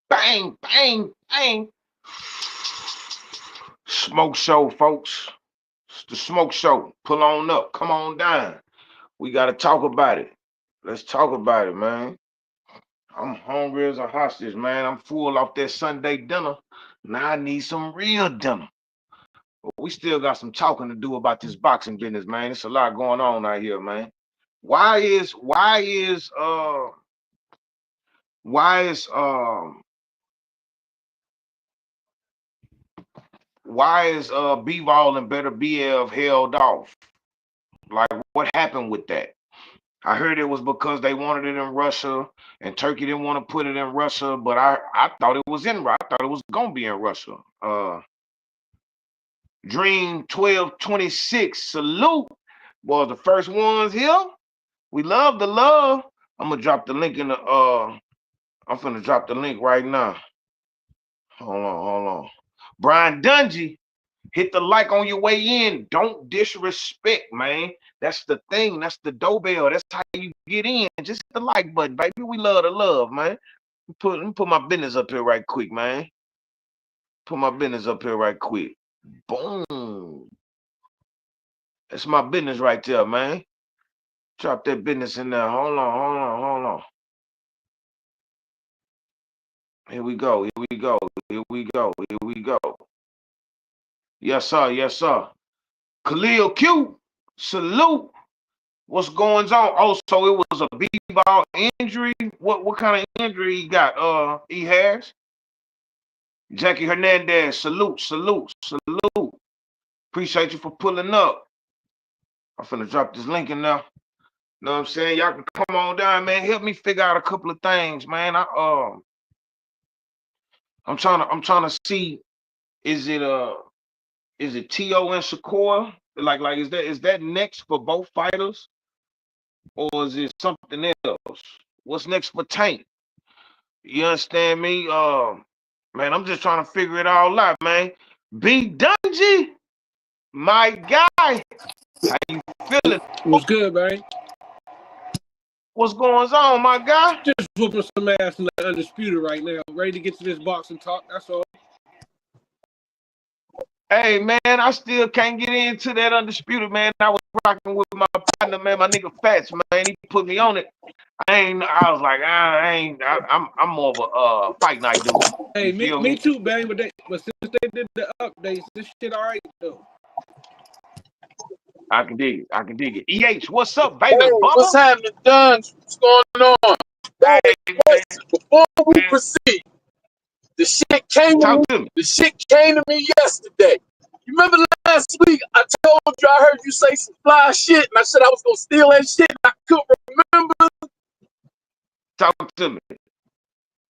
Bang, bang, bang. Smoke show, folks. It's the smoke show. Pull on up. Come on down. We got to talk about it. Let's talk about it, man. I'm hungry as a hostage, man. I'm full off that Sunday dinner. Now I need some real dinner. But we still got some talking to do about this boxing business, man. It's a lot going on out here, man. Why is why is why is why is B-Ball and Better BF held off? Like, what happened with that? I heard it was because they wanted it in Russia and Turkey didn't want to put it in Russia, but I thought it was in I thought it was gonna be in Russia. Dream 1226 salute was the first ones here. We love the love. I'm gonna drop the link in the I'm finna drop the link right now. Hold on. Brian Dungy, hit the like on your way in. Don't disrespect, man. That's the thing. That's the doorbell. That's how you get in. Just hit the like button, baby. We love the love, man. Let me put my business up here right quick, man. Put my business up here right quick. Boom. That's my business right there, man. Drop that business in there. Hold on. Here we go. Yes, sir. Khalil Q, salute. What's going on? Also, it was a B-ball injury. What kind of injury he got? He has. Jackie Hernandez, salute. Appreciate you for pulling up. I'm finna drop this link in there. Know what I'm saying? Y'all can come on down, man. Help me figure out a couple of things, man. I'm trying to see, is it T.O. and Shakur? Like is that next for both fighters? Or is it something else? What's next for Tank? You understand me? Man, I'm just trying to figure it all out, man. B Dungy, my guy. How you feeling? What's good, man? What's going on, my guy? Just whooping some ass in the Undisputed right now. Ready to get to this boxing talk, that's all. Hey, man, I still can't get into that Undisputed, man. I was rocking with my partner, man, my nigga Fats, man. He put me on it. I was like, I'm more of a fight night dude. Hey, me too, bang. But since they did the updates, this shit all right though. I can dig it. EH, what's up, baby? Hey, Bubba? what's happening, Dunn? What's going on? Hey, before we proceed, the shit came to me yesterday. You remember last week I told you I heard you say some fly shit and I said I was gonna steal that shit and I couldn't remember? Talk to me.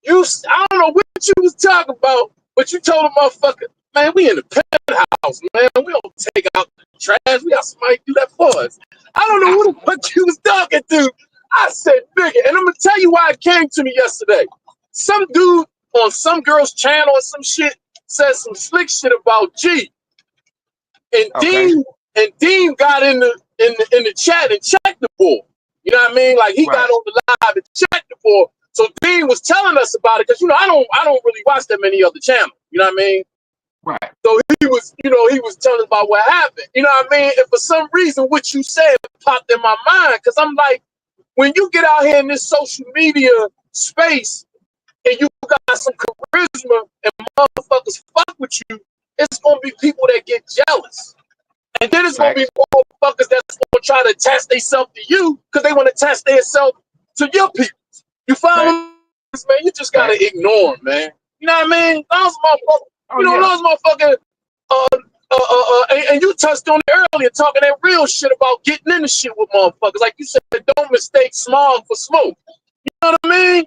I don't know what you was talking about, but you told a motherfucker, man, we in the penthouse, man. We don't take out the trash. We got somebody do that for us. I don't know who the fuck you was talking to. I said, nigga, and I'm gonna tell you why it came to me yesterday. Some dude on some girl's channel or some shit said some slick shit about G. And Dean got in the chat and checked the board. You know what I mean? Like he got on the live and checked the board. So Dean was telling us about it because I don't really watch that many other channels. You know what I mean? Right. So he was telling us about what happened. You know what I mean? And for some reason, what you said popped in my mind because I'm like, when you get out here in this social media space and you got some charisma and motherfuckers fuck with you, it's gonna be people that get jealous. And then it's gonna be motherfuckers that's gonna try to attach themselves to you because they want to attach themselves to your people. You follow this, man? You just gotta ignore them, man. You know what I mean? Those motherfuckers, and you touched on it earlier, talking that real shit about getting into shit with motherfuckers. Like you said, don't mistake smog for smoke. You know what I mean?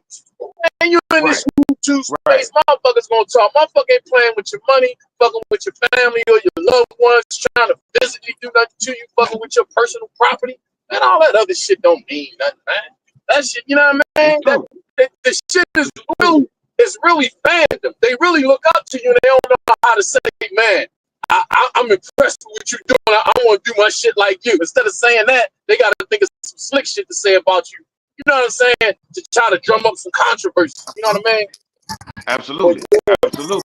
And you in this YouTube space, motherfuckers gonna talk. Motherfucker ain't playing with your money, fucking with your family or your loved ones, trying to physically do nothing to you, fucking with your personal property. Man, all that other shit don't mean nothing, man. That shit, you know what I mean? The shit is really fandom. They really look up to you and they don't know how to say, man, I'm impressed with what you're doing. I want to do my shit like you. Instead of saying that, they got to think of some slick shit to say about you. You know what I'm saying? To try to drum up some controversy. You know what I mean? Absolutely. Absolutely.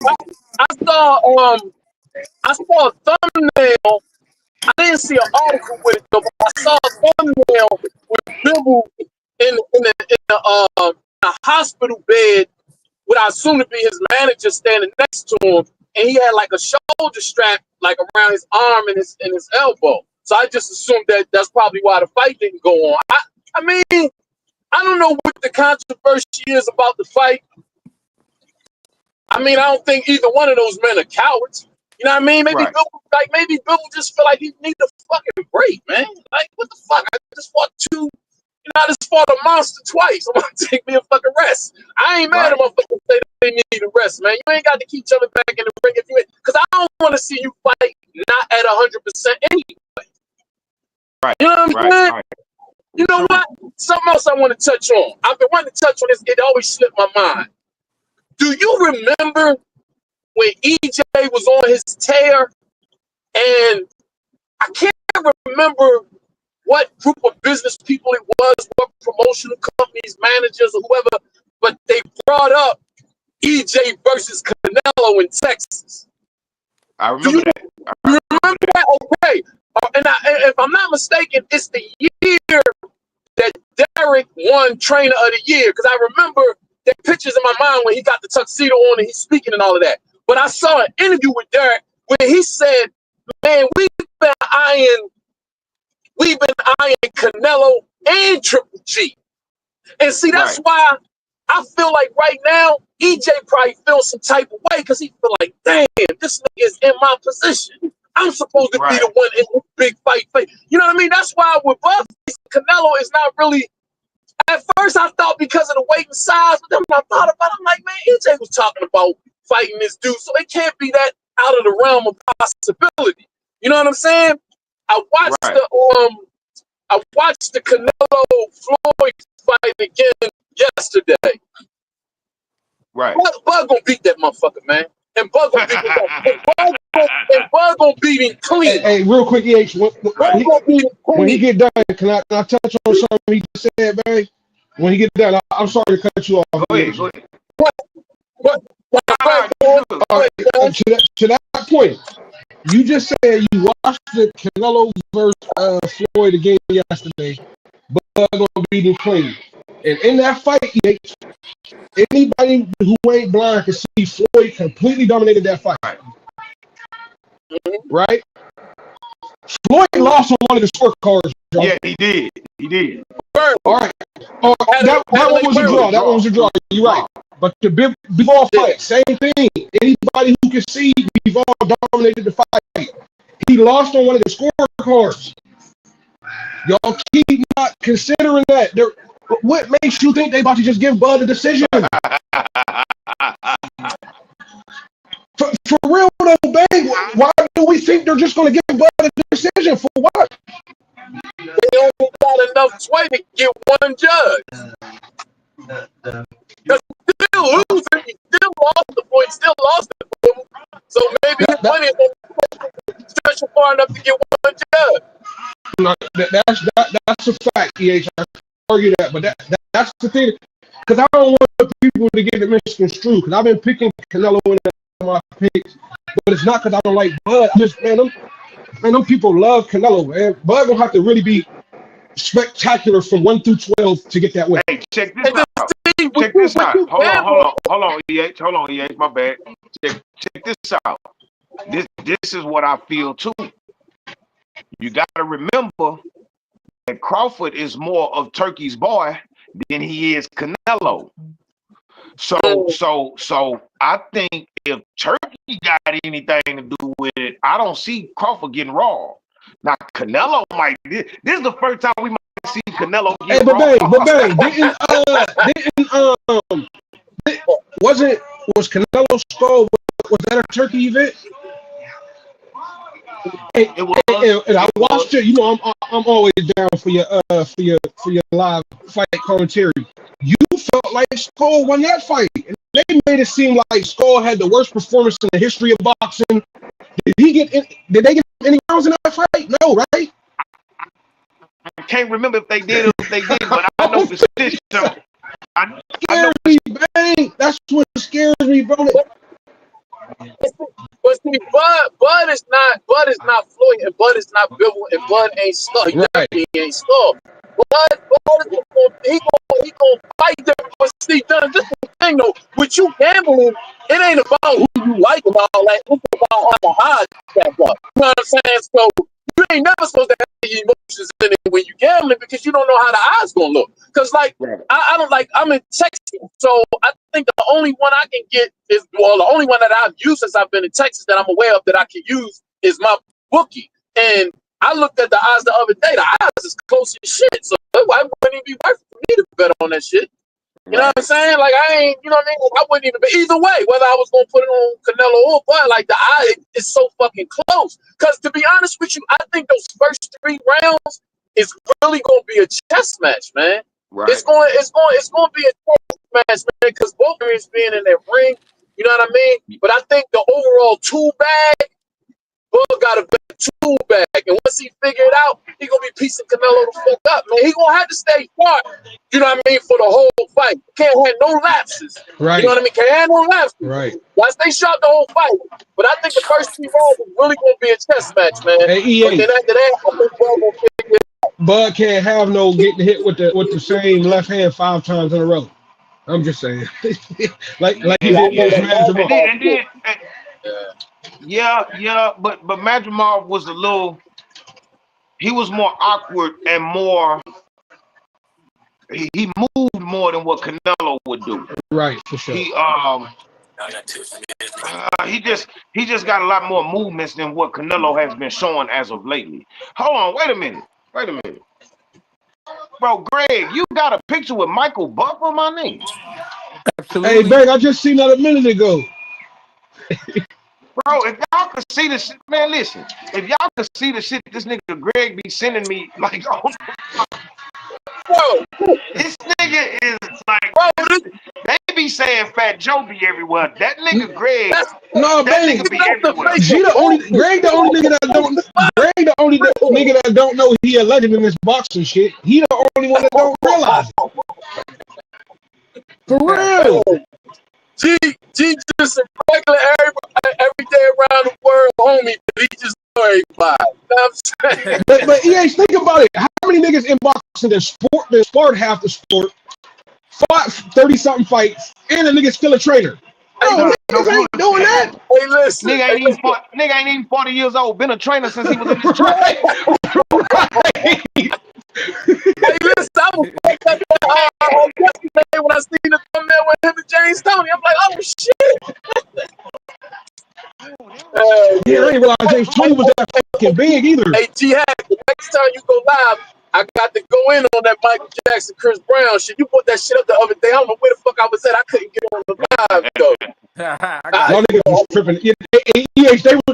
I saw a thumbnail. I didn't see an article with it though, but I saw a thumbnail with Bibble in a hospital bed with I assume to be his manager standing next to him, and he had like a shoulder strap like around his arm and his elbow. So I just assumed that that's probably why the fight didn't go on. I mean, I don't know what the controversy is about the fight. I mean, I don't think either one of those men are cowards. You know what I mean? Maybe Right. Bill just feel like he need a fucking break, man. Like, what the fuck? I just fought I just fought a monster twice. I'm gonna take me a fucking rest. I ain't mad at motherfuckers say they need a rest, man. You ain't got to keep jumping back in the ring if you ain't, because I don't want to see you fight not at 100% anyway. Right. You know what I'm saying? Right. You know what? Something else I want to touch on. I've been wanting to touch on this. It always slipped my mind. Do you remember when EJ was on his tear, and I can't remember what group of business people it was, what promotional companies, managers, or whoever, but they brought up EJ versus Canelo in Texas. I remember that. You remember that? Okay. And if I'm not mistaken, it's the year that Derek won Trainer of the Year, because I remember the pictures in my mind when he got the tuxedo on and he's speaking and all of that. But I saw an interview with Derek where he said, man, we've been eyeing Canelo and Triple G. And see, that's why I feel like right now, EJ probably feels some type of way because he feel like, damn, this nigga is in my position. I'm supposed to be the one in this big fight. You know what I mean? That's why with Buffy, Canelo is not really. At first, I thought because of the weight and size, but then when I thought about it, I'm like, man, EJ was talking about fighting this dude, so it can't be that out of the realm of possibility. You know what I'm saying? I watched the Canelo Floyd fight again yesterday. Right. Bug gonna beat that motherfucker, man. And Bug gonna beat him. Bug gonna beat him clean. Hey, real quick, EH, when he get done, can I touch on something he just said, man? When he get done, I'm sorry to cut you off. Go ahead. To that point, you just said you watched the Canelo versus Floyd again yesterday, but gonna beat him clean. And in that fight, anybody who ain't blind can see Floyd completely dominated that fight. Right? Floyd lost on one of the scorecards. Joe. Yeah, he did. All right. That one was a draw. That one was a draw. You're right. But the before fight, same thing. Anybody who can see, we've all dominated the fight. He lost on one of the scorecards. Y'all keep not considering that. What makes you think they about to just give Bud a decision? For real though, Bang, why do we think they're just going to give Bud a decision? For what? They only got enough sway to get one judge. Because still losing, he still lost the point, still lost the point. So maybe his money is stretching far enough to get one judge. No, that's a fact, EH. I argue that, but that's the thing. Because I don't want people to get it misconstrued. Because I've been picking Canelo in my picks, but it's not because I don't like Bud. Them people love Canelo, man. Bud gonna have to really be spectacular from 1 through 12 to get that win. Hey, check this out. Check this out. Hold on, EH. My bad. Check this out. This is what I feel too. You got to remember that Crawford is more of Turkey's boy than he is Canelo. So I think if Turkey got anything to do with it, I don't see Crawford getting raw. Now Canelo might. This is the first time we might see Canelo get raw. Was Canelo skull? Was that a Turkey event? It was. And I watched it. You know, I'm always down for your live fight commentary. You felt like Skull won that fight, and they made it seem like Skull had the worst performance in the history of boxing. Did they get any rounds in that fight? No, right? I can't remember if they did or if they didn't, but I know the system. I know. Scares me, bang. That's what scares me, bro. But see, Bud is not Floyd, and Bud is not Bivol, and Bud ain't Skull. He Right. definitely ain't Skull. Bud is he gonna fight them. But see, this is the thing though. With you gambling, it ain't about who you like and all that. It's about how the odds stack up. You know what I'm saying? So you ain't never supposed to have your emotions in it when you gambling because you don't know how the odds gonna look. Because like I don't like I'm in Texas, so I think the only one I can get is the only one that I've used since I've been in Texas that I'm aware of that I can use is my bookie. And I looked at the odds the other day. The odds is close as shit. So why wouldn't it be worth it for me to bet on that shit? You know what I'm saying? Like I ain't, you know what I mean? Like, I wouldn't even. But either way, whether I was gonna put it on Canelo or Bud, like the eye is so fucking close. Because to be honest with you, I think those first 3 rounds is really gonna be a chess match, man. Right. It's going to be a chess match, man. Because both is being in that ring. You know what I mean? But I think the overall tool bag, Bud got a better tool bag, and once he figure it out, he gonna be piecing Canelo the fuck up, man. He gonna have to stay sharp. You know what I mean, for the whole fight. Can't have no lapses. Right. You know what I mean? Can't have no lapses. Right. Why stay sharp the whole fight? But I think the first 3 rounds is really gonna be a chess match, man. Hey, EA. But then after that, I think Bud gonna figure it out. Bud can't have no getting hit with the same left hand 5 times in a row. I'm just saying, like he did against Madrimov. But Madrimov was a little. He was more awkward and more. He moved more than what Canelo would do. Right, for sure. He just got a lot more movements than what Canelo has been showing as of lately. Hold on, wait a minute. Bro, Greg, you got a picture with Michael Buffer, my name. Absolutely. Hey, Greg, I just seen that a minute ago. Bro, if y'all could see the shit, man, listen. If y'all could see the shit this nigga Greg be sending me, like, Bro, this nigga is like, they be saying Fat Joe be everywhere. That nigga Greg, No, that man, nigga be everywhere. Greg the only nigga that don't know he a legend in this boxing shit. He the only one that don't realize it. For real. G just a regular every day around the world homie, but he just know everybody. You know what I'm saying? But EA, think about it. How many niggas in boxing that sparred half the sport, fought 30-something fights, and a nigga still a trainer? No, niggas ain't doing that. Hey, listen. Nigga ain't even 40 years old. Been a trainer since he was in his train. Right. Hey, listen, I was yesterday when I seen the thumbnail with him and James Tony. I'm like, oh shit. Yeah, I ain't realize James Tony was that fucking big either. Hey, G-Hack, the next time you go live, I got to go in on that Michael Jackson, Chris Brown shit. You put that shit up the other day. I don't know where the fuck I was at. I couldn't get on the live though. Y'all niggas was tripping.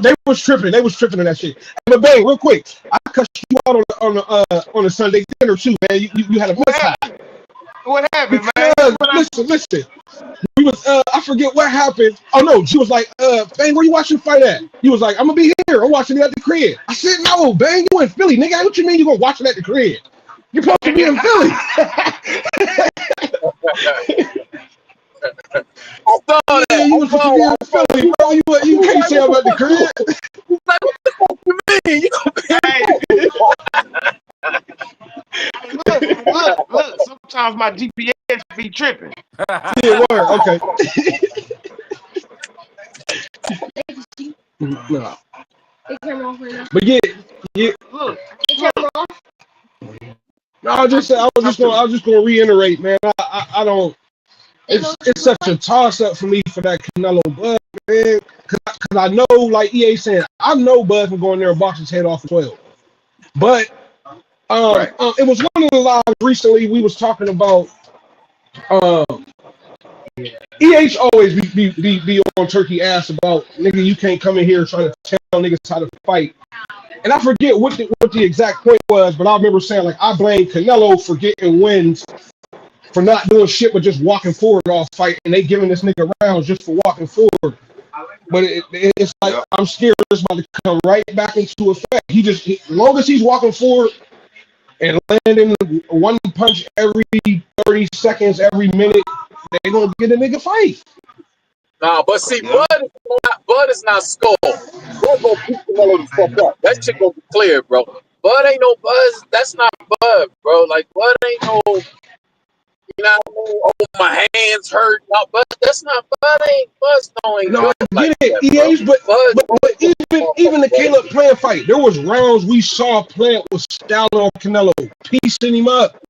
They was tripping. They was tripping on that shit. But bang, real quick, I cut you out on the Sunday dinner too, man. You had a mishap. What happened, man? Listen. We was I forget what happened. Oh no, she was like, Bang, where you watching the fight at? He was like, I'm gonna be here. I'm watching it at the crib. I said, no, Bang, you in Philly, nigga. What you mean you gonna watch it at the crib? You're supposed to be in Philly. I saw that. Yeah, you was supposed to be in Philly, bro. You can't say I'm at the crib. Like, what the fuck you mean? You Look. Sometimes my GPS be tripping. Yeah, word. Okay. No. But yeah. Look. No, I was just gonna reiterate, man. I don't. It's such a toss up for me for that Canelo Bud, man. Cause I know, like EA saying, I know Bud can go in there and box his head off as well. But it was one of the lives recently we was talking about. EH always be on turkey ass about nigga, you can't come in here trying to tell niggas how to fight. And I forget what the exact point was, but I remember saying like I blame Canelo for getting wins for not doing shit but just walking forward all fight, and they giving this nigga rounds just for walking forward. But it's like I'm scared it's about to come right back into effect. As long as he's walking forward and landing one punch every 30 30 seconds every minute, they gonna get a nigga fight. Nah, but see, Yeah. Bud is not Skull. Bud gonna beat Canelo the fuck up. That shit gonna be clear, bro. Bud ain't no Buzz. That's not Bud, bro. Like Bud ain't no, you know what I mean? Oh, my hands hurt. No, Bud, that's not Bud. Ain't Buzz? No, ain't No, good I like get it, that, bro. EH, but Bud, even the Caleb Plant fight, there was rounds we saw Plant was styling on Canelo, piecing him up.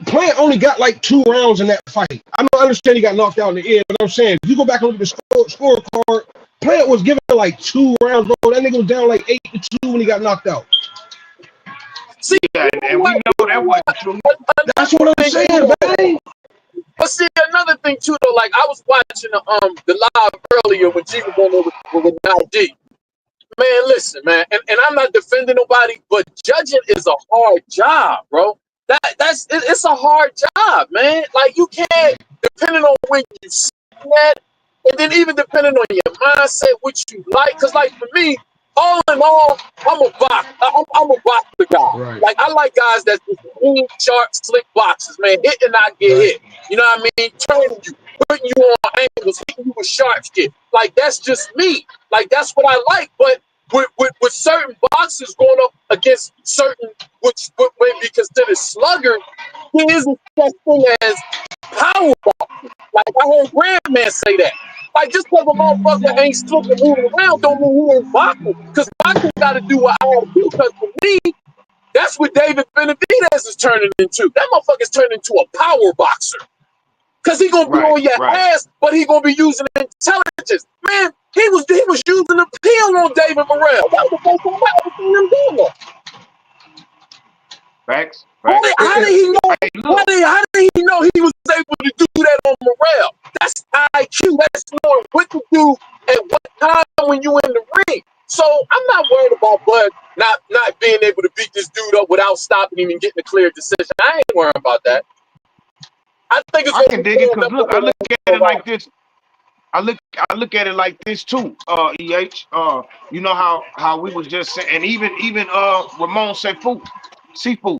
Plant only got like 2 rounds in that fight. I don't understand he got knocked out in the end, but I'm saying if you go back and look at the scorecard, Plant was given like 2 rounds, bro. That nigga was down like 8-2 when he got knocked out. see, Yeah, and we know that wasn't true. That's what I'm saying, man. But see, another thing too, though, like I was watching the live earlier when G was on there with ID. Man, listen, man, and I'm not defending nobody, but judging is a hard job, bro. It's a hard job, man. Like you can't, depending on where you see that, and then even depending on your mindset, what you like. Cause like for me, all in all, I'm a boxer guy. Right. Like I like guys that's just clean, sharp, slick boxers, man. Hit and not get hit. You know what I mean? Turning you, putting you on angles, hitting you with sharp shit. Like that's just me. Like that's what I like. But with certain boxers going up against certain, which may be considered sluggers, there is a such thing as power boxing. Like I heard Grandman say that. Like just because a motherfucker ain't slick and moving around don't mean he ain't boxing. Because boxing got to do what I want to do. Because for me, that's what David Benavidez is turning into. That motherfucker's turning into a power boxer. Because he going to be on your ass, but he going to be using intelligence. Man, he was using the peel on David Morrell. That was the first time I ever seen him doing that. Facts. How did he know? How did he know he was able to do that on Morrell? That's IQ. That's knowing what to do at what time when you in the ring. So I'm not worried about Bud not being able to beat this dude up without stopping him and getting a clear decision. I ain't worried about that. I think it's. I can dig it because look, I look at it like this. I look at it like this too, EH. You know how we was just saying, and even Ramon Seafood.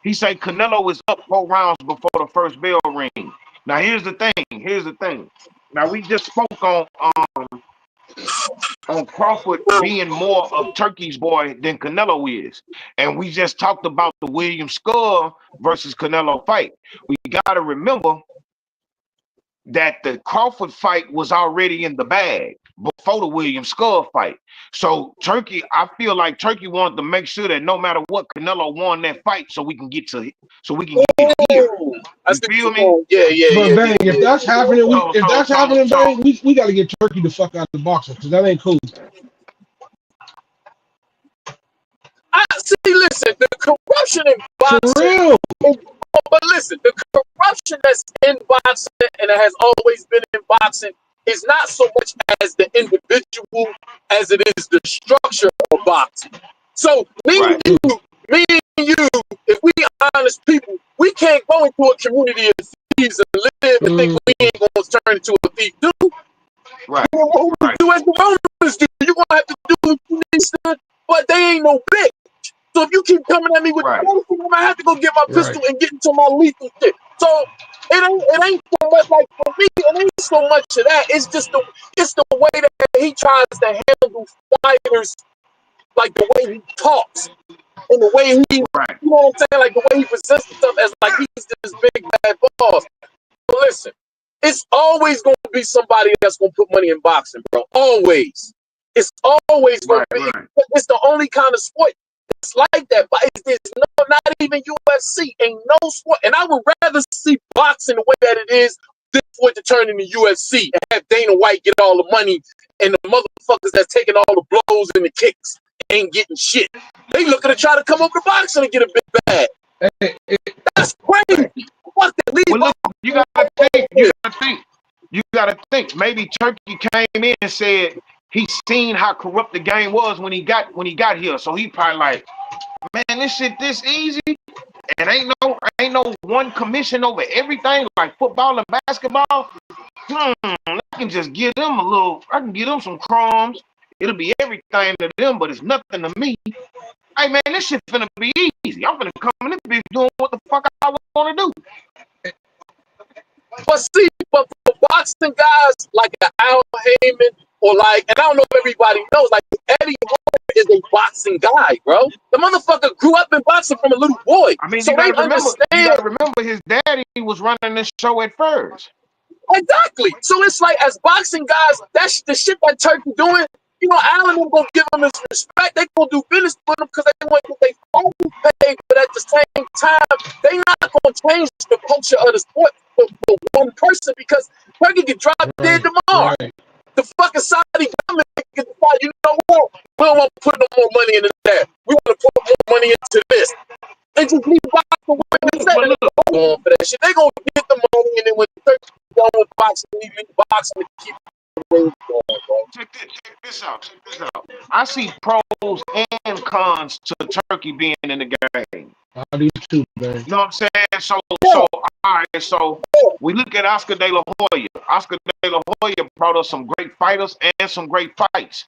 He said Canelo is up 4 rounds before the first bell ring. Now here's the thing. Now we just spoke on Crawford being more of Turkey's boy than Canelo is. And we just talked about the William Skull versus Canelo fight. We gotta remember that the Crawford fight was already in the bag before the William Skull fight. So Turkey, I feel like Turkey wanted to make sure that no matter what, Canelo won that fight so we can get here. You feel me? Yeah. But Bang, if that's happening, Bang, we got to get Turkey the fuck out of the boxing because that ain't cool. Listen, the corruption in boxing. For real. But listen, the corruption that's in boxing and it has always been in boxing is not so much as the individual as it is the structure of boxing. So me and you, if we honest people, we can't go into a community of thieves and live and think we ain't going to turn into a thief too. Right. You know what we do as the Romans do. You're going to have to do what you need to, but they ain't no bitch. So if you keep coming at me with the medicine, I'm gonna have to go get my pistol and get into my lethal shit. So it ain't so much like for me, it ain't so much of that. It's the way that he tries to handle fighters, like the way he talks and the way he, you know what I'm saying, like the way he presents himself as like he's this big bad boss. But listen, it's always gonna be somebody that's gonna put money in boxing, bro. Always. It's always gonna be. It's the only kind of sport. It's like that, but there's not even UFC, ain't no sport. And I would rather see boxing the way that it is than for it to turn into UFC and have Dana White get all the money and the motherfuckers that's taking all the blows and the kicks ain't getting shit. They looking to try to come over to boxing and get a big bag. That's crazy. Fuck that. Well, look, you gotta think. Maybe Turkey came in and said he seen how corrupt the game was when he got here. So he probably like, man, this shit this easy. And ain't no one commission over everything like football and basketball. I can just give them I can give them some crumbs. It'll be everything to them, but it's nothing to me. Hey man, this shit finna be easy. I'm finna come in this bitch doing what the fuck I want to do. But see, but for boxing guys like Al Heyman or like, and I don't know if everybody knows, like Eddie Hearn is a boxing guy, bro. The motherfucker grew up in boxing from a little boy, I mean, so you they gotta understand. remember his daddy was running this show at first. Exactly. So it's like, as boxing guys, that's the shit that Turkey doing. You know, Allen ain't gonna give him his respect. They gonna do business with him because they want to get their phone paid. But at the same time, they not gonna change the culture of the sport for one person, because Turkey can drop dead tomorrow. Right. The fucking Saudi government can decide, you know what? We don't want to put no more money into that. We want to put more money into this. And just leave boxing where it's at. And they go on for that shit. They gonna get the money, and then when Turkey done with boxing, we leave boxing to keep the way it's going, bro. Check this out. Check this out. I see pros and cons to Turkey being in the game. I do too, man. You know what I'm saying? So all right. So we look at Oscar De La Hoya. Oscar De La Hoya brought us some great fighters and some great fights.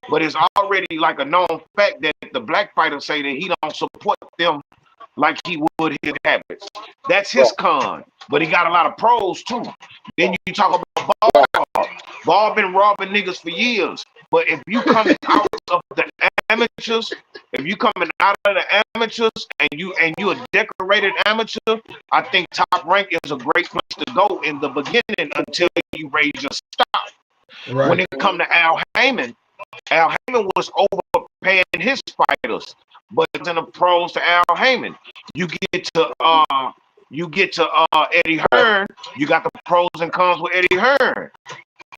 But it's already like a known fact that the black fighters say that he don't support them like he would his habits. That's his con. But he got a lot of pros too. Then you talk about Ball. Ball been robbing niggas for years. But if you coming out of the amateurs, and you a decorated amateur, I think Top Rank is a great place to go in the beginning until you raise your stock. Right. When it come to Al Heyman was overpaying his fighters, but in the pros to Al Heyman, you get to Eddie Hearn, you got the pros and cons with Eddie Hearn.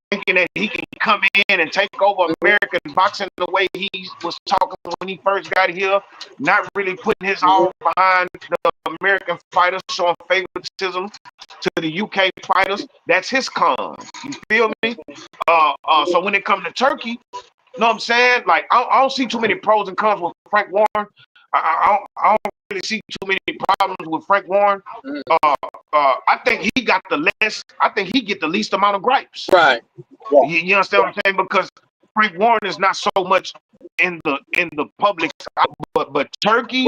Thinking that he can come in and take over American boxing the way he was talking when he first got here, not really putting his all behind the American fighters, showing favoritism to the UK fighters. That's his con. You feel me? So when it comes to Turkey, you know what I'm saying? Like, I don't see too many pros and cons with Frank Warren. I don't really see too many problems with Frank Warren. I think he got he get the least amount of gripes. Right. You understand what I'm saying? Because Frank Warren is not so much in the public, but Turkey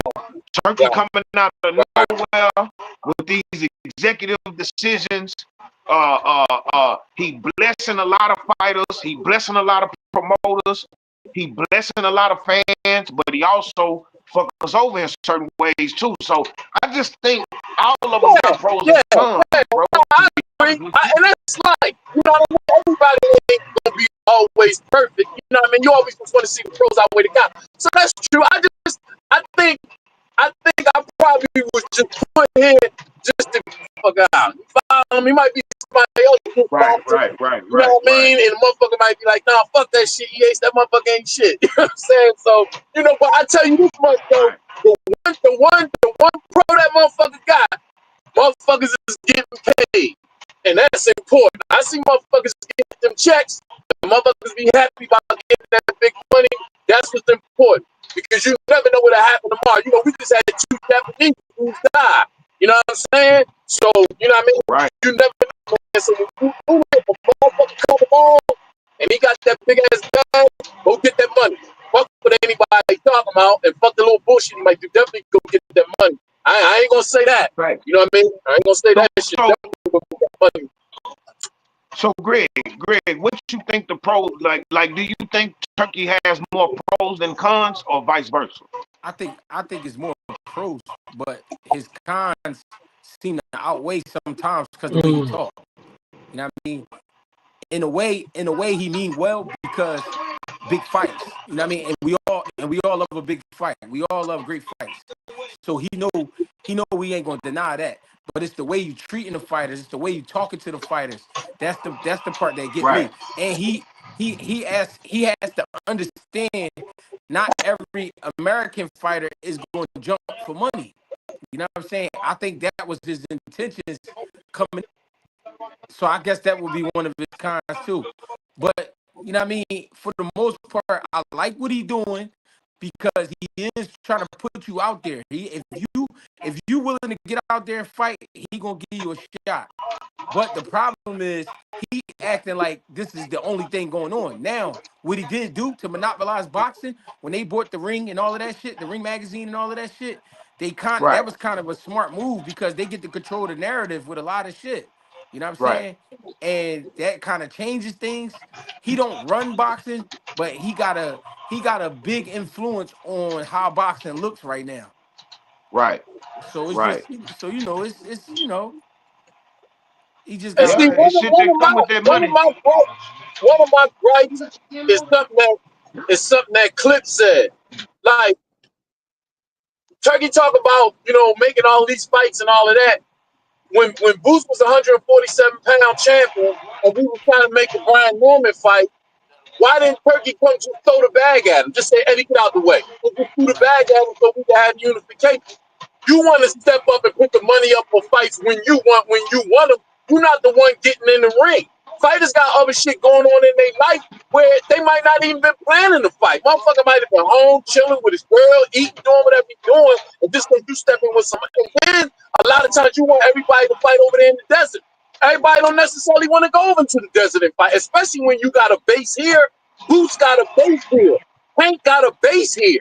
coming out of nowhere with these executive decisions. He blessing a lot of fighters. He blessing a lot of promoters. He blessing a lot of fans, but he also fuck us over in certain ways too. So I just think all of them got pros and cons, bro. I agree. And that's like, you know what I mean? Everybody ain't gonna be always perfect. You know what I mean? You always want to see the pros outweigh the cons. So that's true. I think I probably was just put here just to fuck out. He might be somebody else. Right. You know what I mean? And the motherfucker might be like, nah, fuck that shit. That motherfucker ain't shit. You know what I'm saying? So, you know, but I tell you this much though, the one pro that motherfucker got, motherfuckers is getting paid. And that's important. I see motherfuckers get them checks, and motherfuckers be happy about getting that big money. That's what's important. Because you never know what'll happen tomorrow. You know, we just had 2 Japanese who died. You know what I'm saying? So, you know what I mean? Right. You never know. So when you motherfucker come along and he got that big ass bag, go get that money. Fuck what anybody talking about, and fuck the little bullshit you might do. Definitely go get that money. I ain't gonna say that. Right. You know what I mean? I ain't gonna say that shit. Definitely go get that money. So Greg, what you think the pros like? Do you think Turkey has more pros than cons, or vice versa? I think it's more pros, but his cons seem to outweigh sometimes because the way he talk. You know what I mean? In a way, he mean well, because big fights. You know what I mean? And we all love a big fight. We all love great fights. So he know we ain't gonna deny that. But it's the way you treating the fighters. It's the way you talking to the fighters. That's the part that get Right. me. And he has to understand not every American fighter is going to jump for money. You know what I'm saying? I think that was his intentions coming. So I guess that would be one of his cons too. But you know what I mean? For the most part, I like what he's doing, because he is trying to put you out there. If you willing to get out there and fight, he gonna give you a shot. But the problem is he acting like this is the only thing going on. Now, what he did do to monopolize boxing when they bought the Ring and all of that shit, the Ring magazine and all of that shit, that Right. was kind of a smart move, because they get to control the narrative with a lot of shit. You know what I'm Right. saying? And that kind of changes things. He don't run boxing, but he got a big influence on how boxing looks right now. Right. So it's Right. just so it's he just And got see, Yeah, like it's shit one that of come my with that one of money. my gripes, one of my gripes is something that Clip said. Like Turkey talk about, making all these fights and all of that. When Boost was 147-pound champion and we were trying to make the Brian Norman fight, why didn't Turkey come just throw the bag at him? Just say, Eddie, get out the way. And just threw the bag at him so we could have unification. You want to step up and put the money up for fights when you want them. You're not the one getting in the ring. Fighters got other shit going on in their life where they might not even been planning to fight. Motherfucker might have been home chilling with his girl, eating, doing whatever he's doing, and just because you step in with some. And then a lot of times you want everybody to fight over there in the desert. Everybody don't necessarily want to go over to the desert and fight, especially when you got a base here. Boots got a base here. Hank got a base here.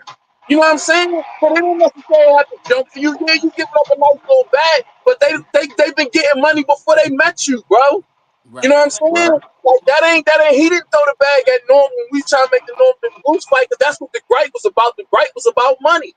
You know what I'm saying? So they don't necessarily have to jump for you. Yeah, you giving up a nice little bag, but they've been getting money before they met you, bro. You know right. what I'm saying? Right. Like that ain't he didn't throw the bag at Norman when we trying to make the Norman and Bruce fight, because that's what the gripe was about. The gripe was about money.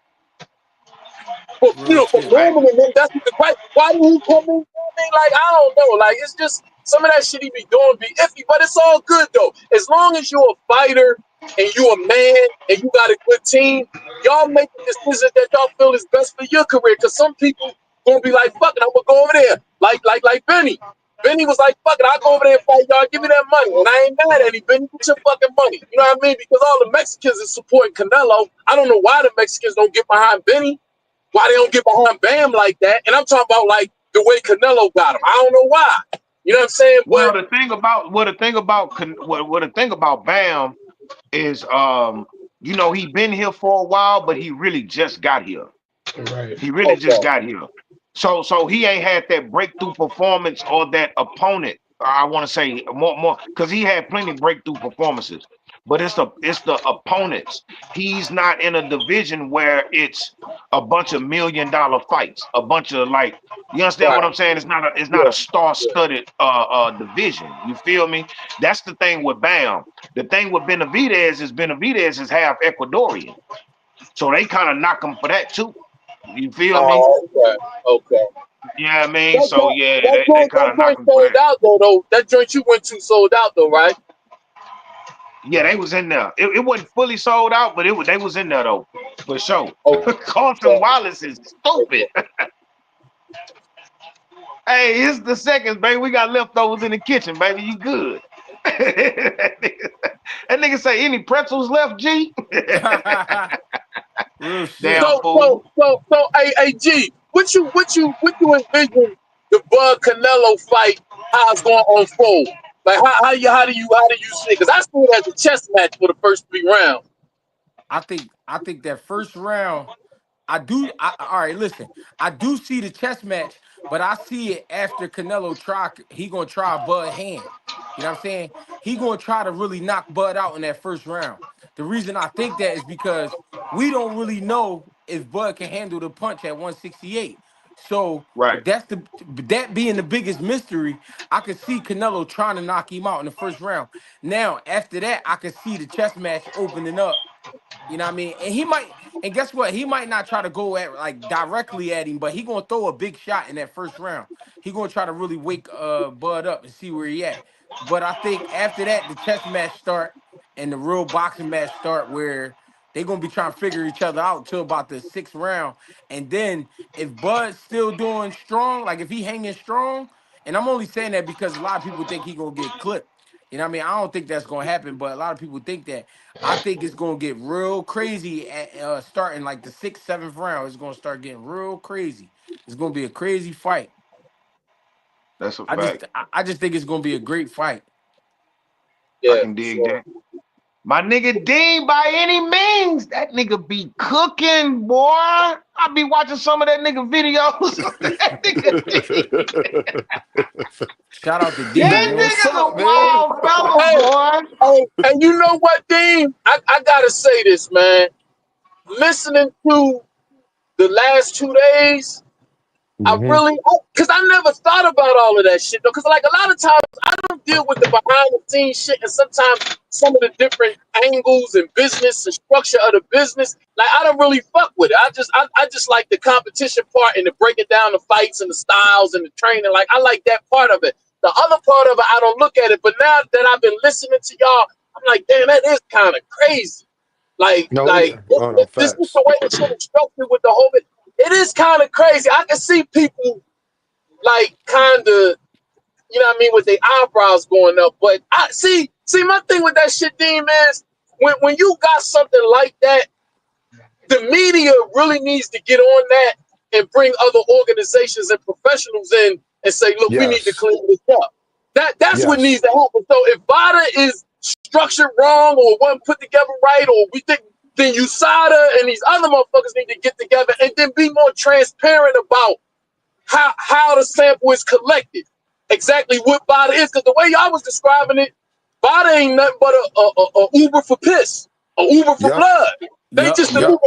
But Real for shit. Right. Norman and them, that's what the gripe. Why did he come in? I mean, like, I don't know. Like, it's just some of that shit he be doing be iffy, but it's all good though. As long as you're a fighter and you a man and you got a good team, y'all make the decision that y'all feel is best for your career. Cause some people gonna be like, fuck it, I'm gonna go over there. Like Benny. Benny was like, fuck it, I'll go over there and fight y'all. Give me that money. And I ain't mad at him, Benny. Get your fucking money. You know what I mean? Because all the Mexicans is supporting Canelo. I don't know why the Mexicans don't get behind Benny. Why they don't get behind Bam like that? And I'm talking about like the way Canelo got him. I don't know why. You know what I'm saying? Well, But the thing about Bam is he been here for a while, but he really just got here. Right. He really just okay, got here. So he ain't had that breakthrough performance or that opponent. I want to say more because he had plenty breakthrough performances, but it's the opponents. He's not in a division where it's a bunch of $1 million fights, a bunch of like you understand what right, I'm saying? It's not yeah, a yeah. star-studded division. You feel me? That's the thing with Bam. The thing with Benavidez is half Ecuadorian, so they kind of knock him for that too. You feel me? Oh, okay. Yeah, I mean, That so joint, yeah, that they joint, kind that of knock joint him for sold that. out though. That joint you went to sold out though, right? Yeah, they was in there. It wasn't fully sold out, but they was in there though, for sure. Carlton Okay, Wallace is stupid. okay. Hey, it's the seconds, baby. We got leftovers in the kitchen, baby. You good? That nigga say any pretzels left, G? Real shit. Damn So, fool. so, so, so, hey, G, what you envision the Bud Canelo fight? How it's going to unfold? Like, how do you see it? Because I see it as a chess match for the first 3 rounds. I think that first round, all right, listen. I do see the chess match, but I see it after Canelo he gonna try Bud hand. You know what I'm saying? He gonna try to really knock Bud out in that first round. The reason I think that is because we don't really know if Bud can handle the punch at 168. So Right. that being the biggest mystery, I could see Canelo trying to knock him out in the first round. Now, after that, I could see the chess match opening up, you know what I mean? And guess what? He might not try to go at like directly at him, but he gonna throw a big shot in that first round. He gonna try to really wake Bud up and see where he at. But I think after that, the chess match start and the real boxing match start where they gonna be trying to figure each other out till about the sixth round. And then if Bud's still doing strong, like if he hanging strong, and I'm only saying that because a lot of people think he gonna get clipped. You know what I mean? I don't think that's gonna happen, but a lot of people think that. I think it's gonna get real crazy at starting like the sixth, seventh round. It's gonna start getting real crazy. It's gonna be a crazy fight. That's a I just fact. I, I just think it's gonna be a great fight. I Yeah, can for dig sure. that. My nigga Dean, by any means, that nigga be cooking, boy. I be watching some of that nigga videos. That nigga Dean. Shout out to Hey, Dean, That yo, man. what's nigga's a up, man? wild fella, Hey, boy. hey, and you know what, Dean? I gotta say this, man. Listening to the last 2 days, I really, because I never thought about all of that shit though. Because like a lot of times I don't deal with the behind the scenes shit, and sometimes some of the different angles and business and structure of the business, like I don't really fuck with it. I just like the competition part and the breaking down the fights and the styles and the training. Like I like that part of it. The other part of it, I don't look at it. But now that I've been listening to y'all, I'm like, damn, that is kind of crazy. No, it is. Oh, no, This is facts. the way the shit is structured with the whole bit. It is kind of crazy. I can see people like kind of, you know what I mean, with their eyebrows going up. But I see my thing with that shit, Dean, man, is when you got something like that, the media really needs to get on that and bring other organizations and professionals in and say, look, we need to Yes. clean this up. That's what needs Yes. to happen. So if Vada is structured wrong or wasn't put together right, or we think, then USADA and these other motherfuckers need to get together and then be more transparent about how the sample is collected, exactly what Vada is. Because the way y'all was describing it, Vada ain't nothing but a Uber for piss, a Uber for Yep. blood. They Yup, just Yep. yup.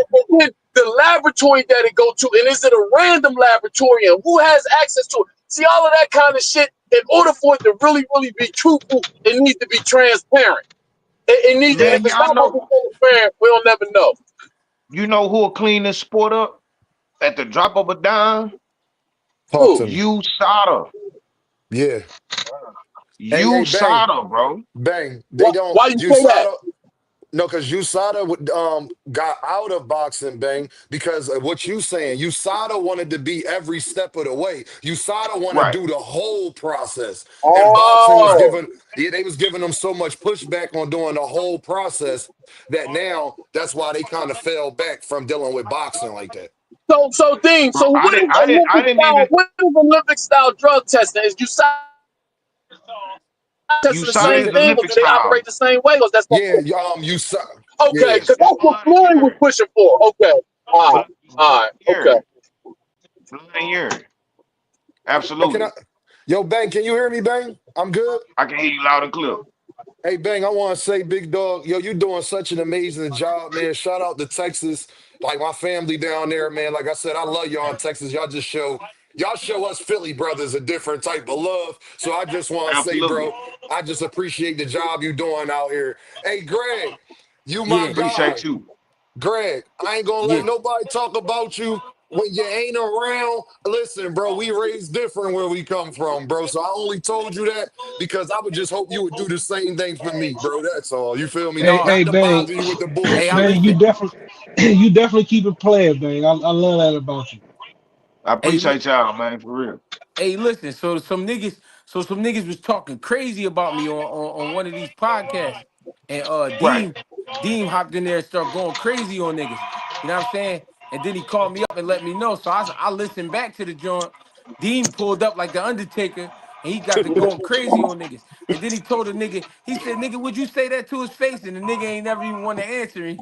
the laboratory that it go to, and is it a random laboratory, and who has access to it? See, all of that kind of shit. In order for it to really, really be truthful, it needs to be transparent. It needs to. If Man, it's y'all not gonna know, be transparent, we'll never know. you know who'll clean this sport up at the drop of a dime? Talk Who? to me. USADA. Yeah. Hey, bang, USADA, bro. bang. They don't. Why you say that? USADA. No, because USADA got out of boxing, bang, because of what you saying. USADA wanted to be every step of the way. USADA want to Right, do the whole process, and boxing was right. Oh, giving. Yeah, they was giving them so much pushback on doing the whole process that now that's why they kind of fell back from dealing with boxing like that. so Dean. Bro, So what is I Olympic didn't style? even What is Olympic style drug testing? Is you testing the USADA same is thing, or Olympic do they style. operate the same way? Or that's Yeah, USADA. okay? Yeah. Because It's that's what blood and Floyd was urine. pushing for. Okay, Blood, all blood right, and okay. urine. Blood and urine. Can I? Absolutely. Yo, bang, can you hear me, bang? I'm good. I can hear you loud and clear. Hey, Bang, I want to say, big dog, yo, you doing such an amazing job, man. Shout out to Texas, like my family down there, man. Like I said, I love y'all in Texas. Y'all show us Philly brothers a different type of love. So I just want to say, Absolutely. bro, I just appreciate the job you doing out here. Hey, Greg, you my Yeah, Appreciate guy. you. Greg, I ain't gonna let yeah. nobody talk about you when you ain't around. Listen, bro, we raised different where we come from, bro. So I only told you that because I would just hope you would do the same thing for me, bro. That's all. You feel me? Hey, No, Not hey, to bang, bother you with the hey, I bullshit. bang, you listen. definitely, you definitely keep it playing, bang. I love that about you. I Hey, li- appreciate y'all, man, for real. Hey, listen. Some niggas was talking crazy about me on one of these podcasts, and Right. Deem hopped in there and started going crazy on niggas. You know what I'm saying? And then he called me up and let me know. So I listened back to the joint. Dean pulled up like the Undertaker, and he got to going crazy on niggas. And then he told the nigga, he said, "Nigga, would you say that to his face?" And the nigga ain't never even want to answer him.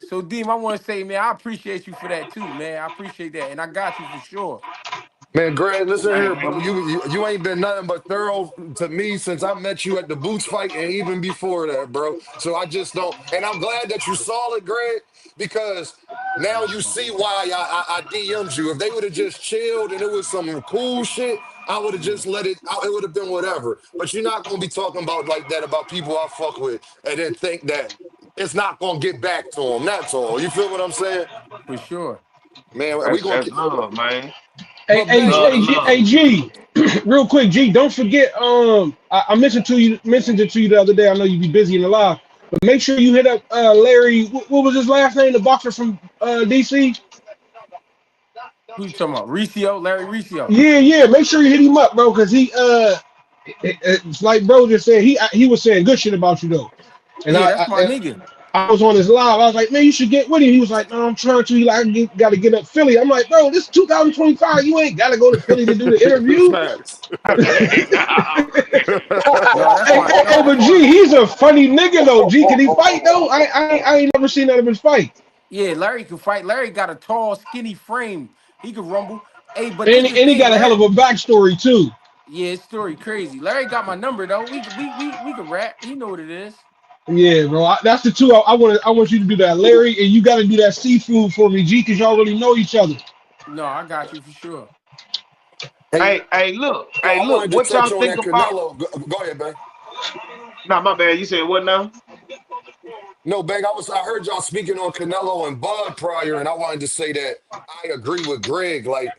So Deem, I want to say, man, I appreciate you for that too, man. I appreciate that, and I got you for sure. Man, Greg, listen Hey, here, bro. You ain't been nothing but thorough to me since I met you at the Boots fight and even before that, bro. So I just don't, and I'm glad that you saw it, Greg, because now you see why I DM'd you. If they would have just chilled and it was some cool shit, I would have just let it. It would have been whatever. But you're not gonna be talking about like that about people I fuck with, and then think that it's not gonna get back to them. That's all. You feel what I'm saying, For sure. man? We that's gonna. that's love, man. Hey, But hey, bang. Love the hey, G, love. hey, G, real quick, G, don't forget. I mentioned it to you the other day. I know you be busy in the live, but make sure you hit up Larry. What was his last name? The boxer from DC. Who you talking about? Ricio, Larry Ricio. Yeah, yeah. Make sure you hit him up, bro, because it's like bro just said. He was saying good shit about you though, and Yeah, that's my nigga. I was on his live. I was like, man, you should get with him. He was like, no, I'm trying to. He like, got to get up Philly. I'm like, bro, this is 2025. You ain't got to go to Philly to do the interview. Facts. No, that's Hey, my hey, no. hey, That's but my G, he's a funny nigga though. G, can he fight though? I ain't never seen none of his fight. Yeah. Larry can fight. Larry got a tall, skinny frame. He can rumble. Hey, but And, this the and he thing, got a hell Larry. of a backstory too. Yeah, his story crazy. Larry got my number though. We can rap. He know what it is. Yeah, bro. That's the two I want you to do that, Larry, and you got to do that seafood for me, G, because y'all really know each other. No, I got you for sure. Hey, Hey, I wanted to what touch y'all on think that about? Canelo. Go ahead, man. Nah, my bad. You said what now? No, Bang, I heard y'all speaking on Canelo and Bud prior, and I wanted to say that I agree with Greg. Like,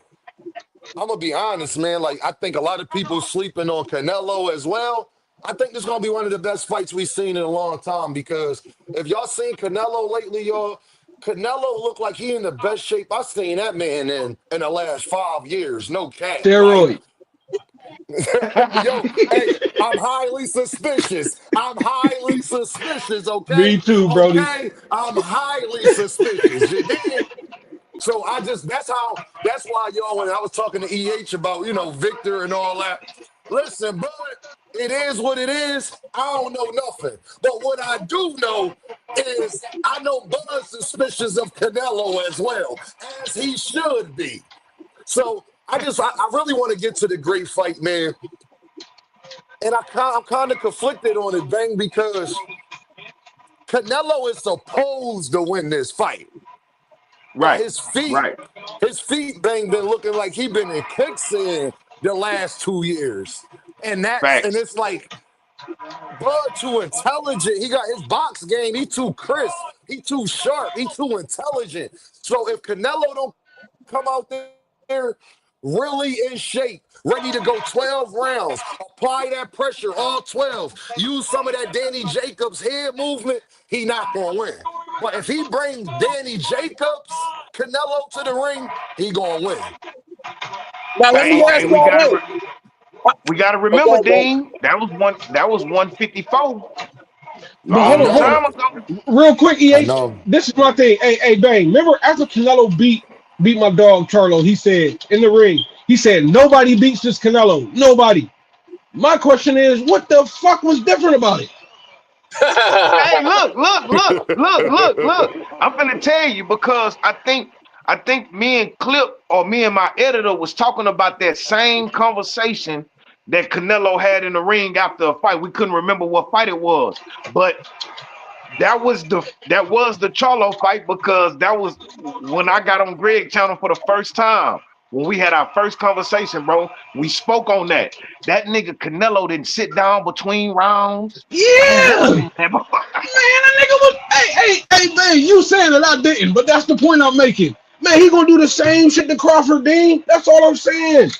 I'm gonna be honest, man. Like, I think a lot of people sleeping on Canelo as well. I think this is gonna be one of the best fights we've seen in a long time because if y'all seen Canelo lately, y'all, Canelo looked like he in the best shape I've seen that man in the last 5 years. No cap. Like, Steroid. yo, hey, I'm highly suspicious. I'm highly suspicious, okay? Me too, Brody. Okay? I'm highly suspicious. You dig? So that's why, y'all, when I was talking to EH about, Victor and all that, listen, bud, it is what it is. I don't know nothing. But what I do know is I know Bud's suspicious of Canelo as well, as he should be. So I really want to get to the great fight, man. And I'm kind of conflicted on it, Bang, because Canelo is supposed to win this fight. But Right, right. his feet, Bang, been looking like he been in quicksand the last 2 years. And Facts. it's like, Bud too intelligent. He got his box game. He too crisp. He too sharp. He too intelligent. So if Canelo don't come out there really in shape, ready to go 12 rounds, apply that pressure, all 12, use some of that Danny Jacobs head movement, he not going to win. But if he brings Danny Jacobs, Canelo to the ring, he going to win. Now let That's me all I ask Hey, got. y'all this. we gotta remember, Okay, bro. Dean. That was 154. But I Long hold know. time on. ago. Real quick, I EH. know. This is my thing. Hey, Bang. Remember after Canelo beat my dog Charlo, he said in the ring, he said nobody beats this Canelo. Nobody. My question is, what the fuck was different about it? Hey, look. I'm gonna tell you because I think me and Clip or me and my editor was talking about that same conversation that Canelo had in the ring after a fight. We couldn't remember what fight it was, but that was the Charlo fight because that was when I got on Greg channel for the first time. When we had our first conversation, bro, we spoke on that. That nigga Canelo didn't sit down between rounds. Yeah, man, Man, that nigga was. Hey, man, you saying that I didn't, but that's the point I'm making. Man, he gonna do the same shit to Crawford, Dean. That's all I'm saying.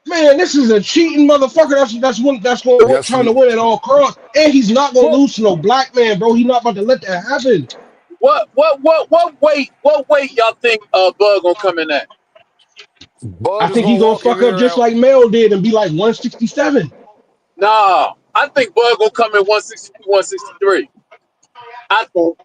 Man, this is a cheating motherfucker. That's going Yes, trying to he. win at all costs, and he's not gonna what lose to no black man, bro. He's not about to let that happen. what weight y'all think Bud gonna come in at? I Bud is think he going to gonna walk in fuck up there just out. like Mel did and be like 167. Nah, I think Bud gonna come in 162, 163. I think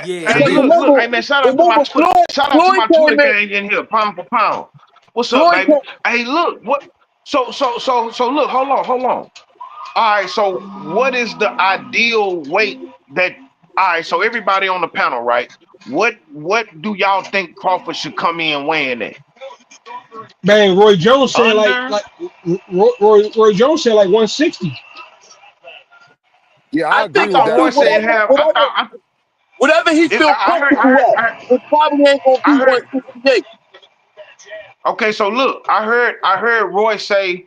Yeah, hey, because me. look, remember, hey man, remember shout out to Floyd my came Twitter in. gang in here, pound for pound. What's up, Floyd baby? came, Hey, look, what? So look, hold on. All right, so what is the ideal weight that? All right, so everybody on the panel, right? What do y'all think Crawford should come in weighing at? Man, Roy Jones said Under? Roy Jones said like 160. Yeah, I I I agree think with thought that. Roy I, said whatever, have. whatever, whatever he feel I heard. comfortable at, it probably ain't gonna I be heard. 168. Okay, so look, I heard Roy say,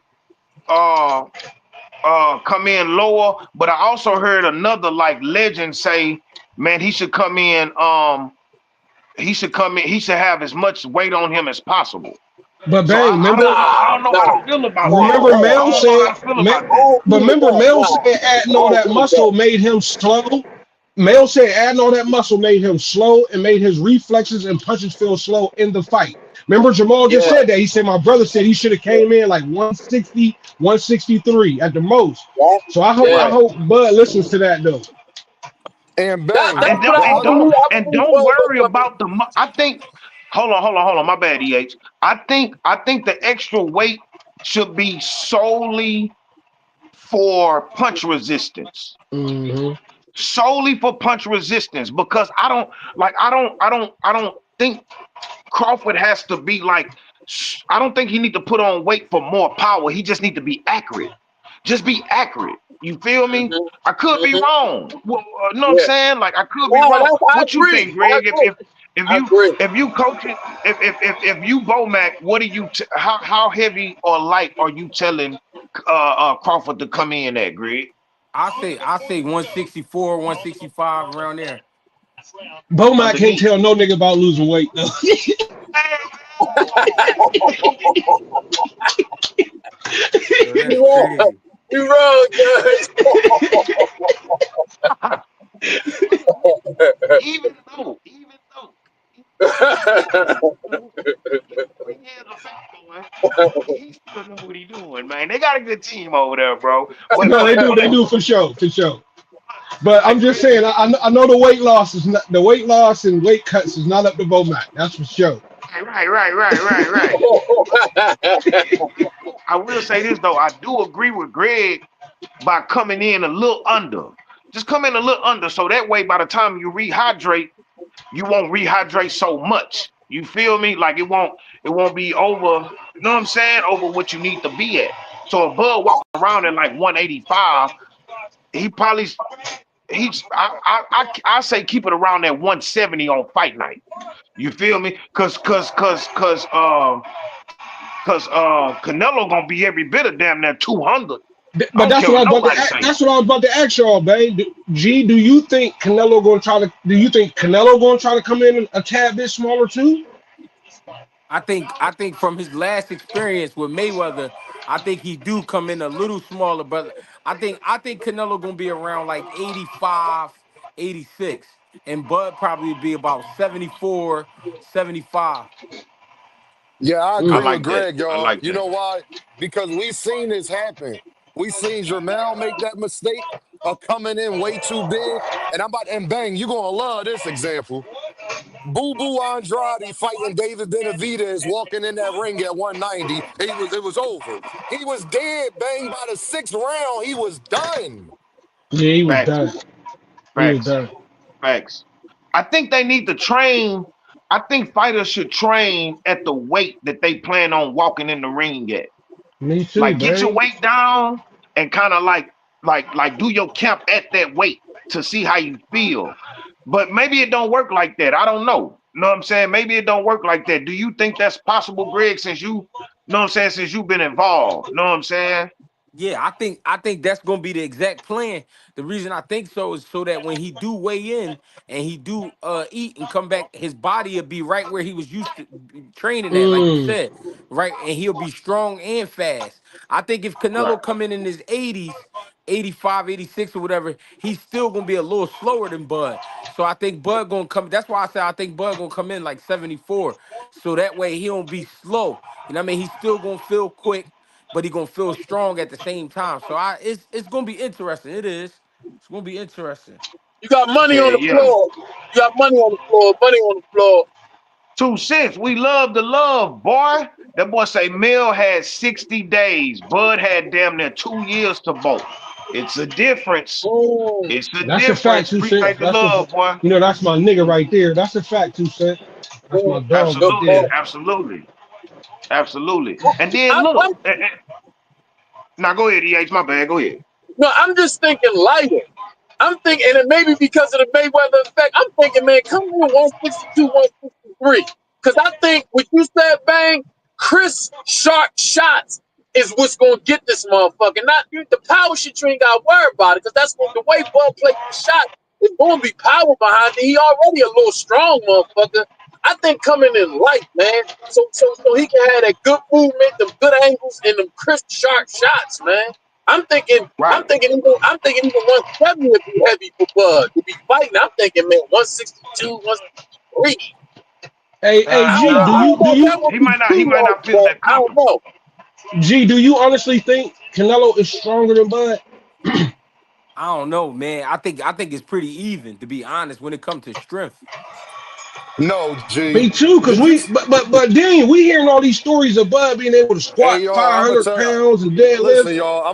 uh, come in lower, but I also heard another like legend say, man, he should have as much weight on him as possible. But So bang, remember, I don't know how to feel about that. remember Nah. I Mel don't know said, how to feel about I that. don't but agree with remember that. Mel Nah, said adding I all don't that agree with muscle that. made him slow. Mel said adding all that muscle made him slow and made his reflexes and punches feel slow in the fight. Remember Jamal just Yeah, said that. He said my brother said he should have came in like 160, 163 at the most. yeah, So I hope I yeah. Right. hope Bud listens to that though. and That, bang. that's And what don't The and other, don't I and believe don't Bud worry gonna come in. about I think. Hold on. My bad, EH. I think the extra weight should be solely for punch resistance. Hmm. Solely for punch resistance because I don't think Crawford has to be like I don't think he need to put on weight for more power. He just need to be accurate. Just be accurate. You feel me? I could be Hmm. wrong. Well, know what I'm Yeah. saying? Like I could be No, wrong. I What you agree. think, I Greg? If agree. If I you agree. if you coaching if you Bomac, what are you how heavy or light are you telling Crawford to come in at, Greg? I say 164, 165 around there. Bomac can't Underneath. tell no nigga about losing weight though. Yo, You that's wrong. crazy. You wrong, guys. Even though, Salute, even though he is a fat boy, he still know what he doing, man. They got a good team over there, bro. But No, but they do for sure, for sure. But hey, I'm just Greg, saying, I know the weight loss is not the weight loss and weight cuts is not up to Bomac. That's for sure. right. I will say this though. I do agree with Greg by coming in a little under. Just come in a little under, so that way by the time you rehydrate, you won't rehydrate so much. You feel me? Like it won't be over, you know what I'm saying? Over what you need to be at. So a Bud walking around at like 185, he probably he's I say keep it around that 170 on fight night. You feel me? Cause Canelo gonna be every bit of damn near 200. I But don't that's care what I what was about to. nobody say. That's what I was about to ask y'all, babe. G, do you think Canelo going to try to? Do you think Canelo going to try to come in a tad bit smaller too? I think from his last experience with Mayweather, I think he do come in a little smaller, but I think Canelo gonna be around like 85, 86, and Bud probably be about 74, 75. Yeah, I I agree Mm. with like that. Greg, I y'all. like You that. know why? Because we seen this happen. We seen Jermell make that mistake of coming in way too big. And bang, you're gonna love this example. Boo Boo Andrade fighting David Benavidez walking in that ring at 190. It was over. He was dead, bang, by the sixth round. He was done. Yeah, he was Facts, done. He was facts, done. facts. I think they need to train. I think fighters should train at the weight that they plan on walking in the ring at. Me too, Like get your babe. weight down and kind of like do your camp at that weight to see how you feel. But maybe it don't work like that. I don't know. You know what I'm saying? Maybe it don't work like that. Do you think that's possible, Greg, since you know what I'm saying, since you've been involved? You know what I'm saying? Yeah, I think that's gonna be the exact plan. The reason I think so is so that when he do weigh in and he do eat and come back, his body will be right where he was used to training at, like you Mm. said, right, and he'll be strong and fast. I think if Right. Canelo come in his 80s, 85, 86 or whatever, he's still gonna be a little slower than Bud. So I think Bud gonna come. That's why I say I think Bud gonna come in like 74, so that way he don't be slow. You know what I mean? He's still gonna feel quick, but he gonna feel strong at the same time. So it's gonna be interesting. It is. It's gonna be interesting. You got money Yeah, on the yeah. floor. You got money on the floor. Money on the floor. 2 cents. We love the love, boy. That boy say Mill had 60 days. Bud had damn near 2 years to bolt. It's a difference. Mm. It's a That's a fact, difference. 2 cents. Appreciate the love, boy. That's my nigga right there. That's a fact, 2 cents. That's my Mm. dog Good right Absolutely. point. there. Absolutely. Absolutely. And then I'm look. Now go ahead, EH. My bad. Go ahead. no, I'm just thinking lighter. I'm thinking, and it may be because of the Mayweather effect. I'm thinking, man, come in 162, 163. Because I think what you said, bang, Chris sharp shots is what's going to get this motherfucker. Not the power shit. You ain't got to worry about it because that's what the way Bud plays the shot. It's going to be power behind it. He already a little strong motherfucker. I think coming in light, man, so he can have that good movement, them good angles, and them crisp sharp shots, man. I'm thinking, I'm Right. thinking, even, I'm thinking even 170 would be heavy for Bud to be fighting. I'm thinking, man, 162, 163. Hey, I G, don't, do I you don't know do if that you would He be might not he too might low, not feel but that I don't comfortable. know. G, do you honestly think Canelo is stronger than Bud? I don't know, man. I think it's pretty even, to be honest, when it comes to strength. No, G. Me too, cause Did you? but then we hearing all these stories of Bud being able to Hey, squat y'all, I'm gonna 500 tell. pounds and Listen, deadlift. y'all,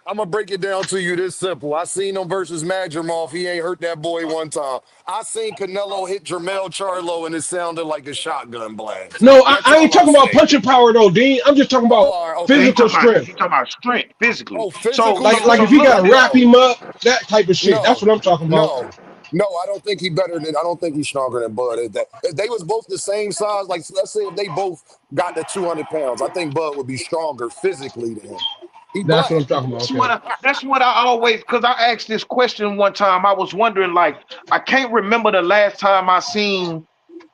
I'm gonna break it down to you this simple. I seen him versus Madrimov. He ain't hurt that boy one time. I seen Canelo hit Jermell Charlo, and it sounded like a shotgun blast. No, That's I ain't all I talking about say. punching power though, Dean. I'm just talking Oh, about all right, Yeah, okay. physical strength. he talking about strength physically. Oh, So physical so Like so if strength? you look. gotta wrap No, him up, that type of shit. That's no, what I'm talking about. no. No, I don't think he better than. I don't think he's stronger than Bud. If they was both the same size, like let's say if they both got to 200 pounds, I think Bud would be stronger physically than him. He That's what black. I'm talking about. Okay. That's what I always, because I asked this question one time. I was wondering, like, I can't remember the last time I seen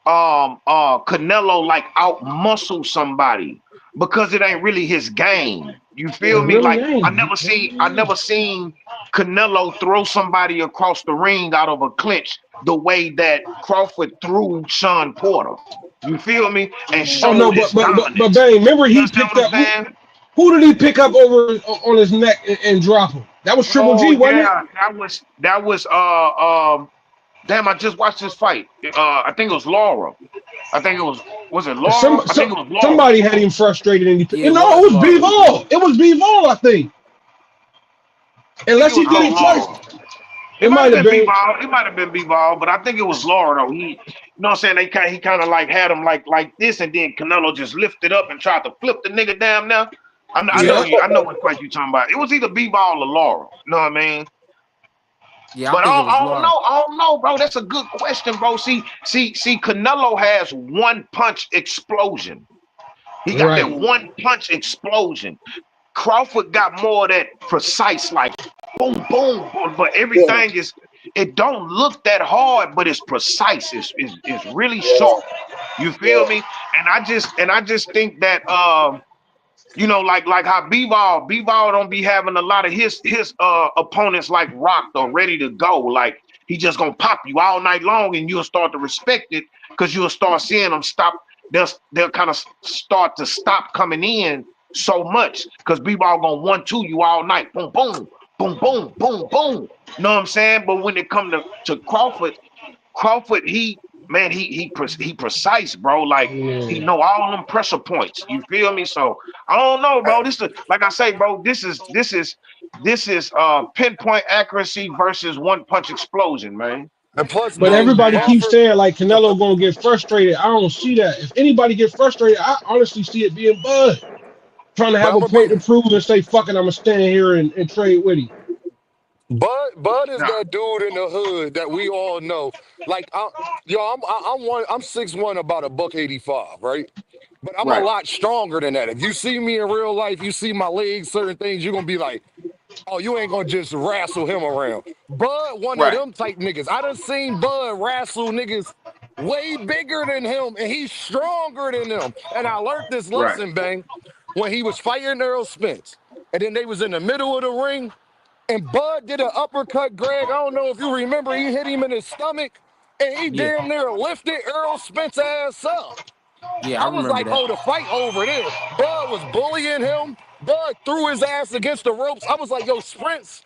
Canelo like out muscle somebody, because it ain't really his game. You feel It me? really Like I ain't. never seen Canelo throw somebody across the ring out of a clinch the way that Crawford threw Sean Porter. You feel me? And Oh no, showed but his but but but dominance. Bang, remember You he understand picked what I'm up saying? who did he pick up over on his neck and drop him? That was Triple Oh G, wasn't it? yeah, that was damn, I just watched this fight. I think it was Laura. I think it was it Laura? I think it was Laura. Somebody had him frustrated and he Yeah, you it know was it was Laura. B-Ball. It was B-Ball, I think. I think it Unless he was did it twice. Laura. It It might might have have been been. B-Ball. It might have been B-Ball, but I think it was Laura though. He, you know what I'm saying? He kind of like had him like this, and then Canelo just lifted up and tried to flip the nigga down there. Yeah. I know what fight you talking about. It was either B-Ball or Laura. You know what I mean? Yeah, I But think it was Laura. I don't know, bro. That's a good question, bro. See, Canelo has one punch explosion. He got that Right. one punch explosion. Crawford got more of that precise, like boom, boom, boom. But Yeah. everything is, it don't look that hard, but it's precise. It's really sharp. You feel me? And I just think that like how B-Ball don't be having a lot of his opponents like rocked or ready to go. Like he just gonna pop you all night long, and you'll start to respect it because you'll start seeing them stop. They'll kind of start to stop coming in so much because B-Ball gonna 1-2 you all night. Boom, boom, boom, boom, boom, boom. Know what I'm saying? But when it come to Crawford, he precise, bro. Like he Yeah. know all them pressure points. You feel me? So I don't know, bro. Like I say, bro. This is pinpoint accuracy versus one punch explosion, man. And plus, But Know what I'm Bang everybody saying? keeps Crawford. saying like And Canelo gonna get frustrated. I don't see that. If anybody get frustrated, I honestly see it being Bud trying to but have I'm a gonna be. point to prove and say, "Fuck it, I'm gonna stand here and trade with him." Bud is Nah, that dude in the hood that we all know. Like, I'm 6'1", about a buck 85, right? But I'm a right, lot stronger than that. If you see me in real life, you see my legs, certain things, you're gonna be like, oh, you ain't gonna just wrestle him around. Bud, one of right, them type niggas. I done seen Bud wrestle niggas way bigger than him, and he's stronger than them. And I learned this right. lesson, Bang, when he was fighting Earl Spence. And then they was in the middle of the ring, and Bud did an uppercut, Greg. I don't know if you remember, he hit him in his stomach, and he Yeah, damn near lifted Earl Spence ass up. yeah, I I was remember like, that. oh, the fight over there. Bud was bullying him. Bud threw his ass against the ropes. I was like, yo, Spence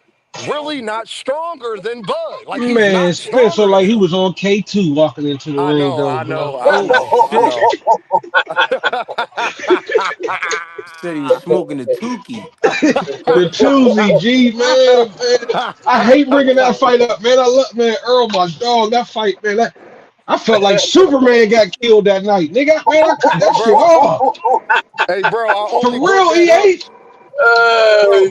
really not stronger than Bud. Like, he's Man, not Spencer stronger than like he him. was on K2 walking into the I ring know, though, I bro. know, I Oh know, I shit! know. Said he was smoking the Tukey. The Tuesday, G man. I hate bringing that fight up, man. I love man Earl, my dog. That fight, man. I felt like Superman got killed that night, nigga. Man, I cut that But, shit bro, off. hey, bro, I For only brought real, that up. EH. Bro,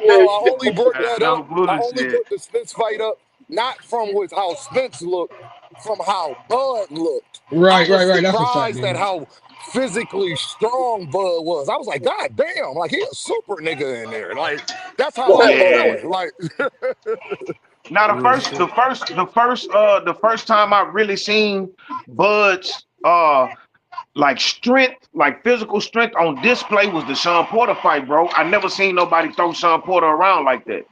yeah. I only brought that up. No I only bullshit. brought the Spence fight up, not from how Spence looked, from how Bud looked. I Right, was right, right. That's a fact, surprised at man. how physically strong Bud was. I was like, God damn, like he a super nigga in there. Like, that's how I was Yeah. feeling. Like, Now the Real first, the shit. first, the first, the first time I really seen Bud's like strength, like physical strength on display was the Sean Porter fight, bro. I never seen nobody throw Sean Porter around like that.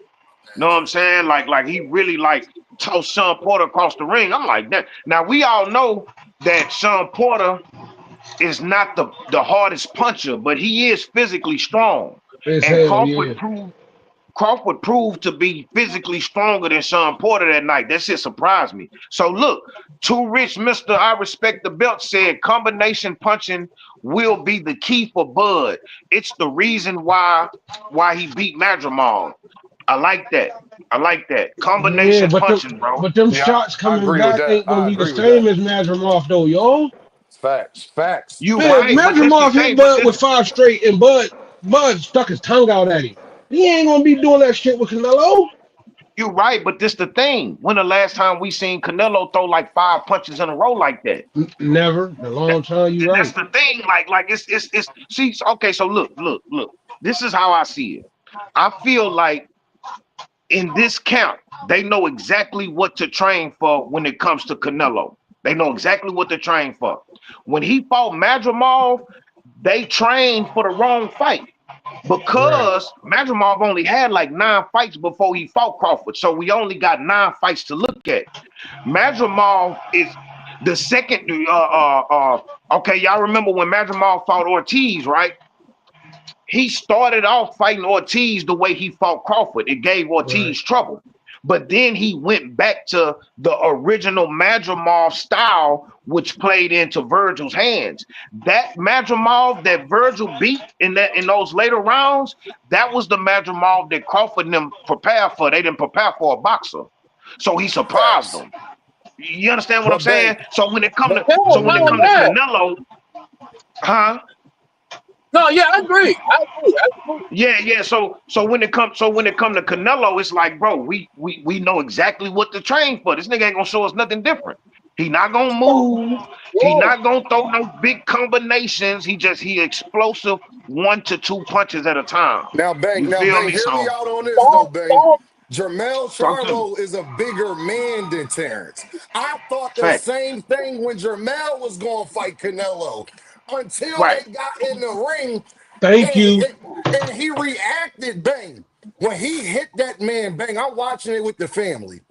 Know what I'm saying? Like he really like tossed Sean Porter across the ring. I'm like that. Now we all know that Sean Porter is not the hardest puncher, but he is physically strong. As And hell, yeah. Crawford proved to be physically stronger than Sean Porter that night. That shit surprised me. So look, Too Rich Mr. I Respect the Belt said combination punching will be the key for Bud. It's the reason why he beat Madrimal. I like that. I like that. Yeah, Combination punching, bro. but them yeah, shots I coming agree with back that. ain't gonna I be the agree with same that. as Madrimov though, yo. Facts. You Man, right, but this the Madrimov hit thing. But Bud this with five straight, and Bud stuck his tongue out at him. He ain't gonna be doing that shit with Canelo. You're right, but this the thing. When the last time we seen Canelo throw like 5 punches in a row like that? Never. A long time. You That's right. the thing. Like it's. See, okay. So look. This is how I see it. I feel like in this camp, they know exactly what to train for when it comes to Canelo. They know exactly what to train for. When he fought Madrimov, they trained for the wrong fight Right. because Madrimov only had like 9 fights before he fought Crawford. So we only got 9 fights to look at. Madrimov is the second. Okay, y'all remember when Madrimov fought Ortiz, right? He started off fighting Ortiz the way he fought Crawford. It gave Right. Ortiz trouble. But then he went back to the original Madrimov style, which played into Virgil's hands. That Madrimov that Virgil beat in those later rounds, that was the Madrimov that Crawford and them prepared for. They didn't prepare for a boxer. So he surprised Facts. them. You understand what I'm But saying? bang, So when it come but to Yeah, no, yeah. Canelo, huh? No, yeah, I agree. I agree. Yeah. So when it comes to Canelo, it's like, bro, we know exactly what to train for. This nigga ain't gonna show us nothing different. He not gonna move. He Yeah. not gonna throw no big combinations. He explosive 1 to 2 punches at a time. You now feel bang, me? hear me So out on this though, Stop, bang. stop. Jermell talk to me. Charlo is a bigger man than Terrence. I thought the Fact. same thing when Jermell was going to fight Canelo until Right. they got in the ring Thank and, you. and he reacted, bang. When he hit that man, bang, I'm watching it with the family.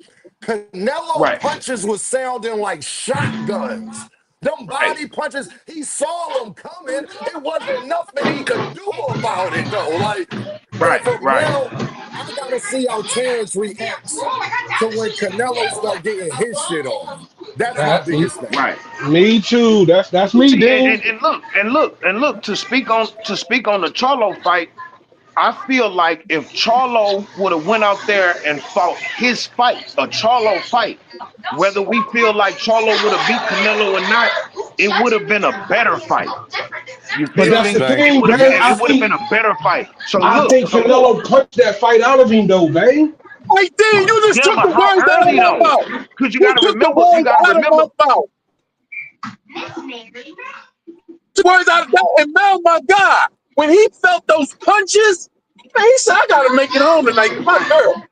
Canelo Right. punches was sounding like shotguns. Them Right. body punches, he saw them coming. It wasn't nothing he could do about it, though. Like, and Right. from Right. now, I gotta see how Terrence reacts to when Canelo start getting his shit off. That's my That biggest thing. Right. me too. That's me, See, Dan. and look to speak on the Charlo fight. I feel like if Charlo would have went out there and fought his fight, a Charlo fight, whether we feel like Charlo would have beat Canelo or not, it would have been a better fight. You But feel that's me? the Bang. thing, man. It would have been a better fight. I think So look. Canelo punched that fight out of him, though, man. Hey, D, you just Yeah, took but the how words out of early my though? mouth. Because You took the you words gotta out of remember. my mouth. Words out of that. And now, my God, when he felt those punches, man, he said, I got to make it home tonight to my girl.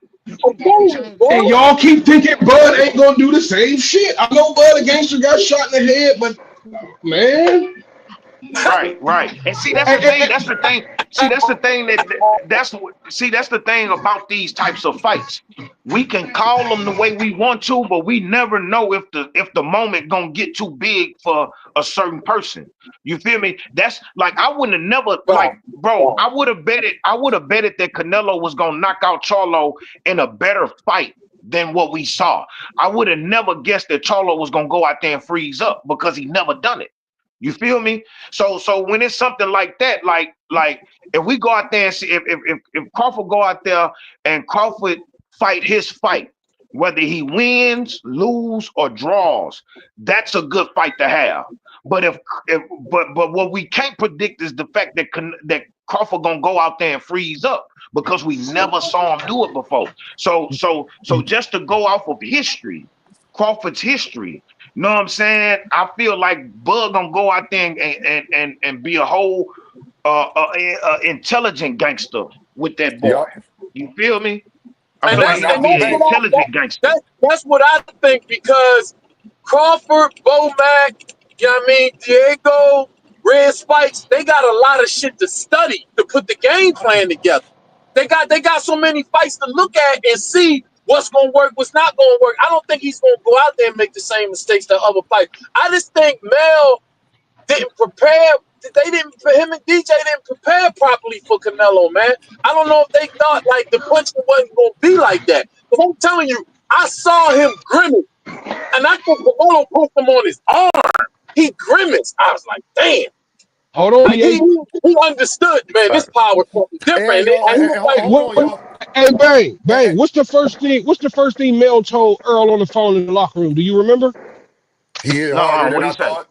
I'm telling you, boy. And y'all keep thinking Bud ain't gonna do the same shit. I know Bud the gangster got shot in the head, but man, Right. And see, that's eh, the eh, thing. eh, That's the thing. See, that's the thing that's the thing about these types of fights. We can call them the way we want to, but we never know if the moment gonna get too big for a certain person. You feel me? That's like I wouldn't have never like, Wow. bro. Wow. I would have betted that Canelo was gonna knock out Charlo in a better fight than what we saw. I would have never guessed that Charlo was gonna go out there and freeze up because he never done it. You feel me? So when it's something like that, like if we go out there and see if Crawford go out there and Crawford fight his fight, whether he wins, lose, or draws, that's a good fight to have. But but what we can't predict is the fact that Crawford gonna go out there and freeze up because we never saw him do it before. So just to go off of history, Crawford's history. Know what I'm saying? I feel like Bud gonna go out there and be a whole intelligent gangster with that boy. Yup. You feel me? I And feel like Bang, he that's gonna and be that's an bang. what intelligent gangster. that's what I think because Crawford, Bomac, you know what I mean, Diego, Red Spikes, they got a lot of shit to study to put the game plan together. They got so many fights to look at and see what's gonna work, what's not gonna work. I don't think he's gonna go out there and make the same mistakes that other fights. I just think Mel didn't prepare. They didn't. Him and DJ didn't prepare properly for Canelo, man. I don't know if they thought like the punching wasn't gonna be like that. But I'm telling you, I saw him grimace, and I think Canelo pushed him on his arm. He grimaced. I was like, damn. hold on, Like EA. he understood, man. This Facts. power is something different. And y'all, And he was like, hold What? on, y'all. Hey, bang, And, bang. What's the first thing? What's the first thing Mel told Earl on the phone in the locker room? Do you remember? he hit harder No, than what I he say? thought.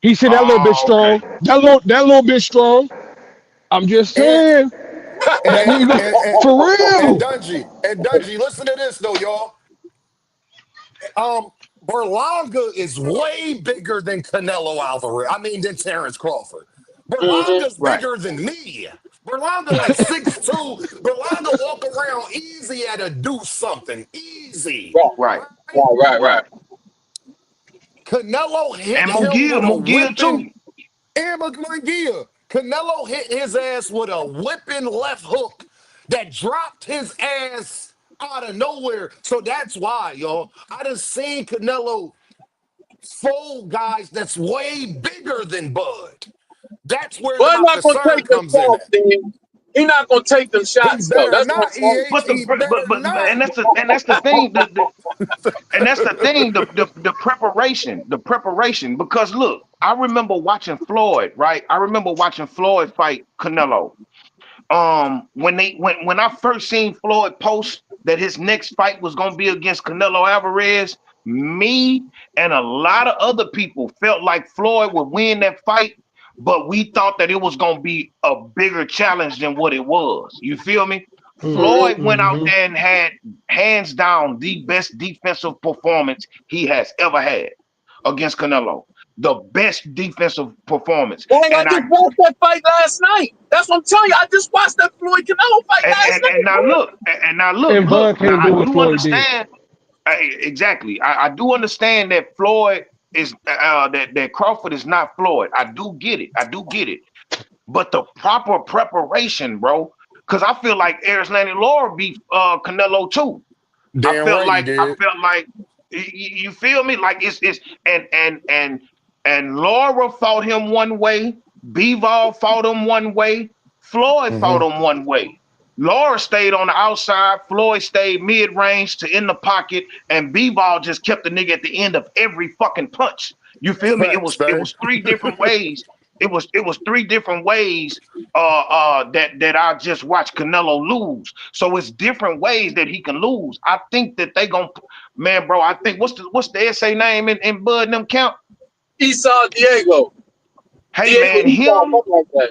He said that little bit Oh, okay. strong. That little bit strong. I'm just And saying. That nigga, for And real. Dungy, listen to this though, y'all. Berlanga is way bigger than Canelo Alvarez. I mean, than Terrence Crawford. Mhm. Berlanga's Right. bigger than me. Berlanga like 6'2". Berlanga walk around easy at a do something. Easy. Right, Right. Right? right, right, Right. right. Canelo hit And him with a McGill whipping. too. And McGee. Canelo hit his ass with a whipping left hook that dropped his ass out of nowhere. So that's why, y'all. I done seen Canelo fold guys that's way bigger than Bud. That's where Bud my not gonna concern take them comes in shots, at. then. He not gonna take them He shots though. better That's what I'm not, saying. EH. But the He better but not. and that's the thing. And that's the thing, the preparation. Because look, I remember watching Floyd, right? I remember watching Floyd fight Canelo. When I first seen Floyd post that his next fight was gonna be against Canelo Alvarez, me and a lot of other people felt like Floyd would win that fight, but we thought that it was gonna be a bigger challenge than what it was. You feel me? Floyd went out Mm-hmm. there and had hands down the best defensive performance he has ever had against Canelo. The best defensive performance. Dang, I And I just watched that fight last night. That's what I'm telling you. I just watched that Floyd Canelo fight last and night, now bro. look, and now look, And Bud now can't I do what do Floyd did. understand exactly. I do understand that Floyd is that Crawford is not Floyd. I do get it. But the proper preparation, bro, because I feel like Erislandy Laura beat Canelo too. Damn right he did. I felt like you feel me? Like it's and Laura fought him one way, Bivol fought him one way, Floyd fought Mhm. him one way. Laura stayed on the outside, Floyd stayed mid-range to in the pocket, and Bivol just kept the nigga at the end of every fucking punch. You feel me? Facts, It man. was three different ways. It was three different ways that I just watched Canelo lose. So it's different ways that he can lose. I think that they gonna man, bro. I think what's the essay name in Bud and them count? Esau Diego. Hey Diego man, Esau, something like that.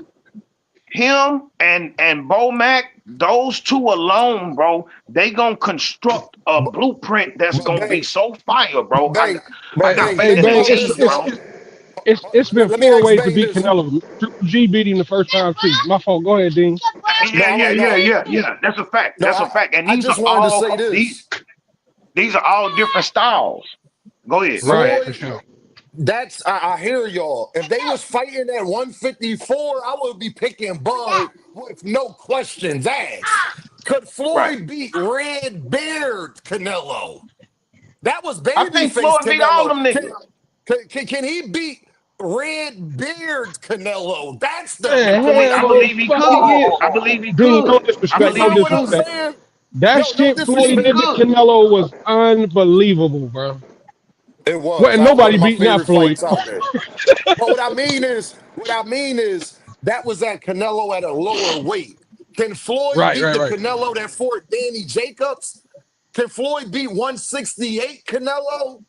him and Bo Mac, those two alone, bro, they gonna construct a But, blueprint that's but gonna be bang, so fire, but bro. bang, I but got bang. Hey, faith Let in me the bang, ask team, this bro. though. it's been Let me four ask ways to Bang beat this. Canelo. Triple G beat him the first time too. My fault. Go ahead, Dean. No, no, Yeah. That's a fact. no. And I just wanted to say this. these are all different styles. Go ahead. Right, for Floyd, sure. I hear y'all. If they was fighting at 154, I would be picking Bud with no questions asked. Could Right. Floyd beat Red Beard Canelo? That was I think babyface Floyd beat all Canelo. them niggas. Can he beat Red Beard Canelo? That's the Man, I believe hell I question. no believe he fucking could. yeah. I believe he Dean, no could. I You disrespect, no believe feel he what I'm could. disrespect. saying? That Yo, no shit I believe Floyd he did disrespect. to could. Canelo was unbelievable, bro. It was. Wasn't That was one nobody of my beating that favorite Floyd. fights out there. But what I mean is that was at Canelo at a lower weight. Can Floyd Right, beat right, the right. Canelo that fought Danny Jacobs? Can Floyd beat 168 Canelo?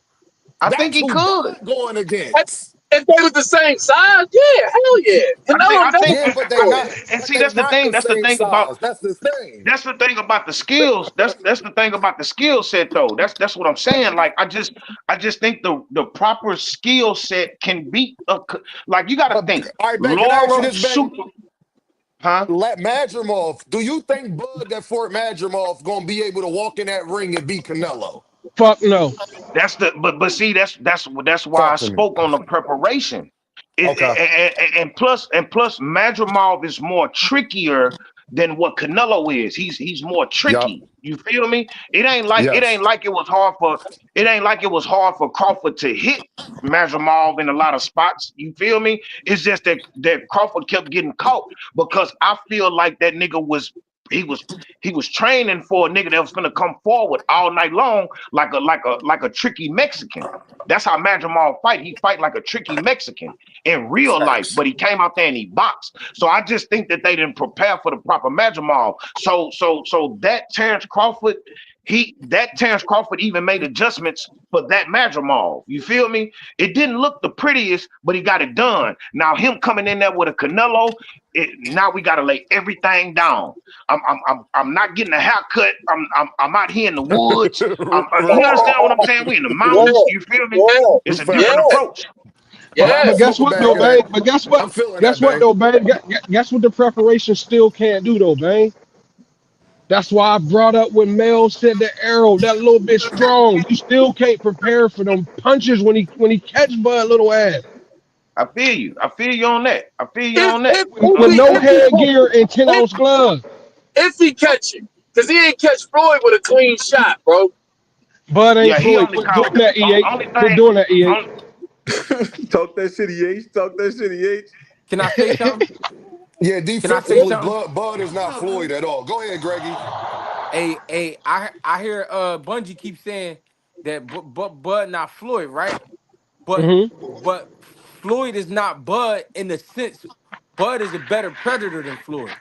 I think That's he who could. Bud going against. If they was the same size, yeah, hell yeah. Canelo I never think Yeah, beat but they Floyd. not. and But see they not the that's the same thing about size. That's the thing. that's the thing about the skills. That's the thing about the skill set though. That's what I'm saying. Like I just think the proper skill set can beat like you got to But think. all right, Bang, can I ask you Laura this, Bang? super, huh? Let Madrimov. Do you think Bud that Fort Madrimov gonna be able to walk in that ring and beat Canelo? Fuck no. That's the but see that's why I Talk to me. spoke on the preparation. Okay. And plus Madrimov is more trickier than what Canelo is. He's more Yup. tricky. You feel me? It ain't Yes. like it was hard for Crawford to hit Madrimov in a lot of spots. You feel me? It's just that Crawford kept getting caught because I feel like that nigga was he was he was training for a nigga that was gonna come forward all night long like a tricky Mexican. That's how Madrimov fight. He fight like a tricky Mexican in real life, Facts. but he came out there and he boxed. So I just think that they didn't prepare for the proper Madrimov. So that Terrence Crawford that Terrence Crawford even made adjustments for that Madrimov. You feel me? It didn't look the prettiest, but he got it done. Now him coming in there with a Canelo, now we got to lay everything down. I'm not getting a haircut. I'm out here in the woods. You Right. understand what I'm saying? We in the mountains. Yeah, You feel me? yeah, It's a yeah, different Facts. approach. But I'm yeah. a But guess super what back though, of that. Bang? But I'm feeling that, guess what bang. though, Bang? Guess what the preparation still can't do though, Bang? That's why I brought up when Mel said the arrow that little bit strong. You still can't prepare for them punches when he catch Bud little ass I feel you. I feel you on that. I feel you If on that. if You if with he no if understand? he headgear and 10-ounce if, gloves. if he catch it, because he ain't catch Floyd with a clean shot, bro. Bud ain't Yeah, he Floyd. only Quit doing called that, EH. only Quit thing. doing that, EH. On, Talk that shit, EH. Talk that shit, EH. Can I say something? Yeah, Can I say defensively, something? Bud is not Floyd at all. Go ahead, Greggy. I hear Bungie keep saying that Bud not Floyd, right? But Hmm. but Floyd is not Bud in the sense Bud is a better predator than Floyd.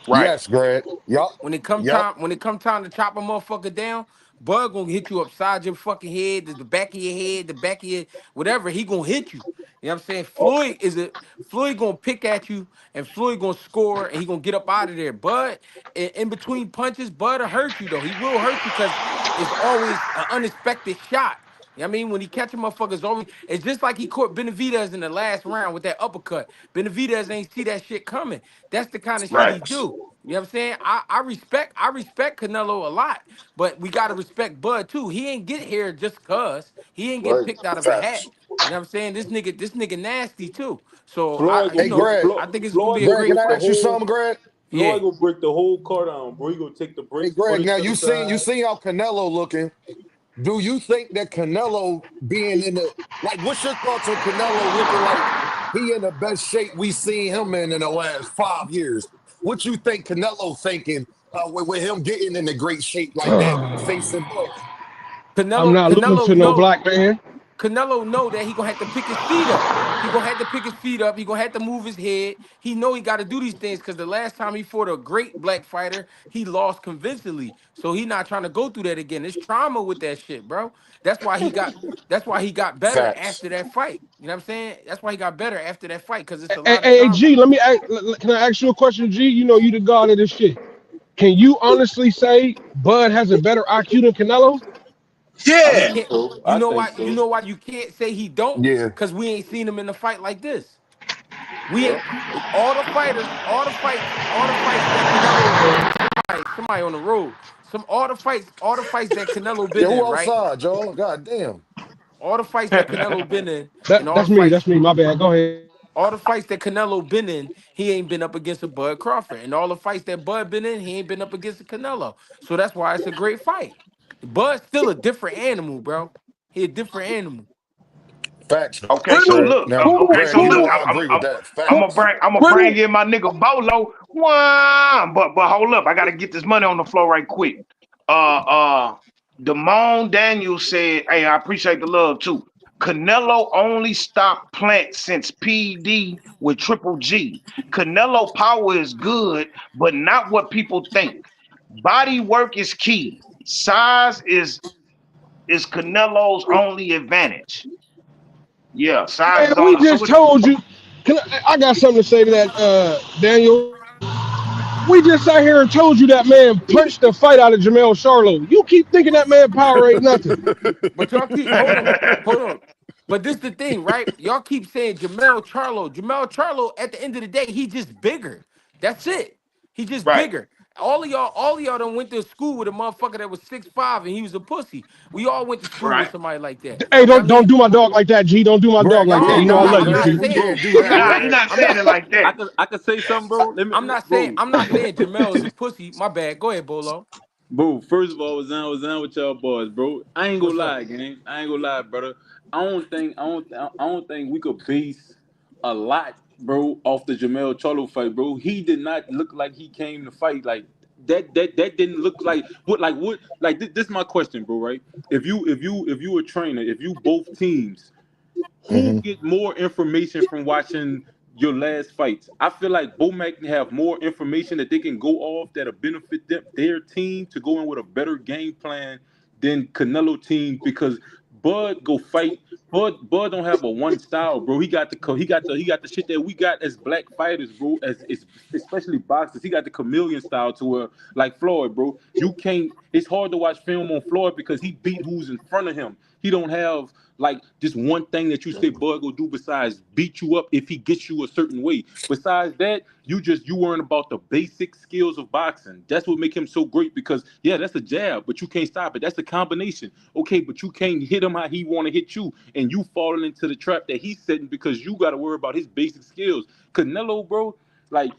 right. Yes, Greg. Yup. Yup. When it come time to chop a motherfucker down, Bud gonna hit you upside your fucking head, the back of your head, the back of your whatever. He gonna hit you. You know what I'm saying? Floyd gonna pick at you, and Floyd gonna score, and he gonna get up out of there. Bud, in between punches, Bud will hurt you though. He will hurt you because it's always an unexpected shot. You know what I mean? When he catch a motherfucker, it's just like he caught Benavidez in the last round with that uppercut. Benavidez ain't see that shit coming. That's the kind of shit Right. he do. You know what I'm saying? I respect Canelo a lot, but we gotta respect Bud too. He ain't get here just cause he ain't get Right. picked out of a hat. Facts. You know what I'm saying? This nigga nasty too. So Floyd Hey, gonna break Greg. I think it's gonna be Floyd a gonna Greg, great can break I the fight. ask you whole something, Greg? Yeah. Floyd gonna break the whole car down, bro. He gonna take the Hey, brakes, put Greg. it Now to the you side. seen how Canelo looking. Do you think that Canelo being in the like? What's your thoughts on Canelo looking like he in the best shape we seen him in the last 5 years? What you think Canelo thinking with him getting in the great shape like that, facing Bud? I'm Canelo, not losing Canelo to no know black man. Canelo know that he gonna have to pick his feet up. He gonna have to pick his feet up. He gonna have to move his head. He know he got to do these things because the last time he fought a great black fighter, he lost convincingly. So he not trying to go through that again. It's trauma with that shit, bro. That's why he got. That's why he got better Facts. after that fight. You know what I'm saying? That's why he got better after that fight because it's a Hey, lot of hey, trauma. G, can I ask you a question, G? You know you the god of this shit. Can you honestly say Bud has a better IQ than Canelo? I We Yeah, think can't. so. You I know think why? You so. know why you can't say he don't? Yeah. Because we ain't seen him in a fight like this. We Yeah. ain't all the fights that Canelo, somebody on the road, all the fights that Canelo Yeah. been Who in, right? outside, y'all? God damn. All the fights that Canelo been in, and That's me. That's me. My bad. Go ahead. all the fights that Canelo been in, he ain't been up against a Bud Crawford, and all the fights that Bud been in, he ain't been up against a Canelo. So that's why it's a great fight. Bud's still a different animal, bro. He a different animal. Facts, Okay, so Greg. who look. Now, who Okay, so Greg, you look. know who I agree with that. who Facts. I'm gonna bring who in my nigga Bolo. Wow. But hold up, I gotta get this money on the floor right quick. Uh, Damone Daniels said, "Hey, I appreciate the love too. Canelo only stopped Plant since PD with Triple G. Canelo power is good, but not what people think. Body work is key. Size is Canelo's only advantage. Yeah, size Man, is we only. So just what? told you. I got something to say to that, Daniel. We just sat here and told you that man punched the fight out of Jamel Charlo. You keep thinking that man power ain't nothing. But y'all keep hold on. But this the thing, right? Y'all keep saying Jamel Charlo. Jamel Charlo, at the end of the day, he just bigger. That's it. He just Right. bigger. All of y'all done went to school with a motherfucker that was 6'5" and he was a pussy. We all went to school with Right. somebody like that. Hey, You know what I don't mean? do my dog like that, G. Don't do my dog Greg, you like that. No, You can't know do I nah, that, love I'm you, not Greg. G. We saying, can't do I'm that, not Nah, saying, he Greg. not I'm saying not, it like that. I could say something, bro. Let me, I'm not saying, bro. I'm not saying Jamel is a pussy. My bad. Go ahead, Bolo. Bro, first of all, was down with y'all boys, bro. I ain't gonna What's up? lie, gang. I ain't gonna lie, brother. I don't think we could base a lot, bro, off the Jamel Charlo fight, bro. He did not look like he came to fight like that. That didn't look like what like this is my question, bro. Right? If you a trainer, if you both teams, who Hmm. get more information from watching your last fights. I feel like Bomac can have more information that they can go off that'll benefit their team to go in with a better game plan than Canelo team because Bud go fight. Bud don't have a one style, bro. He got the shit that we got as black fighters, bro. As especially boxers, he got the chameleon style to where like Floyd, bro. You can't. It's hard to watch film on Floyd because he beat who's in front of him. He don't have like just one thing that you say Bud go do besides beat you up if he gets you a certain way. Besides that, you worrying about the basic skills of boxing. That's what make him so great because yeah, that's a jab, but you can't stop it. That's a combination. Okay, but you can't hit him how he want to hit you, and you falling into the trap that he's setting because you got to worry about his basic skills. Canelo, bro, like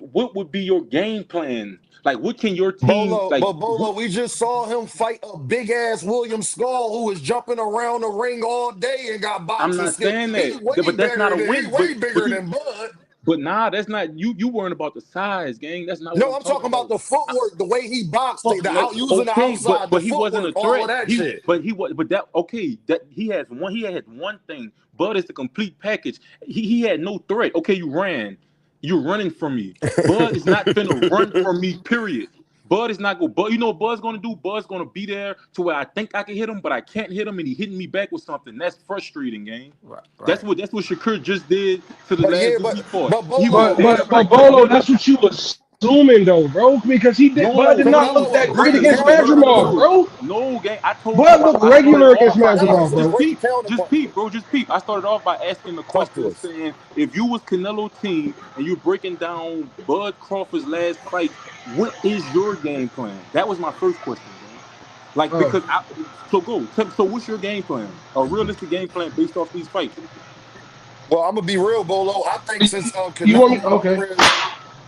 what would be your game plan? Like, what can your team Bolo, like? but Bolo, we just saw him fight a big ass William Skull who was jumping around the ring all day and got I'm boxing not skills. saying He that, way but that's not bigger a than he win. way But bigger you, than Bud. but nah, that's not you. You worrying about the size, gang. That's not what No, I'm I'm talking talking about about. the footwork, the way he boxed, Fuck the no. out using the Okay, outside, the but he wasn't a footwork, all of threat. that shit. But that okay. That he had one thing. Bud is the complete package. He had no threat. Okay, you ran. You're running from me. Bud is not finna run from me. Period. Bud is not going. Bud, you know what Bud's gonna do? Bud's gonna be there to where I think I can hit him, but I can't hit him, and he hitting me back with something. That's frustrating, gang. Right, That's right. what Shakur just did to the But last yeah, dude he fought. but He was Bolo, dead But right. Bolo, that's what you assuming though, bro. Because Bud No, did not no, look Canelo a that great great listen, against listen, counter listen. Madrimov, puncher. No, bro. no, gang. I told Bud you. looked I started regular against off by Madrimov, Canelo's a just bro. great peep, counter just puncher. peep, bro, just peep. I started off by asking the Talk to question, us. saying, if you was Canelo team and you're breaking down Bud Crawford's last fight, what is your game plan? That was my first question, gang. Like Uh, because I so go. So what's your game plan? A realistic game plan based off these fights? Well, I'm gonna be real, Bolo. I think you want me? Okay.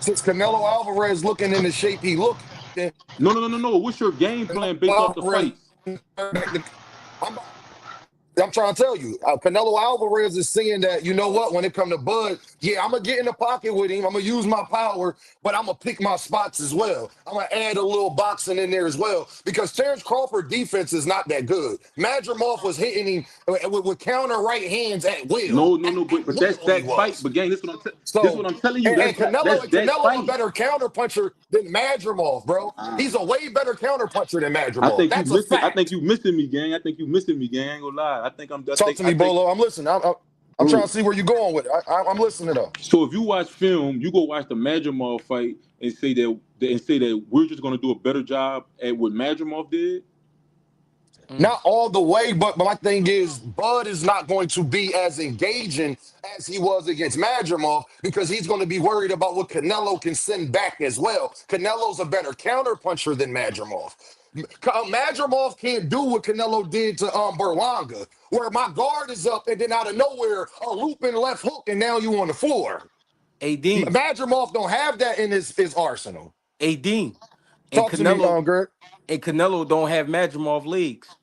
Since Canelo Alvarez looking in the shape he looking, No. What's your game plan based off the Alvarez, fights? I'm I'm trying to tell you, Canelo Alvarez is seeing that, you know what, when it come to Bud, yeah, I'm going to get in the pocket with him. I'm going to use my power, but I'm going to pick my spots as well. I'm going to add a little boxing in there as well because Terrence Crawford defense is not that good. Madrimov was hitting him with counter right hands at will. No, but At that's will he that fight. was. But gang, this what So, I'm telling you. and That's that Canelo a fight. better counter puncher than Madrimov, bro. He's a way better counter puncher than I Madrimov. think you That's a missing. I think fact. you missing me, gang. I think you missing me, gang. I ain't gonna lie. Talk to I me, think, Bolo. I'm listening. I'm trying bro. to see where you're going with it. I'm listening though. So if you watch film, you go watch the Madrimov fight and say that we're just gonna do a better job at what Madrimov did. Mm. Not all the way, but my thing is, Bud is not going to be as engaging as he was against Madrimov because he's going to be worried about what Canelo can send back as well. Canelo's a better counter puncher than Madrimov. Madrimov can't do what Canelo did to Berlanga, where my guard is up and then out of nowhere a looping left hook and now you on the floor. A Dean, Madrimov don't have that in his arsenal. A Dean, and Talk to me, Canelo Greg. and Canelo don't have Madrimov legs.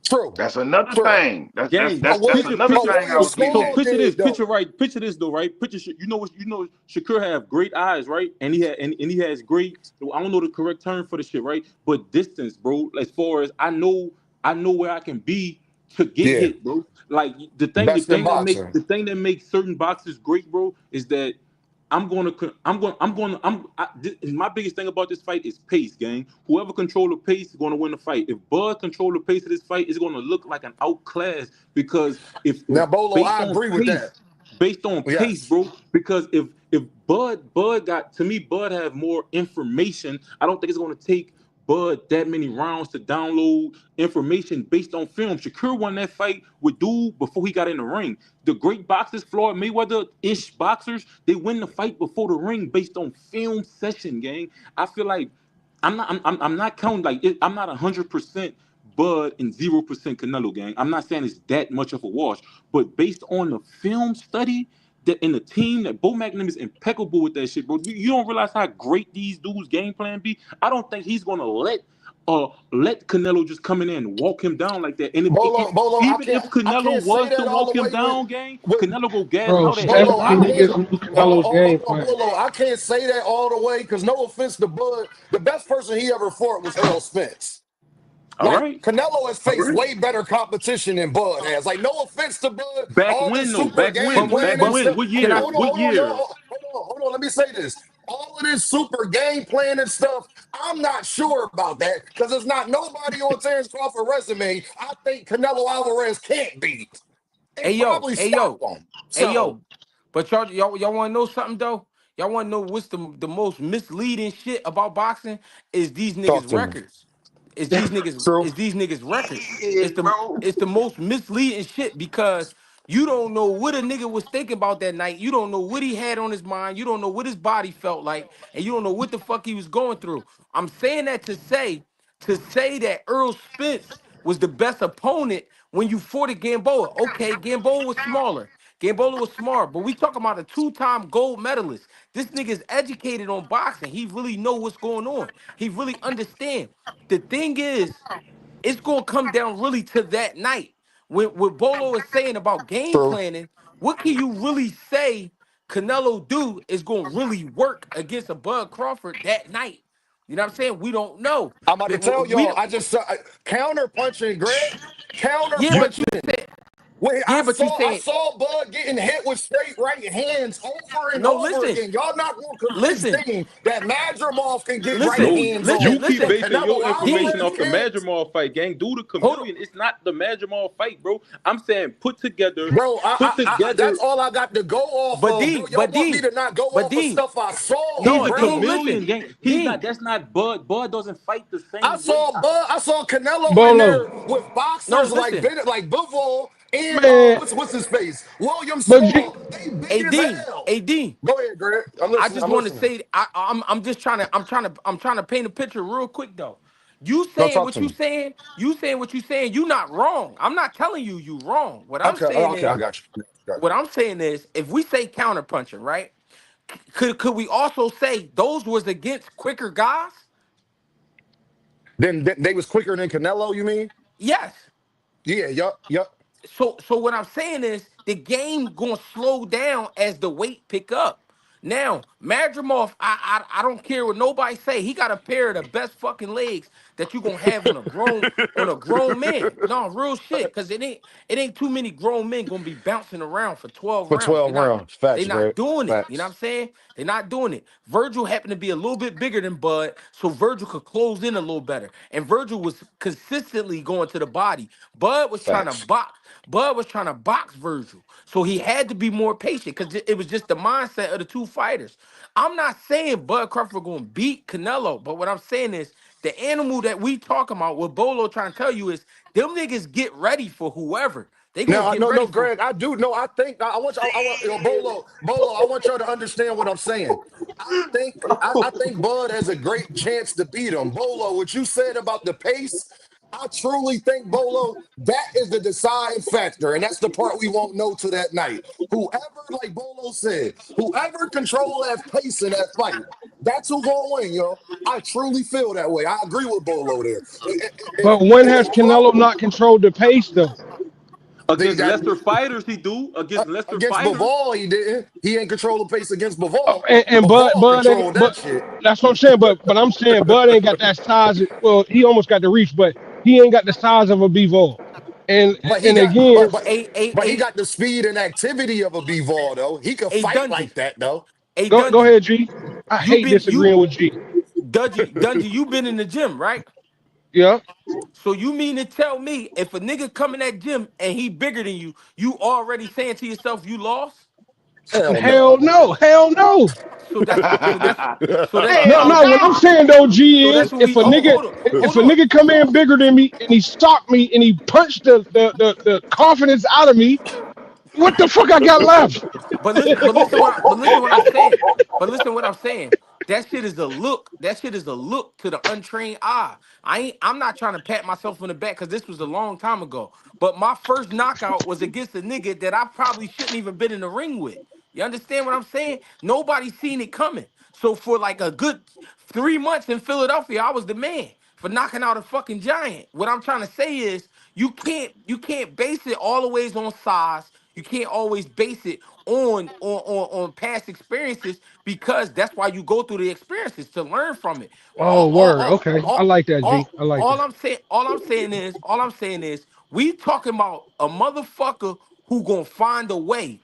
True, That's another true. thing. Gang, But That's another but thing I William was getting so Skull at. picture did this, though. picture this though, right? Shakur have great eyes, right? And he has great. I don't know the correct term for the shit, right? But distance, bro. As far as I know where I can be to get Yeah, hit, bro. Like best in boxing. the thing that makes certain boxers great, bro, is that my biggest thing about this fight is pace, gang. Whoever control the pace is going to win the fight. If Bud control the pace of this fight, it's going to look like an outclass because if Now, Bolo, based I on agree with that. pace, Yes. bro. Because if Bud got to me, Bud have more information. I don't think it's going to take Bud that many rounds to download information based on film. Shakur won that fight with dude before he got in the ring. The great boxers, Floyd Mayweather-ish boxers, they win the fight before the ring based on film session, gang. I feel like I'm not counting I'm not 100% Bud and 0% Canelo, gang. I'm not saying it's that much of a wash, but based on the film study that in the team that Bo Magnum is impeccable with that shit, bro. You don't realize how great these dudes' game plan be. I don't think he's gonna let Canelo just come in there and walk him down like that. And Bolo, even if I Canelo can't say was to that all walk the him way down, gang, with Canelo go gas Bro, how the hell Bolo, out I of Stephanie that can't gets shit. Canelo's game hold on, plan. Bolo. I can't say that all the way because no offense to Bud, the best person he ever fought was Errol Spence. All Like right. Canelo has All faced right. way better competition than Bud has. Like, no offense to Bud, Back all this when though? super Back game when? plan Back and but when? stuff. What can I? year? Hold on, What hold on, year? hold on. Let me say this. All of this super game plan and stuff, I'm not sure about that because there's not nobody on Terrence Crawford resume I think Canelo Alvarez can't beat Hey and yo, probably hey stop yo, him. hey So yo. But y'all want to know something though? Y'all want to know what's the most misleading shit about boxing is these talk niggas to me. records. It's these niggas. True. It's these niggas records. Yeah, bro. It's the most misleading shit because you don't know what a nigga was thinking about that night. You don't know what he had on his mind. You don't know what his body felt like, and you don't know what the fuck he was going through. I'm saying that to say that Earl Spence was the best opponent when you fought at Gamboa. Okay, Gamboa was smaller. Gamboa was smart, but we talking about a two-time gold medalist. This nigga's educated on boxing. He really know what's going on. He really understand. The thing is, it's gonna come down really to that night. When what Bolo is saying about game True. planning, what can you really say Canelo do is gonna really work against a Bud Crawford that night? You know what I'm saying? We don't know. I'm about to The- tell We y'all, don't, I just saw counter punching, Greg. Counter yeah, but you punching. said, Wait, yeah, but you I saying saw Bud getting hit with straight right hands over and no. over Listen, again. Y'all not gonna convince listen, me that Madrimov can get right listen, No, hands listen, on you keep listen. and basing Canelo your information D, Alvarez off the can't. Madrimov fight, gang. Do the hold on, chameleon. It's not the Madrimov fight, bro. I'm saying Bro, put that's together. all I got to go off but of, bro. D, Y'all but want me D, to not go but off of D. stuff I saw, He's No, the bro. Dean, chameleon, listen, gang. He's not. Dean. That's not Bud. Bud doesn't fight the same way. I saw Canelo in Bolo. there with No, boxers like listen. Bennett, like Bivol and Man, what's his face? William but G, Saul. They big as hell. AD. Go ahead, Greg. I'm I listening. just I'm want to listening. say I'm just trying to paint a picture real quick though. You Go saying talk what to you me. saying, you not wrong. I'm not telling you wrong. Okay, okay, I got you. Got What I'm saying is if we say counterpunching, right? Could we also say those was against quicker guys? then they was quicker than Canelo, you mean? Yes. Yeah, yup. So what I'm saying is the game gonna slow down as the weight pick up. Now, Madrimov, I don't care what nobody say. He got a pair of the best fucking legs that you gonna have on a grown man. No, real shit. Cause it ain't too many grown men gonna be bouncing around for 12 For rounds. 12 rounds. They Facts, not Greg. doing it. You know what Facts. I'm saying? They're not doing it. Virgil happened to be a little bit bigger than Bud, so Virgil could close in a little better. And Virgil was consistently going to the body. Bud was trying to Facts. box. Bud was trying to box Virgil. So he had to be more patient because it was just the mindset of the two fighters. I'm not saying Bud Crawford gonna beat Canelo, but what I'm saying is the animal that we talking about, what Bolo trying to tell you is them niggas get ready for whoever. They gonna Now, get no, ready for Greg, I do. No, I think I want I want you know, Bolo, I want y'all to understand what I'm saying. I think Bud has a great chance to beat him. Bolo, what you said about the pace, I truly think Bolo, that is the deciding factor, and that's the part we won't know to that night. Whoever, like Bolo said, whoever control that pace in that fight, that's who gonna win, yo. I truly feel that way. I agree with Bolo there. but when And has overall, Canelo not controlled the pace though? they Against got lesser fighters, he do. Against lesser against fighters. Bivol, he didn't. He ain't control the pace against Bivol. And Bivol Bud ain't, controlled that but shit. that's what I'm saying. But I'm saying Bud ain't got that size. Well, he almost got the reach, but he ain't got the size of a Bivol. And But he and got again, a a but he a got the speed and activity of a Bivol though. He could a fight Dungy. like that though. A go Dungy. ahead, G. I You hate been you disagreeing with G. Dungy, you been in the gym, right? Yeah, So you mean to tell me if a nigga come in that gym and he bigger than you already saying to yourself you lost? Hell hell no. no, hell no. So that's No, Hell no. What I'm no. saying though, so G, that's is what we if hold a on. nigga come in bigger than me and he socked me and he punched the confidence out of me, what the fuck I got left? But listen what I'm saying. But listen what I'm saying. That shit is a look. That shit is a look to the untrained eye. I'm not trying to pat myself on the back because this was a long time ago. But my first knockout was against a nigga that I probably shouldn't even been in the ring with. You understand what I'm saying? Nobody seen it coming. So for like a good 3 months in Philadelphia, I was the man for knocking out a fucking giant. What I'm trying to say is you can't base it all the ways on size. You can't always base it on past experiences, because that's why you go through the experiences to learn from it. Oh, word. Okay, I like that, G. I like that. All I'm saying is, we talking about a motherfucker who gonna find a way.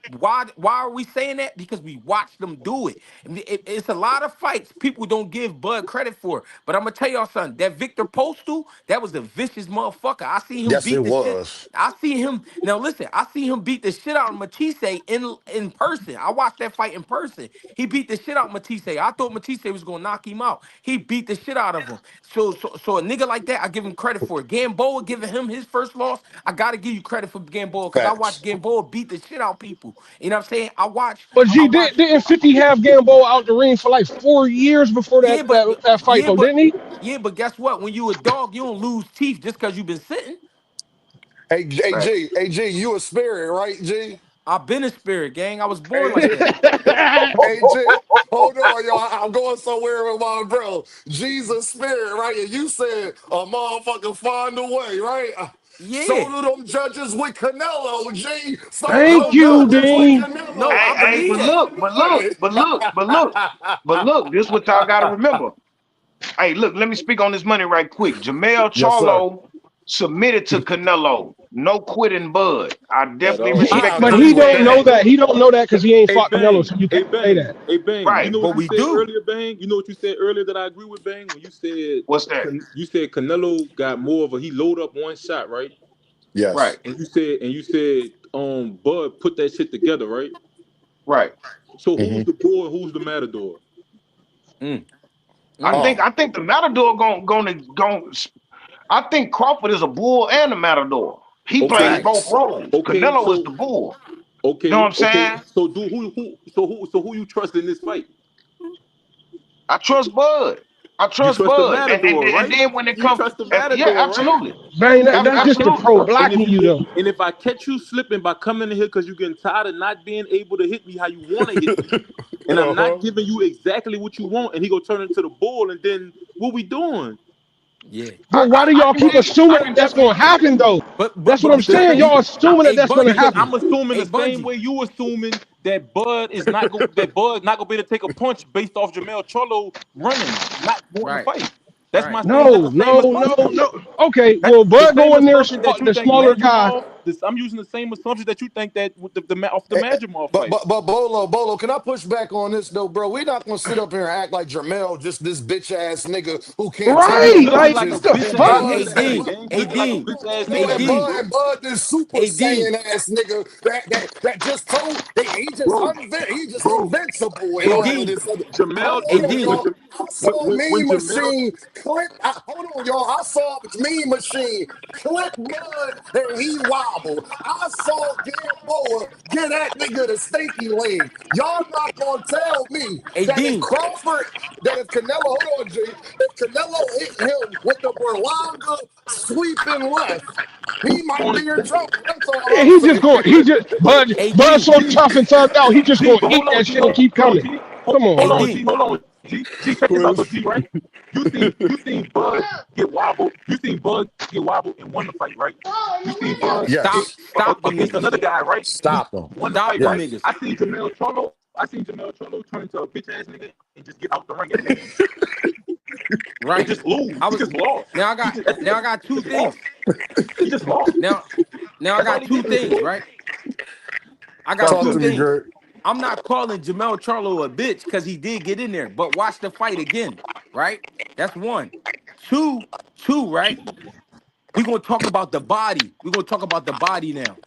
Why are we saying that? Because we watched them do it. And it's a lot of fights people don't give Bud credit for. But I'm gonna tell y'all something. That Victor Postal, that was a vicious motherfucker. I seen him Yes, beat it the shit. was. I see him now. Listen, I see him beat the shit out of Matisse in person. I watched that fight in person. He beat the shit out of Matisse. I thought Matisse was gonna knock him out. He beat the shit out of him. So a nigga like that, I give him credit for it. Gamboa giving him his first loss, I gotta give you credit for Gamboa, because I watched Facts. Gamboa beat the shit out people. You know what I'm saying? But I G, watched. didn't 50 have Gamboa out the ring for like 4 years before Yeah, that fight, yeah, though, but didn't he? yeah, but guess what? When you a dog, you don't lose teeth just because you've been sitting. Facts. Hey G, you a spirit, right, G? I've been a spirit, gang. I was born Hey, like that. hey G, hold on, y'all. I'm going somewhere with my bro. Jesus spirit, right? And you said a motherfucker find a way, right? So Yeah. do them judges with Canelo, G. So do Thank No, them you, no, judges with Dean. no. Canelo. I Hey, believe but that. look, but look, this what y'all gotta remember. Hey, look, let me speak on this money right quick. Jamel Yes, sir. Charlo submitted to Canelo. No quitting Bud. I At definitely all. Yeah, I respect But him agree he for with don't that. know that. that. He don't know that because he ain't Hey fought Canelo, Bang, so you hey can't say Bang, that. hey Bang. You Right. know what but you we said do. earlier, Bang? You know what you said earlier that I agree with, Bang? When you said What's that? You said Canelo got more of a, he load up one shot, right? Right, Yes. And you said Bud put that shit together, right? right. So Hmm. who's the bull and who's the matador? Mm, I mm. think Oh, I think the Matador going. I think Crawford is a bull and a Matador. He plays Okay, both Facts. roles. okay, Canelo is the so bull. You know what okay, I'm okay. saying? So do who you trust in this fight? I trust Bud. I You trust trust the Bud. matador, And right? then when it You comes, trust the yeah, matador, right? absolutely, Bang, that's just the absolutely. pro And if blocking you you, though. and if I catch you slipping by coming in here because you're getting tired of not being able to hit me how you want to hit me, and I'm not uh-huh. giving you exactly what you want, and he gonna turn into the bull, and then what we doing? Yeah. But why do I y'all can keep give you. assuming I that can that's definitely going to give you. happen, though? That's what I'm But The saying. same, Y'all assuming that hey, that's going to Bungie. because happen. I'm assuming Hey, the same Bungie. way you assuming that Bud not gonna be able to take a punch based off Jamel Charlo running, not wanting to Right. fight. That's Right. my same. That's No, the same no, no, assumption. no. Okay, That well, the Bud same go in there, assumption that you the think smaller guy. Madrimov. I'm using the same assumption that you think that with off the Eh, eh, Madrimov But fight. but but Bolo, can I push back on this though, bro? We're not gonna sit up here and act like Jermel just this bitch ass nigga who can't take He's no Right, looking like, like a punches. the bitch And ass fuck? Hey, Bud nigga to me, D. gang. He Hey, looking like a D. bitch ass Hey, nigga to and me, D. bro. Bud this super Hey, D. saiyan ass nigga that just told Bro, he just bro, invincible and Hey, bro. all of D. this other. Jamel, Hey, Hold on, D. y'all. I saw When Mean Jamel, Machine clip. Hold on, y'all. I saw Mean Machine clip Bud and he wobbled. I saw Gamboa get that nigga the stinky leg. Y'all not gonna tell me Hey, that if D. Crawford, that if Canelo, hold on, G, if Canelo hit him with the Berlanga sweeping left, he might be in trouble. That's all Yeah, I'm saying. Hey, Bud D. so tough and thugged out, he just G, going but to eat hold on, that G, shit and keep hold on, coming. G, Come on, Hey, hold man. on, D. G, hold on, G. G, check this out, though, G, right? You seen Bud get wobbled. You seen Bud get wobbled and won the fight, right? You seen Bud get Stop. Yes. Stop them against niggas. another guy, right? And Stop him. won the Stop fight, them right? Yes. niggas. I seen Jamel Charlo turn into a bitch ass nigga and just get out the ring and lose. And Right. just lose. I He was just lost. That's now it. I got He two just lost. things. He just lost. Now now I That's all got he two did. He just things, lost. right? I got Talk two to me, things. Greg. I'm not calling Jamel Charlo a bitch because he did get in there, but watch the fight again, right? That's one. Two, right? We're gonna talk about the body. We're gonna talk about the body now.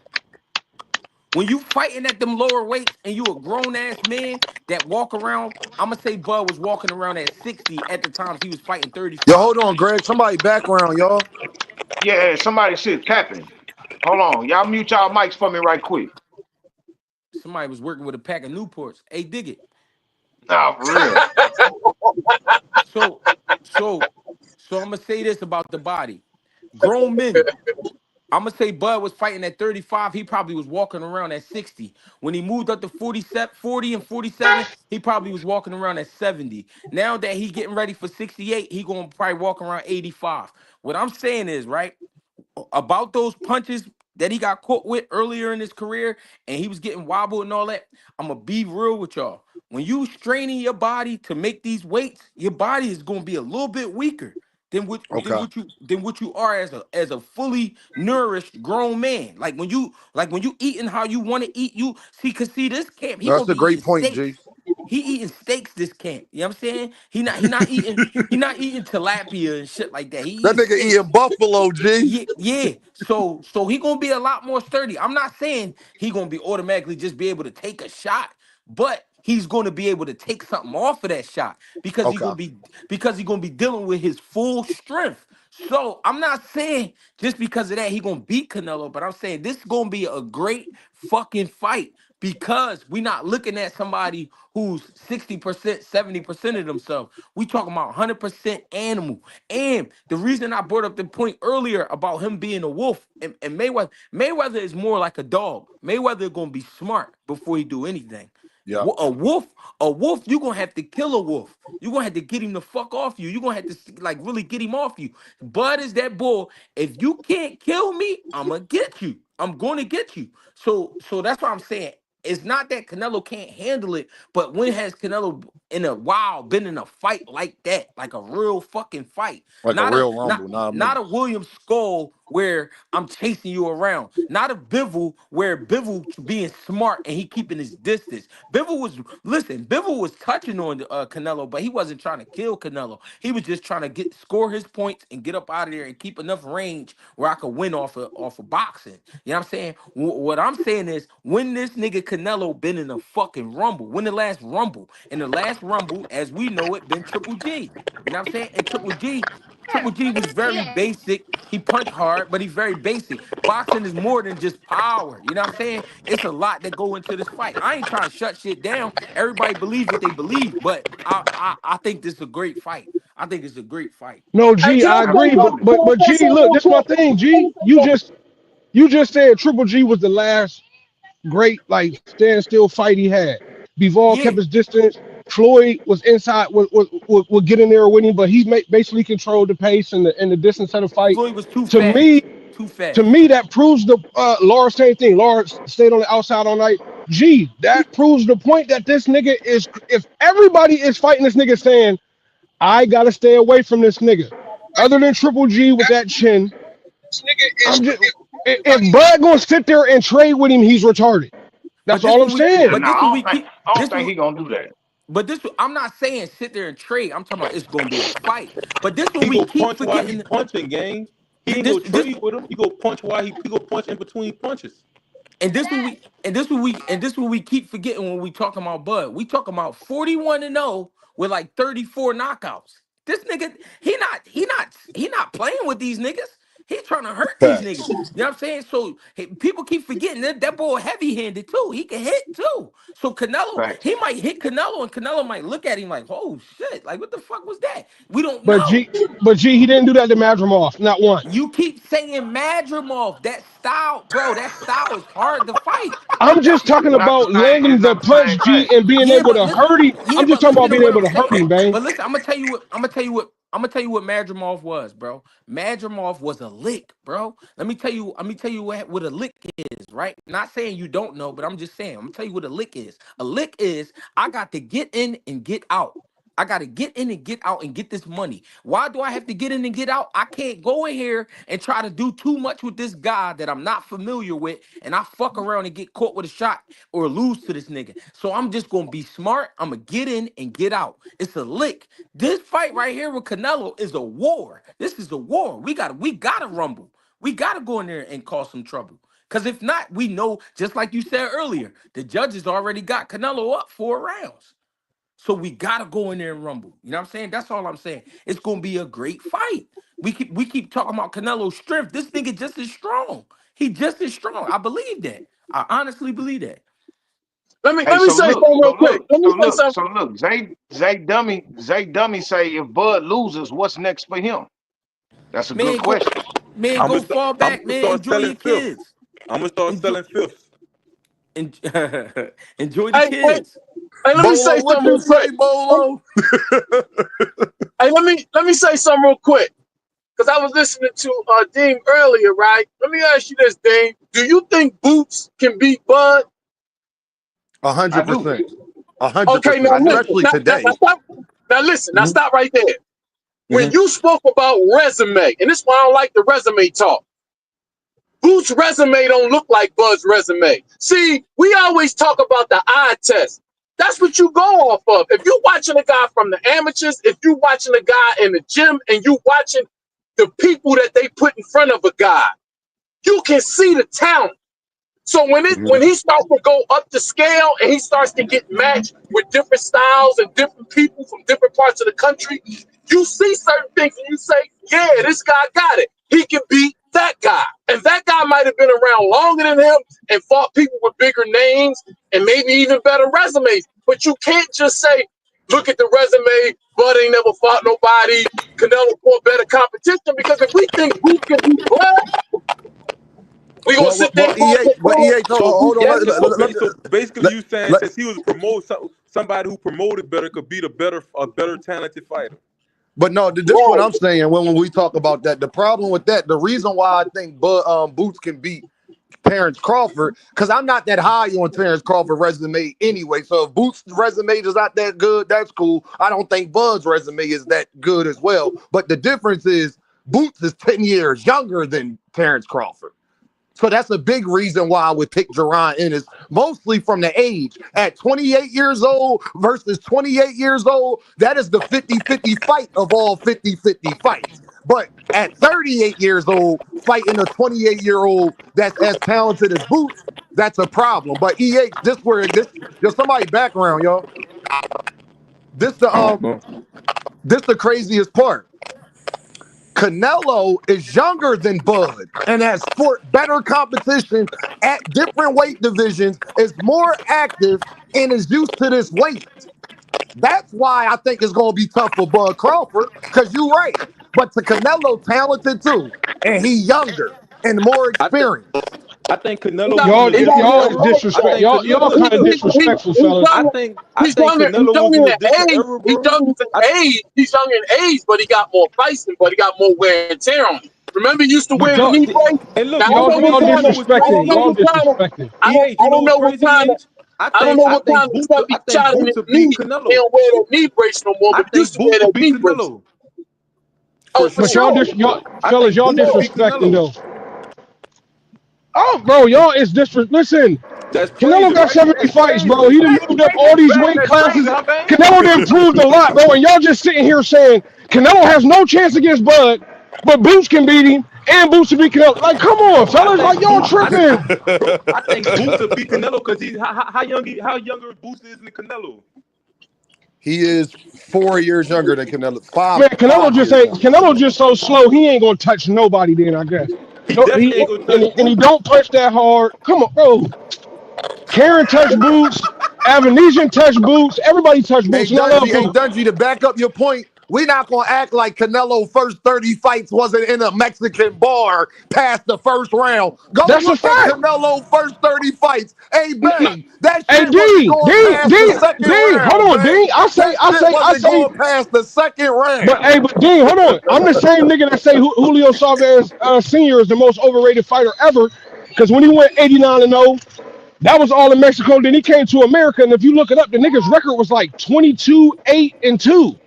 When you fighting at them lower weights and you a grown ass man that walk around, I'm gonna say Bud was walking around at 60 at the times he was fighting Yo, 35. hold on, Greg. Somebody background, y'all. Yeah, somebody shit tapping. Hold on, y'all mute y'all mics for me right quick. Somebody was working with a pack of Newports. Hey, dig it. Nah, for real. So, so, so I'm gonna say this about the body. Grown men. I'm gonna say Bud was fighting at 35. He probably was walking around at 60. When he moved up to 47, 40 and 47, he probably was walking around at 70. Now that he getting ready for 68, he gonna probably walk around 85. What I'm saying is, right, about those punches. that he got caught with earlier in his career and he was getting wobbled and all that, I'm gonna be real with y'all. When you straining your body to make these weights, your body is gonna be a little bit weaker Okay. than what you are as a fully nourished grown man. Like when you eating how you want to eat, you see, cause see this camp, he That's gonna a be great eating point, G. steaks. He eating steaks this camp. You know what I'm saying? He not eating tilapia and shit like that. He That eating nigga steaks. eating buffalo, G. Yeah, yeah. So he gonna be a lot more sturdy. I'm not saying he gonna be automatically just be able to take a shot, but he's gonna be able to take something off of that shot Okay. because he gonna be dealing with his full strength. So I'm not saying just because of that he gonna beat Canelo, but I'm saying this is gonna be a great fucking fight because we're not looking at somebody who's 60%, 70% of themselves. We talking about 100% animal. And the reason I brought up the point earlier about him being a wolf and Mayweather is more like a dog. Mayweather gonna be smart before he do anything. Yeah. A wolf, you gonna have to kill a wolf. You gonna have to get him the fuck off you. You gonna have to like really get him off you. Bud is that bull. If you can't kill me, I'ma get you. I'm gonna get you. So that's why I'm saying it's not that Canelo can't handle it, but when has Canelo in a while been in a fight like that, like a real fucking fight? Like a Not a real not rumble, not a not minute. a William Skull where I'm chasing you around. Not a Bivol where Bivol being smart and he keeping his distance. Bivol was touching on Canelo, but he wasn't trying to kill Canelo. He was just trying to score his points and get up out of there and keep enough range where I could win off of boxing. You know what I'm saying? What I'm saying is when this nigga Canelo been in a fucking rumble, when the last rumble, and the last rumble, as we know it, been Triple G. You know what I'm saying? And Triple G was very basic. He punched hard, but he's very basic. Boxing is more than just power. You know what I'm saying? It's a lot that go into this fight. I ain't trying to shut shit down. Everybody believe what they believe, but I think this is a great fight. I think it's a great fight. No, Hey, G, can I I say agree, something? Absolutely. Can I but say G, something look, real this my quick? thing, G. You just said Triple G was the last great like standstill fight he had. Bivol Yeah, kept his distance. Floyd was inside, would get in there with him, but he basically controlled the pace and the distance of the fight. Floyd was too To fast. me, Too fast. that proves the Lawrence same thing. Lawrence stayed on the outside all night. Gee, that proves the point that this nigga is. If everybody is fighting this nigga, saying I gotta stay away from this nigga, other than Triple G with that chin, I'm just. If Bud gonna sit there and trade with him, he's retarded. But That's this all I'm what we Yeah, saying. but no, this what we keep I don't this think what he gonna do that. but this I'm not saying sit there and trade. I'm talking about it's gonna be a fight. But this what He we go keep punch while he forgetting. punching, gang. He ain't This go this trade with him. He go punch while he go punch in between punches. this what we keep forgetting when we talking about Bud. We talking about 41-0 with like 34 knockouts. This nigga, he not playing with these niggas. He's trying to hurt these niggas. Facts. You know what I'm saying? So people keep forgetting that boy heavy-handed too. He can hit too. So Canelo, Facts. he might hit Canelo, and Canelo might look at him like, oh shit, like what the fuck was that? We don't But know. G, he didn't do that to Madrimov, not once. You keep saying Madrimov. That style, bro, that style is hard to fight. I'm just talking Not the about same. landing It's the not the same punch, G, thing. and being Yeah, able but to listen, hurt him. yeah, I'm just but talking listen about to being what able I'm to hurt saying. him, bang. But listen, I'm gonna tell you what Madrimov was, bro. Madrimov was a lick, bro. Let me tell you what a lick is, right? Not saying you don't know, but I'm just saying. I'm gonna tell you what a lick is. A lick is I got to get in and get out. I got to get in and get out and get this money. Why do I have to get in and get out? I can't go in here and try to do too much with this guy that I'm not familiar with, and I fuck around and get caught with a shot or lose to this nigga. So I'm just gonna be smart. I'm gonna get in and get out. It's a lick. This fight right here with Canelo is a war. This is a war. We gotta rumble. We gotta go in there and cause some trouble. Cause if not, we know, just like you said earlier, the judges already got Canelo up 4 rounds. So we gotta go in there and rumble. You know what I'm saying? That's all I'm saying. It's gonna be a great fight. We keep talking about Canelo's strength. This nigga just as strong. He just as strong. I believe that. I honestly believe that. Hey, Let me say something real quick. Let me say something. so look. Zay Dummy say if Bud loses, what's next for him? That's a good Man, go question. man, I'm go gonna fall I'm back, gonna man. start Enjoy selling your fifths. kids. I'm gonna start Enjoy selling fifths. en- enjoy the Hey, hey, kids. hey, let me say Bolo, what something you real quick. say, Bolo? Hey, let me say something real quick. because I was listening to Dean earlier, right? Let me ask you this, Dean. Do you think Boots can beat Bud? I do. 100%. Okay, now 100%. I do. listen. Especially Now today. stop. Now listen. Now hmm stop right there. When hmm you spoke about resume, and this is why I don't like the resume talk. Boots' resume don't look like Bud's resume. See, we always talk about the eye test. That's what you go off of. If you're watching a guy from the amateurs, if you're watching a guy in the gym, and you watching the people that they put in front of a guy, you can see the talent. So when he starts to go up the scale and he starts to get matched with different styles and different people from different parts of the country, you see certain things and you say, yeah, this guy got it. He can beat that guy. And that guy might have been around longer than him and fought people with bigger names and maybe even better resumes. But you can't just say, look at the resume, Bud ain't never fought nobody, Canelo fought better competition, because if we think Boots can beat Bud, we gonna sit there and call it But EH, So hold on. yeah, so basically Let, you saying let, since he was somebody who promoted better could beat a better talented fighter. But no, this is what right. I'm saying when we talk about that. The problem with that, the reason why I think Boots can beat Terrence Crawford, because I'm not that high on Terrence Crawford resume anyway. So if Boots' resume is not that good, that's cool. I don't think Bud's resume is that good as well. But the difference is Boots is 10 years younger than Terrence Crawford. So that's a big reason why I would pick Jerron Ennis, mostly from the age. At 28 years old versus 28 years old, that is the 50-50 fight of all 50-50 fights. But at 38 years old, fighting a 28-year-old that's as talented as Boots, that's a problem. But there's somebody background, y'all. This the Oh, um this the craziest part. Canelo is younger than Bud and has fought better competition at different weight divisions, is more active, and is used to this weight. That's why I think it's going to be tough for Bud Crawford, because you're right. But to Canelo, talented too, and he younger and more I think experienced. I think He Canelo got, was in a he got, different he Y'all is era. got, I disrespect. think Y'all Canelo. he, kind of Look, disrespectful, he's fellas. I younger, think I he's think younger, he's Canelo was younger in a in different age. era, He's bro. younger I in age. He's younger in age, but he got more fights, but he got more wear and tear on him. Remember, he used to But wear the y'all, knee brace. and Now look, I don't know what EH, you kind know of, what's I don't crazy, disrespecting. know Y'all what EH? kind of, disrespecting. EH, I you know don't what's know what crazy, kind of, EH? I don't know what kind of stuff I he think shot in Boots his will beat knee. He Canelo. don't wear that knee brace no more, I but he used think to wear Boots will that beat knee brace. Canelo Oh, for for But sure. sure. I fellas, think y'all Boots will beat disrespecting Canelo. though. Oh, bro, y'all is disrespect. Listen, That's Canelo crazy, got right? 70 That's fights, crazy. bro. He done moved up all these weight That's crazy, classes. huh, man? Canelo done improved a lot, bro. And y'all just sitting here saying Canelo has no chance against Bud, but Boots can beat him, and Boots can beat Canelo. Like, come on, I fellas. Like, think y'all Boots. tripping. Bro, I think Boots will beat Canelo because how younger Boots is than Canelo. He is 4 years younger than Canelo. Man, Canelo Five just years ain't. younger. Canelo just so slow. He ain't gonna touch nobody. Then I guess. He No, definitely ain't gonna touch and he Boots. don't punch that hard. Come on, bro. Karen touched Boots. Avanesian touched Boots. Everybody touched Boots, and I love Hey Boots. Dungy, to back up your point, we're not gonna act like Canelo first 30 fights wasn't in a Mexican bar past the first round. Go That's a look at fact. Canelo first 30 fights. Hey Bang, that Hey, shit wasn't Dean, going Dean, past the Dean, second Dean, hold round, on, Bang. Dean. I say, That I shit say, I wasn't say, going past the second but round. hey, but Dean, hold on. I'm the same nigga that say Julio Chavez Sr. is the most overrated fighter ever. Because when he went 89-0, that was all in Mexico. Then he came to America, and if you look it up, the nigga's record was like 22-8-2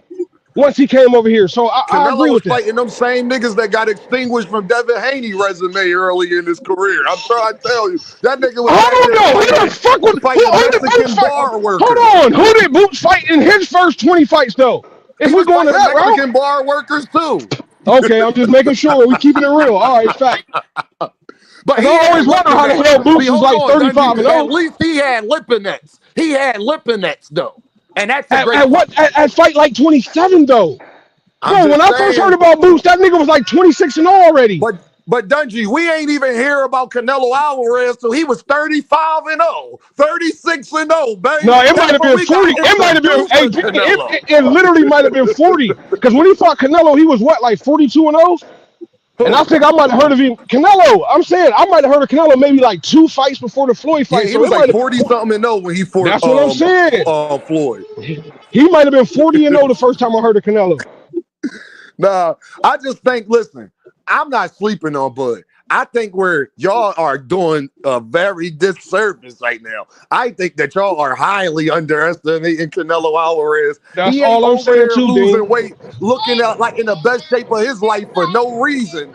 once he came over here. So I agree Canelo was with that. fighting them same niggas that got extinguished from Devin Haney resume early in his career. I'm trying to tell you, that nigga was back Hold there on, who the fuck would fighting who did Boots Mexican fight? bar Hold workers. on, who did Boots fight in his first 20 fights though? If He we was going to fighting that route, Mexican bar workers too. okay, I'm just making sure we keeping it real. All right, fact. But Cause I he had always wonder how the Lipinets. hell See, Boots is hold like on, Dungy. 35-0. At least he had Lipinets. He had Lipinets, though. And that's a great At fight. what at fight like 27 though? I'm Bro, when just I first heard saying. about Boots, that nigga was like 26-0 already. But Dungy, we ain't even hear about Canelo Alvarez till he was 35-0, 36-0, No, bang. it might That's have when been we got 40. It might have been introduced hey, to Canelo. it literally might have been 40. Because when he fought Canelo, he was what, like 42-0? And I Who? think I might have heard of him. Canelo, I'm saying I might have heard of Canelo maybe like 2 fights before the Floyd Yeah, fight. he So was it like might have 40 something and 0 when he fought that's what I'm saying. Floyd. He might have been 40-0 the first time I heard of Canelo. Nah, I just think, listen, I'm not sleeping on Bud. I think where y'all are doing a very disservice right now. I think that y'all are highly underestimating Canelo Alvarez. That's He ain't all I'm over saying there too, Dean. losing weight, looking at like in the best shape of his life for no reason.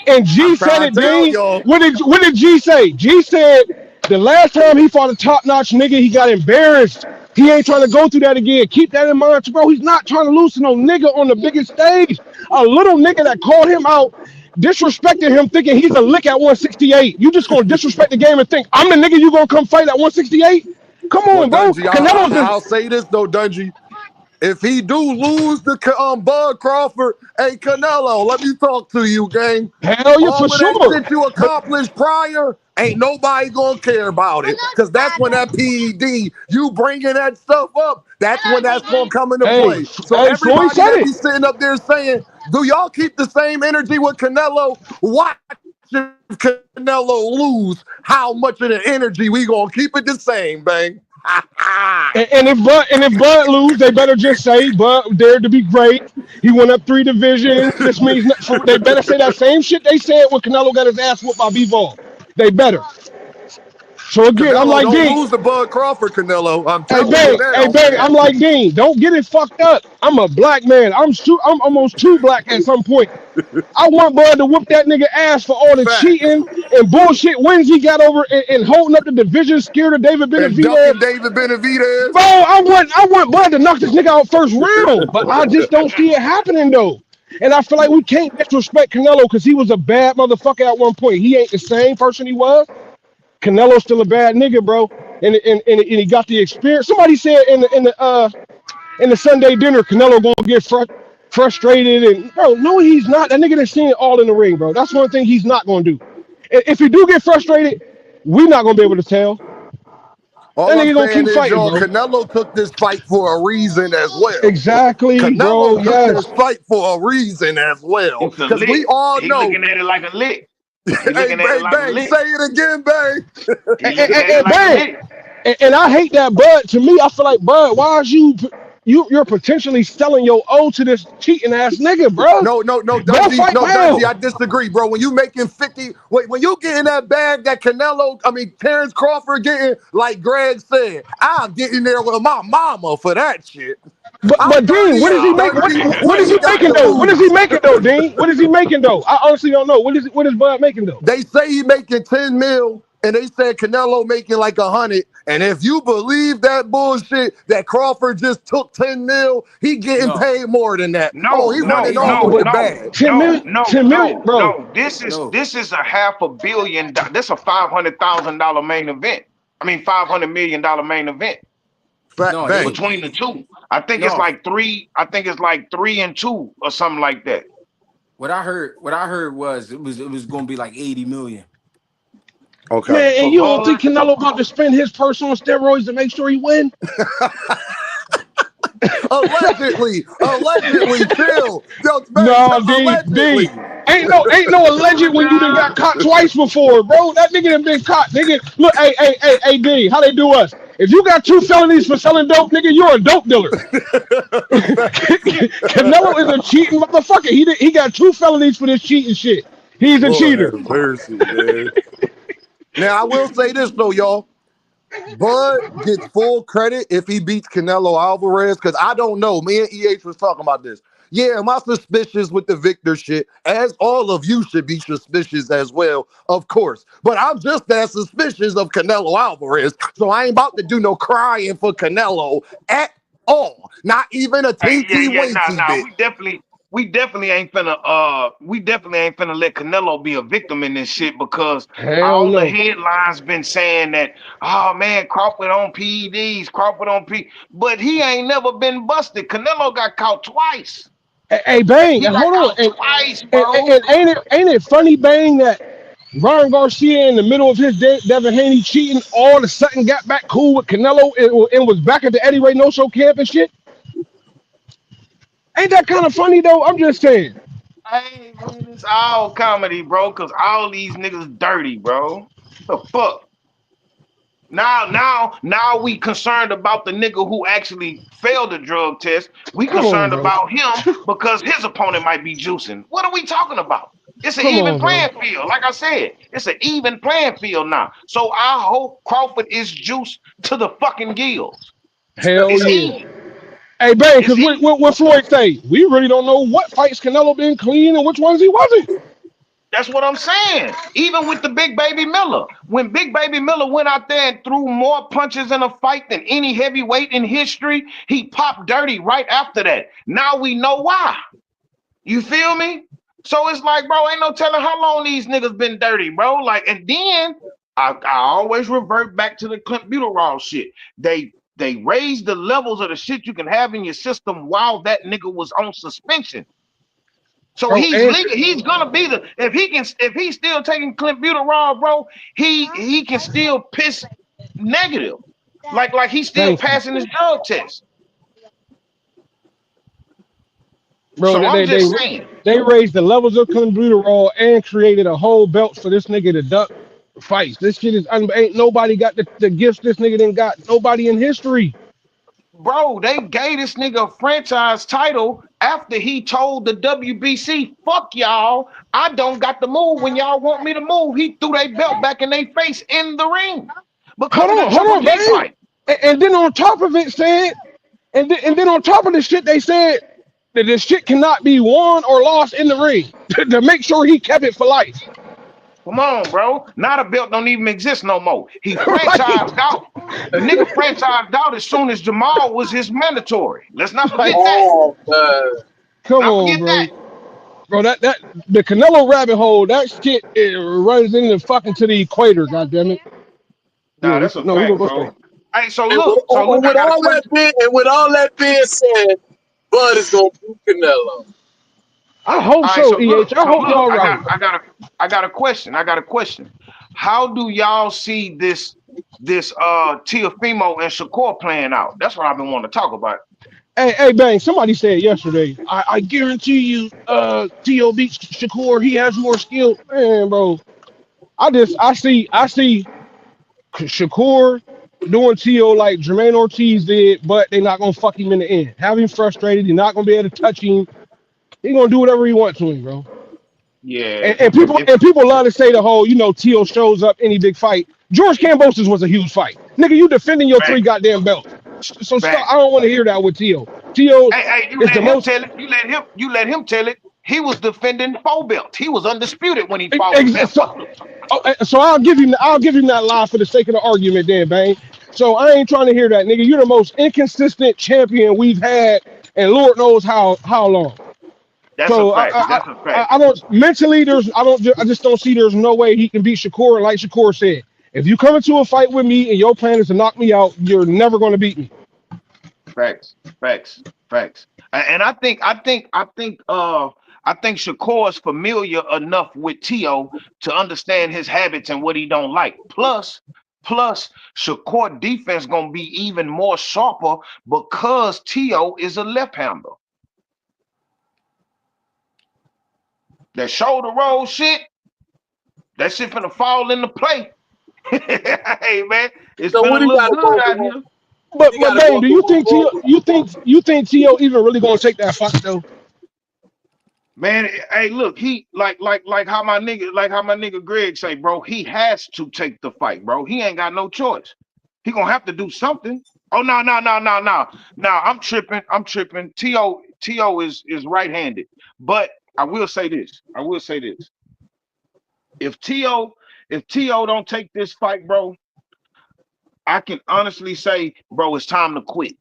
And G I'm said trying it, to tell Dean. y'all. What did G say? G said the last time he fought a top-notch nigga, he got embarrassed. He ain't trying to go through that again. Keep that in mind, bro. He's not trying to lose to no nigga on the biggest stage. A little nigga that called him out, disrespected him, thinking he's a lick at 168. You just gonna disrespect the game and think I'm the nigga you gonna come fight at 168? Come Well, on, bro. Dungy, Canelo's I'll the say this though, Dungy. If he do lose the Bud Crawford, hey Canelo, let me talk to you, gang. hell yeah for All of that sure. shit you But accomplished prior, ain't nobody gonna care about it. Cause that's when that PED, you bringing that stuff up, that's when that's gonna come into hey, play. So hey, Floyd everybody said that it. be sitting up there saying, do y'all keep the same energy with Canelo? Watch if Canelo lose, how much of the energy we gonna keep it the same, bang. And if Bud lose, they better just say Bud dared to be great. He went up 3 divisions. This means they better say that same shit they said when Canelo got his ass whooped by Bivol. They better. So again, I'm Canelo like don't Dean. lose to Bud Crawford, Canelo. I'm Hey telling you bang, that hey off bang. that. I'm like Dean. Don't get it fucked up. I'm a black man. I'm almost too black at some point. I want Bud to whoop that nigga ass for all the Facts. cheating and bullshit wins he got over and holding up the division, scared of David And Benavidez. ducking David Benavidez. Bro, I want Bud to knock this nigga out first round, but I just don't see it happening though. And I feel like we can't disrespect Canelo because he was a bad motherfucker at one point. He ain't the same person he was. Canelo's still a bad nigga, bro. And he got the experience. Somebody said in the Sunday dinner, Canelo gonna get frustrated and bro, no, he's not. That nigga that's seen it all in the ring, bro. That's one thing he's not gonna do. If he do get frustrated, we're not gonna be able to tell. That All I'm nigga gonna saying keep is, fighting, y'all, bro. Canelo took this fight for a reason as well. Exactly, bro. Canelo took Yes. this fight for a reason as well. It's a Because we lick. all He know, looking at it like a lick. He hey, looking at it bang, like a bang, lick. say it again, bang. He looking at it like a Bang. lick. And I hate that, Bud. To me, I feel like Bud. Why is you're potentially selling your O to this cheating ass nigga, bro? No, Go Dungy, fight no, Dungy, I well. disagree, bro. When you making 50, when you getting that bag that Terrence Crawford getting, like Greg said, I'm getting there with my mama for that shit. I'm But Dean, what is he 38, making? What, Dungy. what What is he he got making to though? What is he lose? making though, Dean? What is he making though? I honestly don't know. What is Bud making though? They say he making 10 mil, and they said Canelo making like 100. And if you believe that bullshit that Crawford just took 10 mil, he getting No, paid more than that. Oh, No, he no, running he off not. no, with the But no, bag. 10 no, million, no, 10 million, no, bro. no. This is No, this is a $500 million. This a $500,000 main event. I mean $500 million main event no, it Bang. ain't. between the two. I think it's No, like three. I think it's like 3-2 or something like that. what I heard was it was gonna be like 80 million. Okay. Man, and For you don't think Bud, Canelo about to spend his purse on steroids to make sure he win? Allegedly, chill. Yo, Bang, No, D. allegedly. Ain't no alleged when you done got caught twice before, bro. That nigga done been caught, nigga. Look, hey, D, how they do us? If you got 2 felonies for selling dope, nigga, you're a dope dealer. Canelo is a cheating motherfucker. He got 2 felonies for this cheating shit. He's a Lord cheater. have mercy, man. Now, I will say this, though, y'all. Bud gets full credit if he beats Canelo Alvarez, because I don't know. Me and EH was talking about this. Yeah, am I suspicious with the Victor shit? As all of you should be suspicious as well, of course. But I'm just as suspicious of Canelo Alvarez, so I ain't about to do no crying for Canelo at all. Not even a yeah, teensy yeah, weensy nah. bit. We definitely ain't finna let Canelo be a victim in this shit because Hell all the no. headlines been saying that, oh man, Crawford on PEDs, Crawford on P, but he ain't never been busted. Canelo got caught twice. Hey, Bang, He and got hold on. caught twice, And, bro. and ain't it funny, Bang, that Ryan Garcia in the middle of his Devin Haney cheating all of a sudden got back cool with Canelo and was back at the Eddie Reynoso camp and shit? Ain't that kind of funny though? I'm just saying. Hey man, it's all comedy, bro, cause all these niggas dirty, bro. The fuck? Now we concerned about the nigga who actually failed the drug test. We Come on, concerned bro. about him because his opponent might be juicing. What are we talking about? It's an Come even on, bro. playing field. Like I said, it's an even playing field now. So I hope Crawford is juiced to the fucking gills. Hell It's yeah. even. Hey, Bang, It's because even. what Floyd say? We really don't know what fights Canelo been clean and which ones he wasn't. That's what I'm saying. Even with the Big Baby Miller, when Big Baby Miller went out there and threw more punches in a fight than any heavyweight in history, he popped dirty right after that. Now we know why. You feel me? So it's like, bro, ain't no telling how long these niggas been dirty, bro. Like, and then I always revert back to the Clint Butterall shit. They raised the levels of the shit you can have in your system while that nigga was on suspension. So Bro, he's and legal. He's gonna be the if he's still taking Clint Butterall, bro, he can still piss negative. Like he's still thank you. passing his drug test. Bro, So I'm just saying. they raised the levels of clenbuterol and created a whole belt for this nigga to duck fights. This shit is ain't nobody got the gifts this nigga didn't got. Nobody in history. Bro, they gave this nigga a franchise title after he told the WBC, fuck y'all, I don't got to move when y'all want me to move. He threw their belt back in their face in the ring because of the Hold Triple on, G man. fight. And then on top of it said, and then on top of the shit they said that this shit cannot be won or lost in the ring to make sure he kept it for life. Come on, bro. Now the belt don't even exist no more. He like, franchised out. The nigga franchised out as soon as Jamal was his mandatory. Let's not forget like, that. Oh man. come Not on, forget bro. that. Bro, that the Canelo rabbit hole, that shit it runs into fucking to the equator, goddammit. Yeah, Nah, that's a no, we gonna fact, go straight. bro. Hey, so And look, I got a question. with all that being said, Bud is gonna beat Canelo. I hope All right, so, EH. I hope y'all right. I got a question. I got a question. How do y'all see this Teofimo and Shakur playing out? That's what I've been wanting to talk about. Hey, Bang, somebody said yesterday, I guarantee you, T.O. beats Shakur, he has more skill. Man, bro, I see Shakur doing T.O. like Jermaine Ortiz did, but they're not gonna fuck him in the end. Have him frustrated, you're not gonna be able to touch him. He's gonna do whatever he wants to him, bro. Yeah, if And people love to say the whole, T.O. shows up any big fight. George Kambosos was a huge fight. Nigga, you defending your three fact, goddamn belts. So stop. fact. I don't want to hear that with T.O. T.O. Hey, you is the let him most. tell it. You let him tell it. He was defending four belts. He was undisputed when he fought Memphis. So I'll give him that lie for the sake of the argument, then, bang. So I ain't trying to hear that, nigga. You're the most inconsistent champion we've had, and Lord knows how long. That's a So fact. That's a fact. I don't mentally I just don't see there's no way he can beat Shakur. And like Shakur said, if you come into a fight with me and your plan is to knock me out, you're never going to beat me. Facts, facts, facts. And I think Shakur is familiar enough with Tio to understand his habits and what he don't like. Plus Shakur defense gonna be even more sharper because Tio is a left-hander. That shoulder roll shit, that shit finna fall into play. Hey man, it's So what finna he look gotta good go out through? here. But He but gotta bang, go do you through think Tio Tio even really going to take that fight though? Man, hey, look, he like how my nigga Greg say, bro, he has to take the fight, bro. He ain't got no choice. He gonna have to do something. Oh no. Now I'm tripping. I'm tripping. T.O. is right-handed. But I will say this. I will say this. If T.O. don't take this fight, bro, I can honestly say, bro, it's time to quit.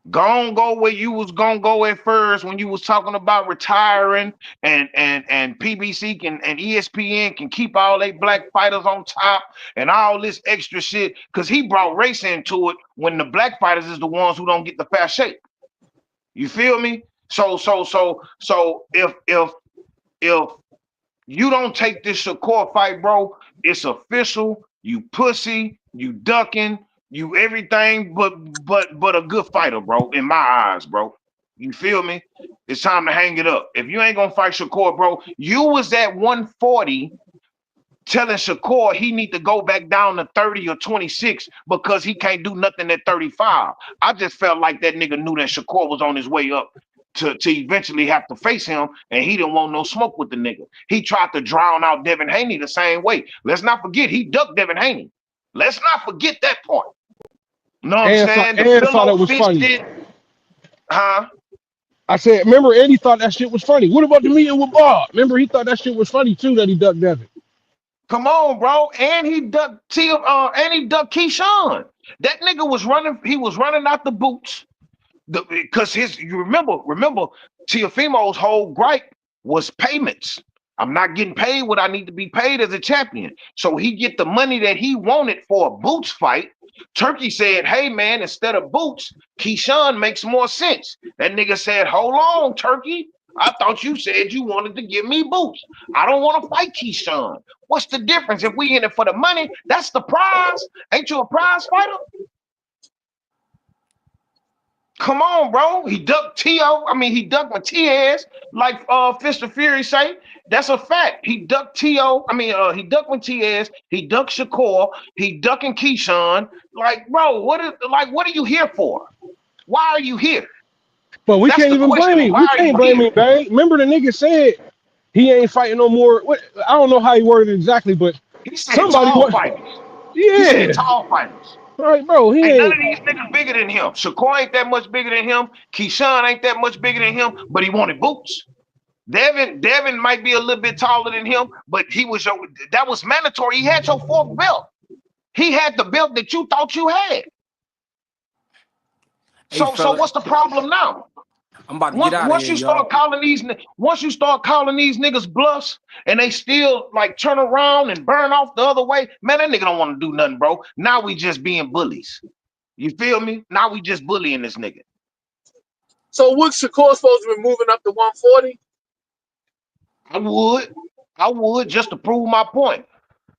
Go where you was gonna go at first when you was talking about retiring and PBC can and ESPN can keep all they black fighters on top and all this extra shit because he brought race into it when the black fighters is the ones who don't get the fair shake. You feel me? So if you don't take this Shakur fight, bro, it's official. You pussy, you ducking, you everything but a good fighter, bro, in my eyes, bro. You feel me? It's time to hang it up. If you ain't gonna fight Shakur, bro, you was at 140 telling Shakur he need to go back down to 30 or 26 because he can't do nothing at 35. I just felt like that nigga knew that Shakur was on his way up to eventually have to face him, and he didn't want no smoke with the nigga. He tried to drown out Devin Haney the same way. Let's not forget he ducked Devin Haney. Let's not forget that point. Know what I'm saying? The And thought it pillow was fish funny. did, huh? I said, remember, Eddie thought that shit was funny. What about the meeting with Bob? Remember, he thought that shit was funny too that he ducked Devin. Come on, bro. And he ducked Keyshawn. That nigga was running, he was running out the boots. Because you remember Teofimo's whole gripe was payments. I'm not getting paid what I need to be paid as a champion. So he get the money that he wanted for a Boots fight. Turkey said, hey man, instead of Boots, Keyshawn makes more sense. That nigga said, hold on, Turkey. I thought you said you wanted to give me Boots. I don't want to fight Keyshawn. What's the difference? If we in it for the money, that's the prize. Ain't you a prize fighter? Come on, bro. He ducked he ducked Matias, like Fist of Fury say. That's a fact. He ducked he ducked Matias, he ducked Shakur, he ducking Keyshawn. Like, bro, what are you here for? Why are you here? But we That's can't the even blame question. him. Why We are can't you blame here? him, bang. Remember the nigga said he ain't fighting no more. I don't know how he worded it exactly, but He said somebody tall want. fighters. He said Yeah. tall fighters. All right, bro. He Ain't none ain't. of these niggas bigger than him. Shakur ain't that much bigger than him. Keyshawn ain't that much bigger than him, but he wanted Boots. Devin might be a little bit taller than him, but that was mandatory. He had your fourth belt. He had the belt that you thought you had. Hey, So fella, what's the problem now? I'm about to get out of Once here, you start y'all. calling these niggas bluffs and they still like turn around and burn off the other way, man, that nigga don't want to do nothing, bro. Now we just being bullies. You feel me? Now we just bullying this nigga. So would Shakur supposed to be moving up to 140? I would just to prove my point.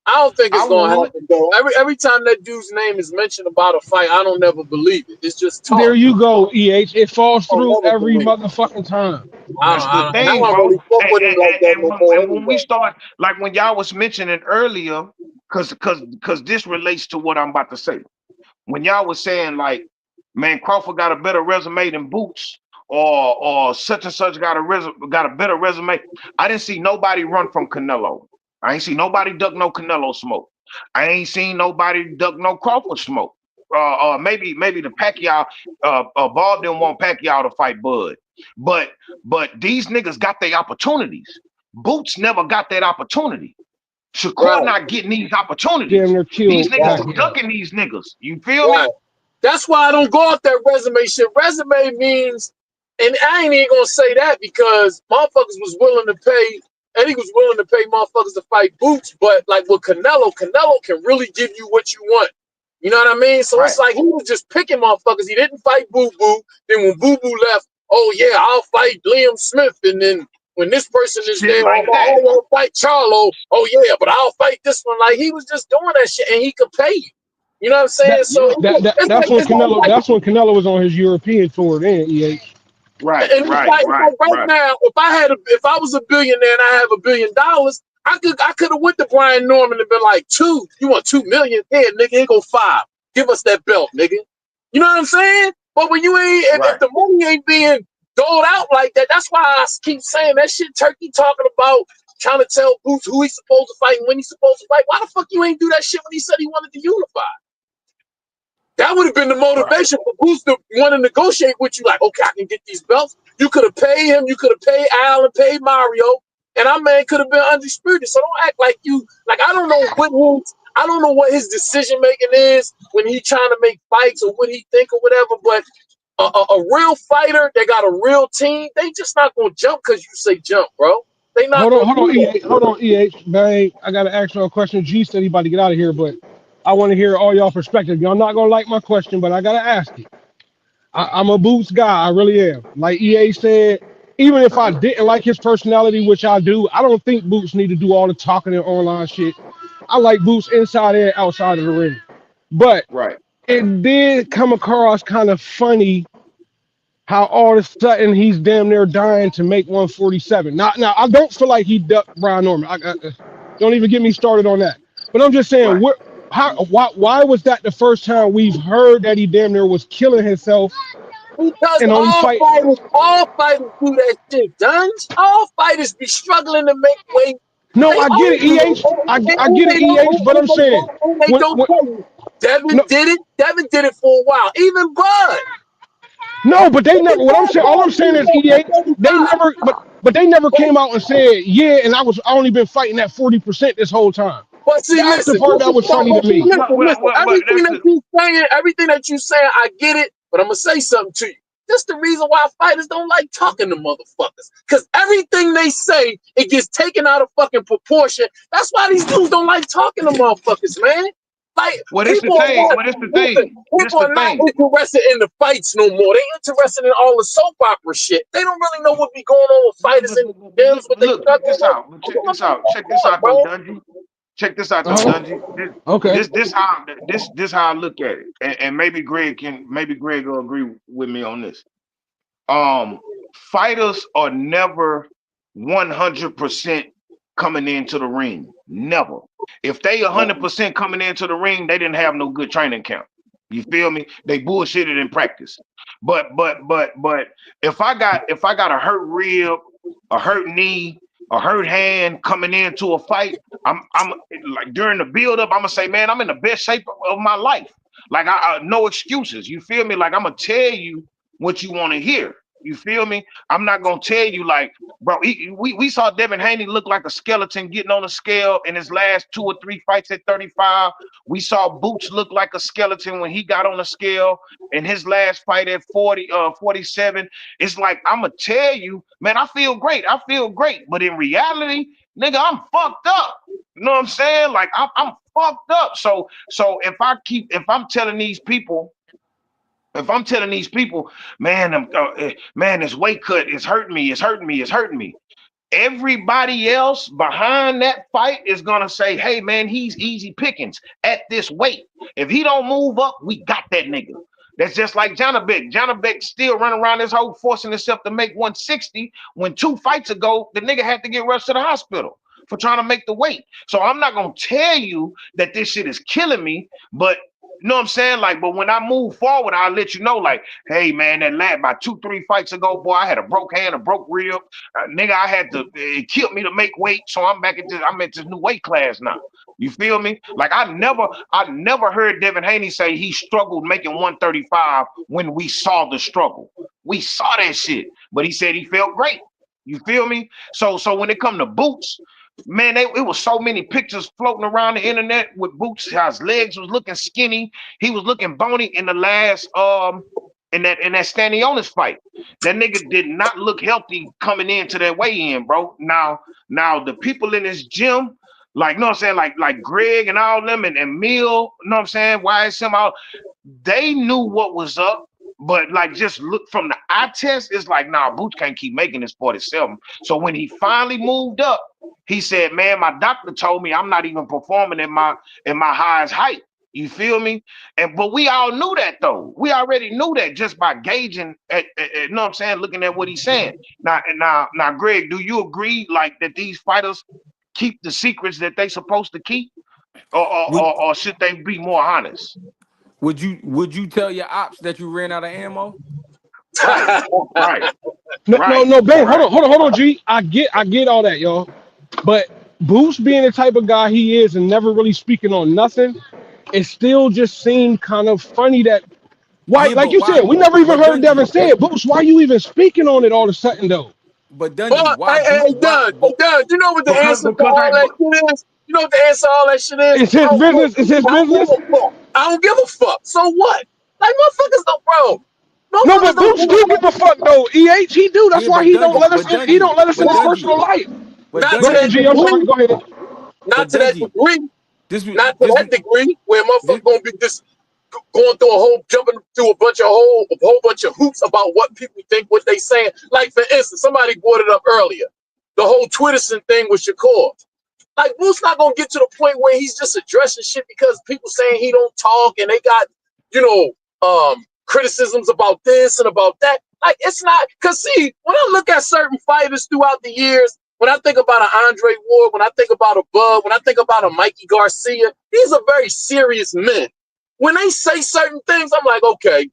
I don't think I it's gonna would. happen though. Every time that dude's name is mentioned about a fight, I don't never believe it. It's just There talk. you go, EH. It falls I don't through never every believe it. motherfucking time. That's the And I thing, don't bro. really fuck with him like that no more And when we anyway. start, like when y'all was mentioning earlier, because this relates to what I'm about to say. When y'all was saying like, man, Crawford got a better resume than Boots, or such and such got a better resume. I didn't see nobody run from Canelo. I ain't see nobody duck no Canelo smoke. I ain't seen nobody duck no Crawford smoke. Maybe the Pacquiao, Bob didn't want Pacquiao to fight Bud, but these niggas got their opportunities. Boots never got that opportunity. Shakur Right, not getting these Damn opportunities. near These killed niggas is right, Pacquiao. ducking these niggas. You feel right. me? That's why I don't go off that resume shit. Resume means, and I ain't even gonna say that because motherfuckers was willing to pay, Eddie was willing to pay motherfuckers to fight Boots, but like with Canelo can really give you what you want. You know what I mean? So it's Right. like he was just picking motherfuckers. He didn't fight Boo Boo. Then when Boo Boo left, oh yeah, I'll fight Liam Smith. And then when this person is Shit there, oh, like I that. don't want to fight Charlo. Oh yeah, but I'll fight this one. Like he was just doing that shit, and he could pay you. You know what I'm saying? That, So Yeah. that's when it's Canelo. like, That's when Canelo was on his European tour. Then EH. Right. and Right. it's Right. like right Right. now, if I was a billionaire and I have $1 billion, I could have went to Brian Norman and been like, you want 2 million? Here, nigga, here go 5. Give us that belt, nigga. You know what I'm saying? But when you ain't, if Right. the money ain't being doled out like that, that's why I keep saying that shit. Turkey talking about trying to tell Boots who he's supposed to fight and when he's supposed to fight. Why the fuck you ain't do that shit when he said he wanted to unify? That would have been the Right. motivation for Boots to want to negotiate with you. Like, okay, I can get these belts. You could have paid him. You could have paid Al and paid Mario, and our man could have been undisputed. So don't act like you. Like I don't know what his decision making is when he trying to make fights or what he think or whatever. But a real fighter, they got a real team. They just not gonna jump because you say jump, bro. They not gonna Hold on, do that. EH. Hold on, EH. Bang. I gotta ask you a question. G said he about to get out of here, but I want to hear all y'all perspective. Y'all not gonna like my question, but I gotta ask it. I'm a Boots guy. I really am. Like EA said, even if I didn't like his personality, which I do, I don't think Boots need to do all the talking and online shit. I like Boots inside and outside of the ring. But Right. it did come across kind of funny how all of a sudden he's damn near dying to make 147. Now I don't feel like he ducked Brian Norman. Don't even get me started on that. But I'm just saying, Right. why was that the first time we've heard that he damn near was killing himself Because and only fight? all fighters do that shit, Dunge. All fighters be struggling to make weight. No, They I get all it, do EH. it. I get it, EH. But I'm saying, And they when, don't when tell you. Devin no, did it. Devin did it for a while. Even Bud. no, but they never. What I'm saying, all I'm saying is, EH, they 35. never. But they never came out and said, yeah, and I only been fighting at 40% this whole time. But see, That's the part that was funny to me. listen. But that's Everything that you saying, I get it. But I'm gonna say something to you. That's the reason why fighters don't like talking to motherfuckers. Because everything they say, it gets taken out of fucking proportion. That's why these dudes don't like talking to motherfuckers, man. Like well, this the people are thing. not Well, this the listen, thing. This people the are not thing. interested in the fights no more. They interested in all the soap opera shit. They don't really know what be going on with fighters in the gyms, what they Look, check struggling this with. out. That's Check what this I'm out. Check this saying, out though, bro. Dungy. Check this out though, Uh-huh. Dungy. Okay. This how I look at it. And maybe Greg will agree with me on this. Fighters are never 100% coming into the ring. Never. If they 100% coming into the ring, they didn't have no good training camp. You feel me? They bullshitted in practice. But if I got a hurt rib, a hurt knee, a hurt hand coming into a fight, I'm like during the build up, I'm gonna say, man, I'm in the best shape of my life. Like I no excuses. You feel me? Like I'm gonna tell you what you want to hear. You feel me? I'm not gonna tell you like, bro. We saw Devin Haney look like a skeleton getting on the scale in his last 2 or 3 fights at 35. We saw Boots look like a skeleton when he got on the scale in his last fight at 47. It's like I'm gonna tell you, man, I feel great. I feel great. But in reality, nigga, I'm fucked up. You know what I'm saying? Like I'm fucked up. So if I'm telling these people, man, man, this weight cut is hurting me. It's hurting me. It's hurting me. Everybody else behind that fight is gonna say, "Hey, man, he's easy pickings at this weight. If he don't move up, we got that nigga." That's just like Janabek. Janabek still running around this hole forcing himself to make 160 when 2 fights ago the nigga had to get rushed to the hospital for trying to make the weight. So I'm not gonna tell you that this shit is killing me, but you know what I'm saying? Like, but when I move forward, I'll let you know, like, hey man, that lad by 2, 3 fights ago, boy, I had a broke hand, a broke rib. Nigga, I had to, it killed me to make weight. So I'm I'm at this new weight class now. You feel me? Like I never heard Devin Haney say he struggled making 135 when we saw the struggle. We saw that shit, but he said he felt great. You feel me? So when it come to Boots, man, it was so many pictures floating around the internet with Boots. How his legs was looking skinny. He was looking bony in the last in that Stanionis fight. That nigga did not look healthy coming into that weigh-in, bro. Now the people in this gym, like, you know what I'm saying, like Greg and all them and Mill, you know what I'm saying, YSM, all they knew what was up. But like just look from the eye test, it's like, nah, Boots can't keep making this 47. So when he finally moved up, he said, man, my doctor told me I'm not even performing in my highest height. You feel me? But we all knew that though. We already knew that just by gauging you know what I'm saying, looking at what he's saying. Now, Greg, do you agree like that these fighters keep the secrets that they supposed to keep? Would Or should they be more honest? would you tell your ops that you ran out of ammo? Right, right, right, No, bang, right. hold on, G. I get all that, y'all. But Boost being the type of guy he is and never really speaking on nothing, it still just seemed kind of funny that why, Yeah, like but you said, why? we never even But heard Devin Dungy, say it. Boost, why you even speaking on it all of a sudden though? but Dungy, But why hey, boot? hey, Why? Doug, But Doug, you know what the answer to Because all that shit is? You know what the answer to all that shit is? It's his business. It's his I don't business. give a fuck. I don't give a fuck. So what? Like motherfuckers don't, bro. No, Motherfuckers but don't Boots give do a give fuck. a fuck though. He do. That's yeah, why but he don't Dungy, let us but in. He Dungy, don't let us in but his Dungy, personal life. but Not Go to Dungy, ahead, that G. I'm sorry. degree. Go ahead. Not but to that Dungy, degree. Not to this that degree where this motherfuckers gonna be just going through jumping through a whole bunch of hoops about what people think, what they saying. Like for instance, somebody brought it up earlier. The whole Twitterson thing with Shakur. Like Moose not gonna get to the point where he's just addressing shit because people saying he don't talk and they got, you criticisms about this and about that. Like it's not, cause see, when I look at certain fighters throughout the years, When I think about an Andre Ward, when I think about a Bud, when I think about a Mikey Garcia, these are very serious men. When they say certain things, I'm like, okay,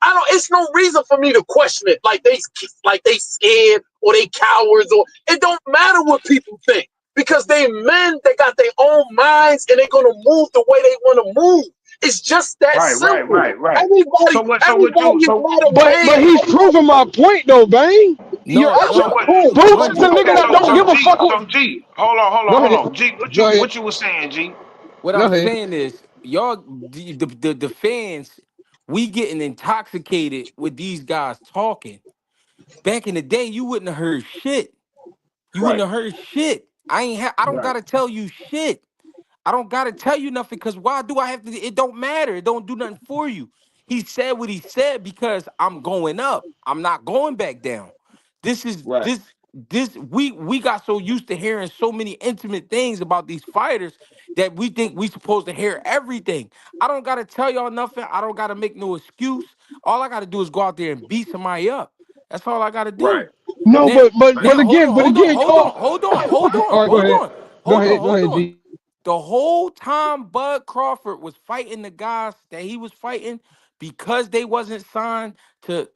I don't. It's no reason for me to question it. Like they scared or they cowards or it don't matter what people think because they men. They got their own minds and they're gonna move the way they want to move. It's just that simple. Right. Everybody, So what you everybody is so not a But man. he's proving my point though, Bang. No, That's so your no, what point. Boots but is a nigga okay, that don't give a fuck. So G, Go hold ahead. on. G, Go ahead. what you was saying, G? what Go I'm ahead. saying is y'all, the fans, we getting intoxicated with these guys talking. Back in the day, you wouldn't have heard shit. You wouldn't Right, have heard shit. I don't right, gotta tell you shit. I don't gotta tell you nothing because why do I have to? It don't matter. It don't do nothing for you. He said what he said because I'm going up. I'm not going back down. This is right, this we got so used to hearing so many intimate things about these fighters that we think we supposed to hear everything. I don't gotta tell y'all nothing. I don't gotta make no excuse. All I gotta do is go out there and beat somebody up. That's all I gotta right. do. No, Now, but now again, hold on, oh, all right, go hold ahead. on, hold on, Go hold ahead, on. G. The whole time Bud Crawford was fighting the guys that he was fighting because they wasn't signed to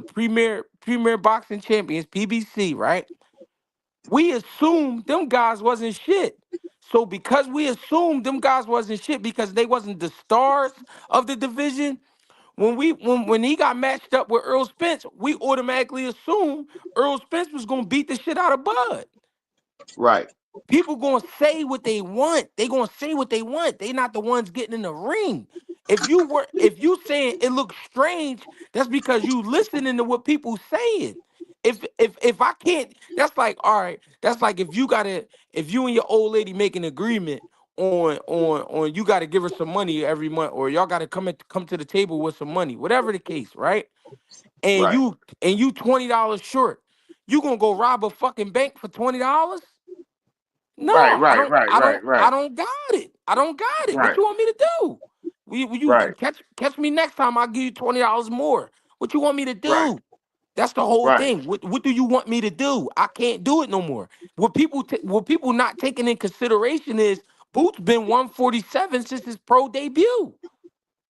Premier Boxing Champions, PBC, right? We assumed them guys wasn't shit. So because we assumed them guys wasn't shit because they wasn't the stars of the division, when he got matched up with Earl Spence, we automatically assumed Earl Spence was gonna beat the shit out of Bud. Right, People gonna say what they want. They gonna say what they want. They not the ones getting in the ring. If you saying it looks strange, that's because you listening to what people saying. If I can't, that's like all right. That's like if you and your old lady make an agreement on you gotta give her some money every month, or y'all gotta come to the table with some money, whatever the case, right? And right, you $20 short. You gonna go rob a fucking bank for $20? No, I don't. I don't. I right, don't got it. I don't got it. What right, you want me to do? Will you right, catch me next time? I'll give you $20 more. What you want me to right, do? That's the whole right. thing. What do you want me to do? I can't do it no more. What people not taking in consideration is Boots been 147 since his pro debut.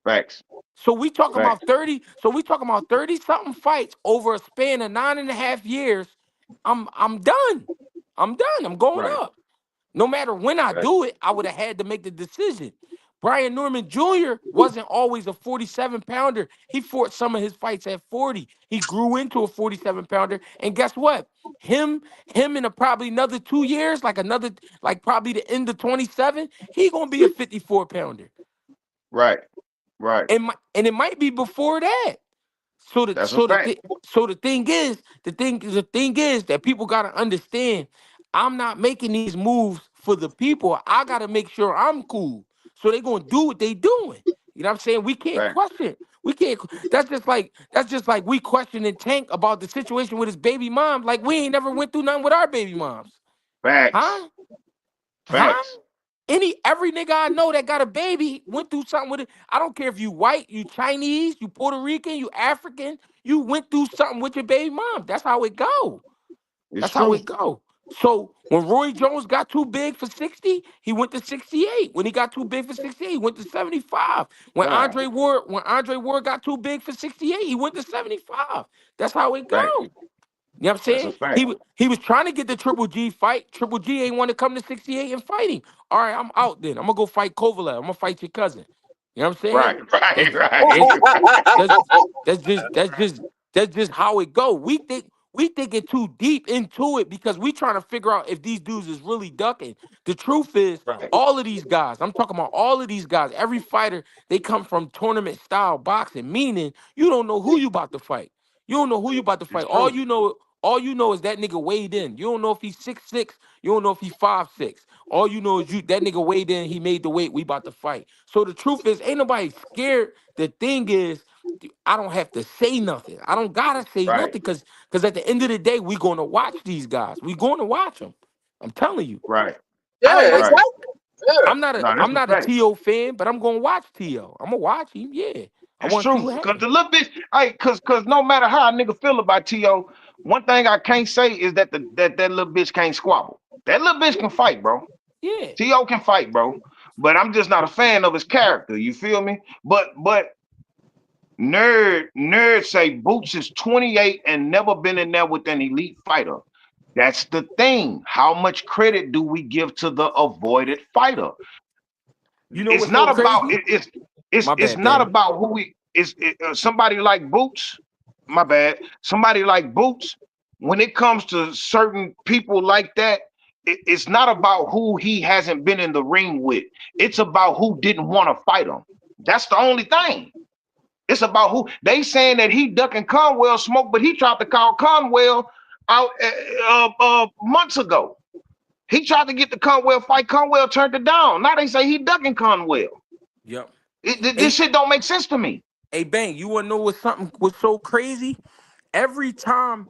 Facts, So we talking facts. about 30. So we talking about 30 something fights over a span of 9.5 years. I'm done. I'm done. I'm going Right, up. No matter when I right, do it, I would have had to make the decision. Brian Norman Jr. wasn't always a 47 pounder. He fought some of his fights at 40. He grew into a 47 pounder. And guess what? Him in probably another 2 years, like probably the end of 27, he gonna be a 54 pounder. right, right. And it might be before that. So the That's a so the fact. thing so the thing is that people gotta understand. I'm not making these moves for the people. I gotta make sure I'm cool. So they gonna do what they doing. You know what I'm saying? We can't Fact. question. We can't. That's just like we questioning Tank about the situation with his baby mom. Like we ain't never went through nothing with our baby moms, Facts. huh? Huh? Facts. Every nigga I know that got a baby went through something with it. I don't care if you white, you Chinese, you Puerto Rican, you African, you went through something with your baby mom. That's how it go. It's That's how true. it go. So when Roy Jones got too big for 60, he went to 68. When he got too big for 68, he went to 75. Wow. When Andre Ward got too big for 68, he went to 75. That's how it Fact. go. You know what I'm That's a saying? fact. He was trying to get the Triple G fight. Triple G ain't want to come to 68 and fight him. All right, I'm out then. I'm gonna go fight Kovalev. I'm gonna fight your cousin. You know what I'm saying? Right, right, That's right. that's that's that's just how it go. We think it too deep into it because we trying to figure out if these dudes is really ducking. The truth is, Right. all of these guys, I'm talking about all of these guys, every fighter, they come from tournament style boxing, meaning you don't know who you about to fight. You don't know who you about to It's fight. true. All you know is that nigga weighed in. You don't know if he's 6'6". You don't know if he's 5'6". All you know is that nigga weighed in. He made the weight. We about to fight. So the truth is, ain't nobody scared. The thing is, I don't have to say nothing. I don't gotta say Right, nothing because at the end of the day, we gonna watch these guys. We gonna watch them. I'm telling you. right, I don't Yeah, like. right. exactly. Yeah. No, I'm that's a not a fact. To fan, but I'm gonna watch To. I'm gonna watch him. Yeah, I It's want to see true. what Cause happens. the little bit, cause no matter how a nigga feel about T.O., One thing I can't say is that that little bitch can't squabble. That little bitch can fight, bro. Yeah. T.O. can fight, bro. But I'm just not a fan of his character. You feel me? But nerd say Boots is 28 and never been in there with an elite fighter. That's the thing. How much credit do we give to the avoided fighter? You know It's what's so not about crazy? My it's bad, not Ben. about who we is somebody like Boots. My bad. Somebody like Boots. When it comes to certain people like that, it's not about who he hasn't been in the ring with. It's about who didn't want to fight him. That's the only thing. It's about who they saying that he ducking Conwell smoke, but he tried to call Conwell out months ago. He tried to get the Conwell fight. Conwell turned it down. Now they say he ducking Conwell. Yep. This Hey, shit don't make sense to me. hey, Bang, you wanna know what something was so crazy? Every time,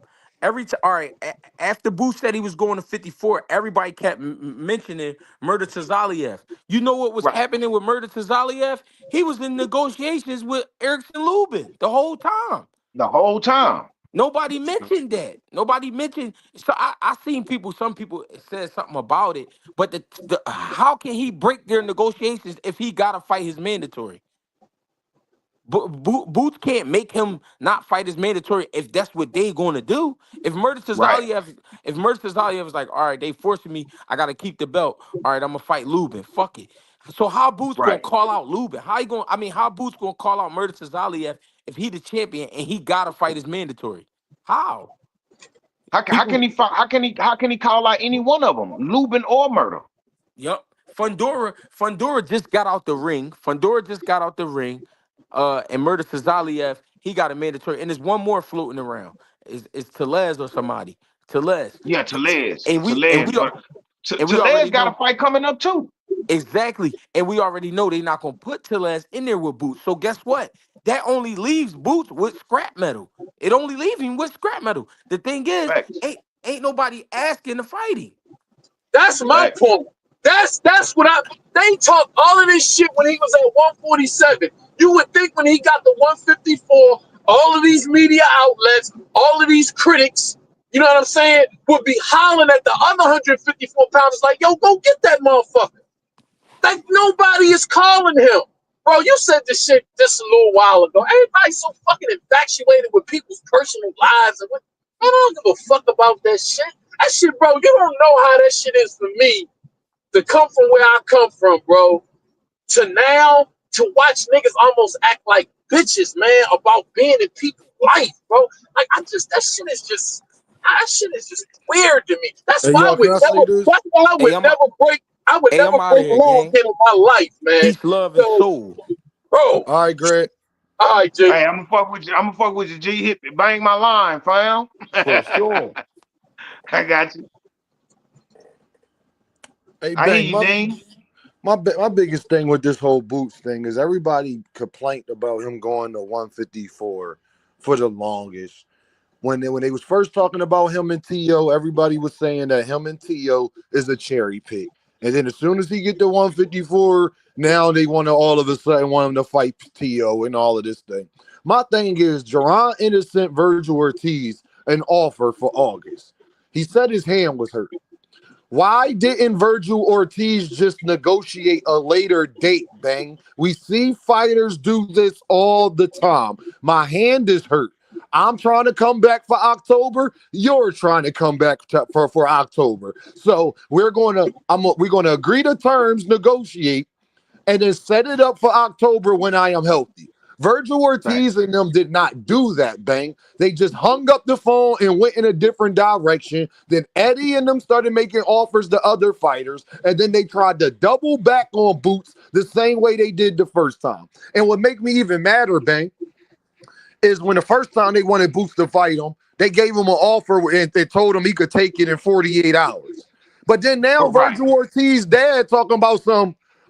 all right, after Booth said he was going to 54, everybody kept mentioning Murder Tazaliev. You know what was Right. happening with Murder Tazaliev? He was in negotiations with Erickson Lubin the whole time. The whole time. Nobody mentioned that. Nobody mentioned. So I seen people. Some people said something about it, but the how can he break their negotiations if he got to fight his mandatory? Boots can't make him not fight his mandatory if that's what they going to do. Right. If Murder Tazaliev is like, all right, they forcing me, I got to keep the belt. All right, I'm gonna fight Lubin. Fuck it. So how Boots gonna Right. call out Lubin? How he gonna? I mean, how Boots gonna call out Murder Tazaliev if he the champion and he gotta fight his mandatory? How? How People, can he how can he call out any one of them, Lubin or Murder? yep. Fundora just got out the ring. Fundora just got out the ring. And Murder Tazaliev, he got a mandatory. And there's one more floating around. It's Telez or somebody. Telez. Yeah, And we and Telez, we but and we Telez already got know a fight coming up too. exactly. And we already know they're not gonna put Telez in there with Boots. So guess what? That only leaves Boots with scrap metal. It only leaves him with scrap metal. The thing is, Facts. ain't nobody asking to fight him. That's my Facts. point. That's what they talk all of this shit when he was at 147. You would think when he got the 154, all of these media outlets, all of these critics, you know what I'm saying, would be hollering at the other 154 pounders like, yo, go get that motherfucker. Like nobody is calling him. Bro, you said this shit just a little while ago. Everybody's so fucking infatuated with people's personal lives and what I don't give a fuck about that shit. That shit, bro, you don't know how that shit is for me to come from where I come from, bro, to now to watch niggas almost act like bitches, man, about being in people's life, bro. Like that shit is just weird to me. That's Hey, why I y'all, would can I say never this? that's why Hey, I would I'm never out of break here, law gang. again in my life, man. Peace, love, and So, soul. bro, All right, Greg. all right, Jay. Hey, I'm gonna fuck with you. I'm gonna fuck with you. G hit me. Bang my line, fam. For sure. I got you. Hey, I hear Bang, you, Dean. my biggest thing with this whole Boots thing is everybody complained about him going to 154 for the longest. When they was first talking about him and T.O., everybody was saying that him and T.O. is a cherry pick. And then as soon as he get to 154, now they want to all of a sudden want him to fight T.O. and all of this thing. My thing is, Jerron Innocent Virgil Ortiz an offer for August. He said his hand was hurt. Why didn't Virgil Ortiz just negotiate a later date, Bang? We see fighters do this all the time. My hand is hurt. I'm trying to come back for October. You're trying to come back for October. So we're gonna agree to terms, negotiate, and then set it up for October when I am healthy. Virgil Right. Ortiz and them did not do that, Bang. They just hung up the phone and went in a different direction. Then Eddie and them started making offers to other fighters, and then they tried to double back on Boots the same way they did the first time. And what make me even madder, Bang, is when the first time they wanted Boots to fight him, they gave him an offer and they told him he could take it in 48 hours. But then now Oh, right. Virgil Ortiz dad talking about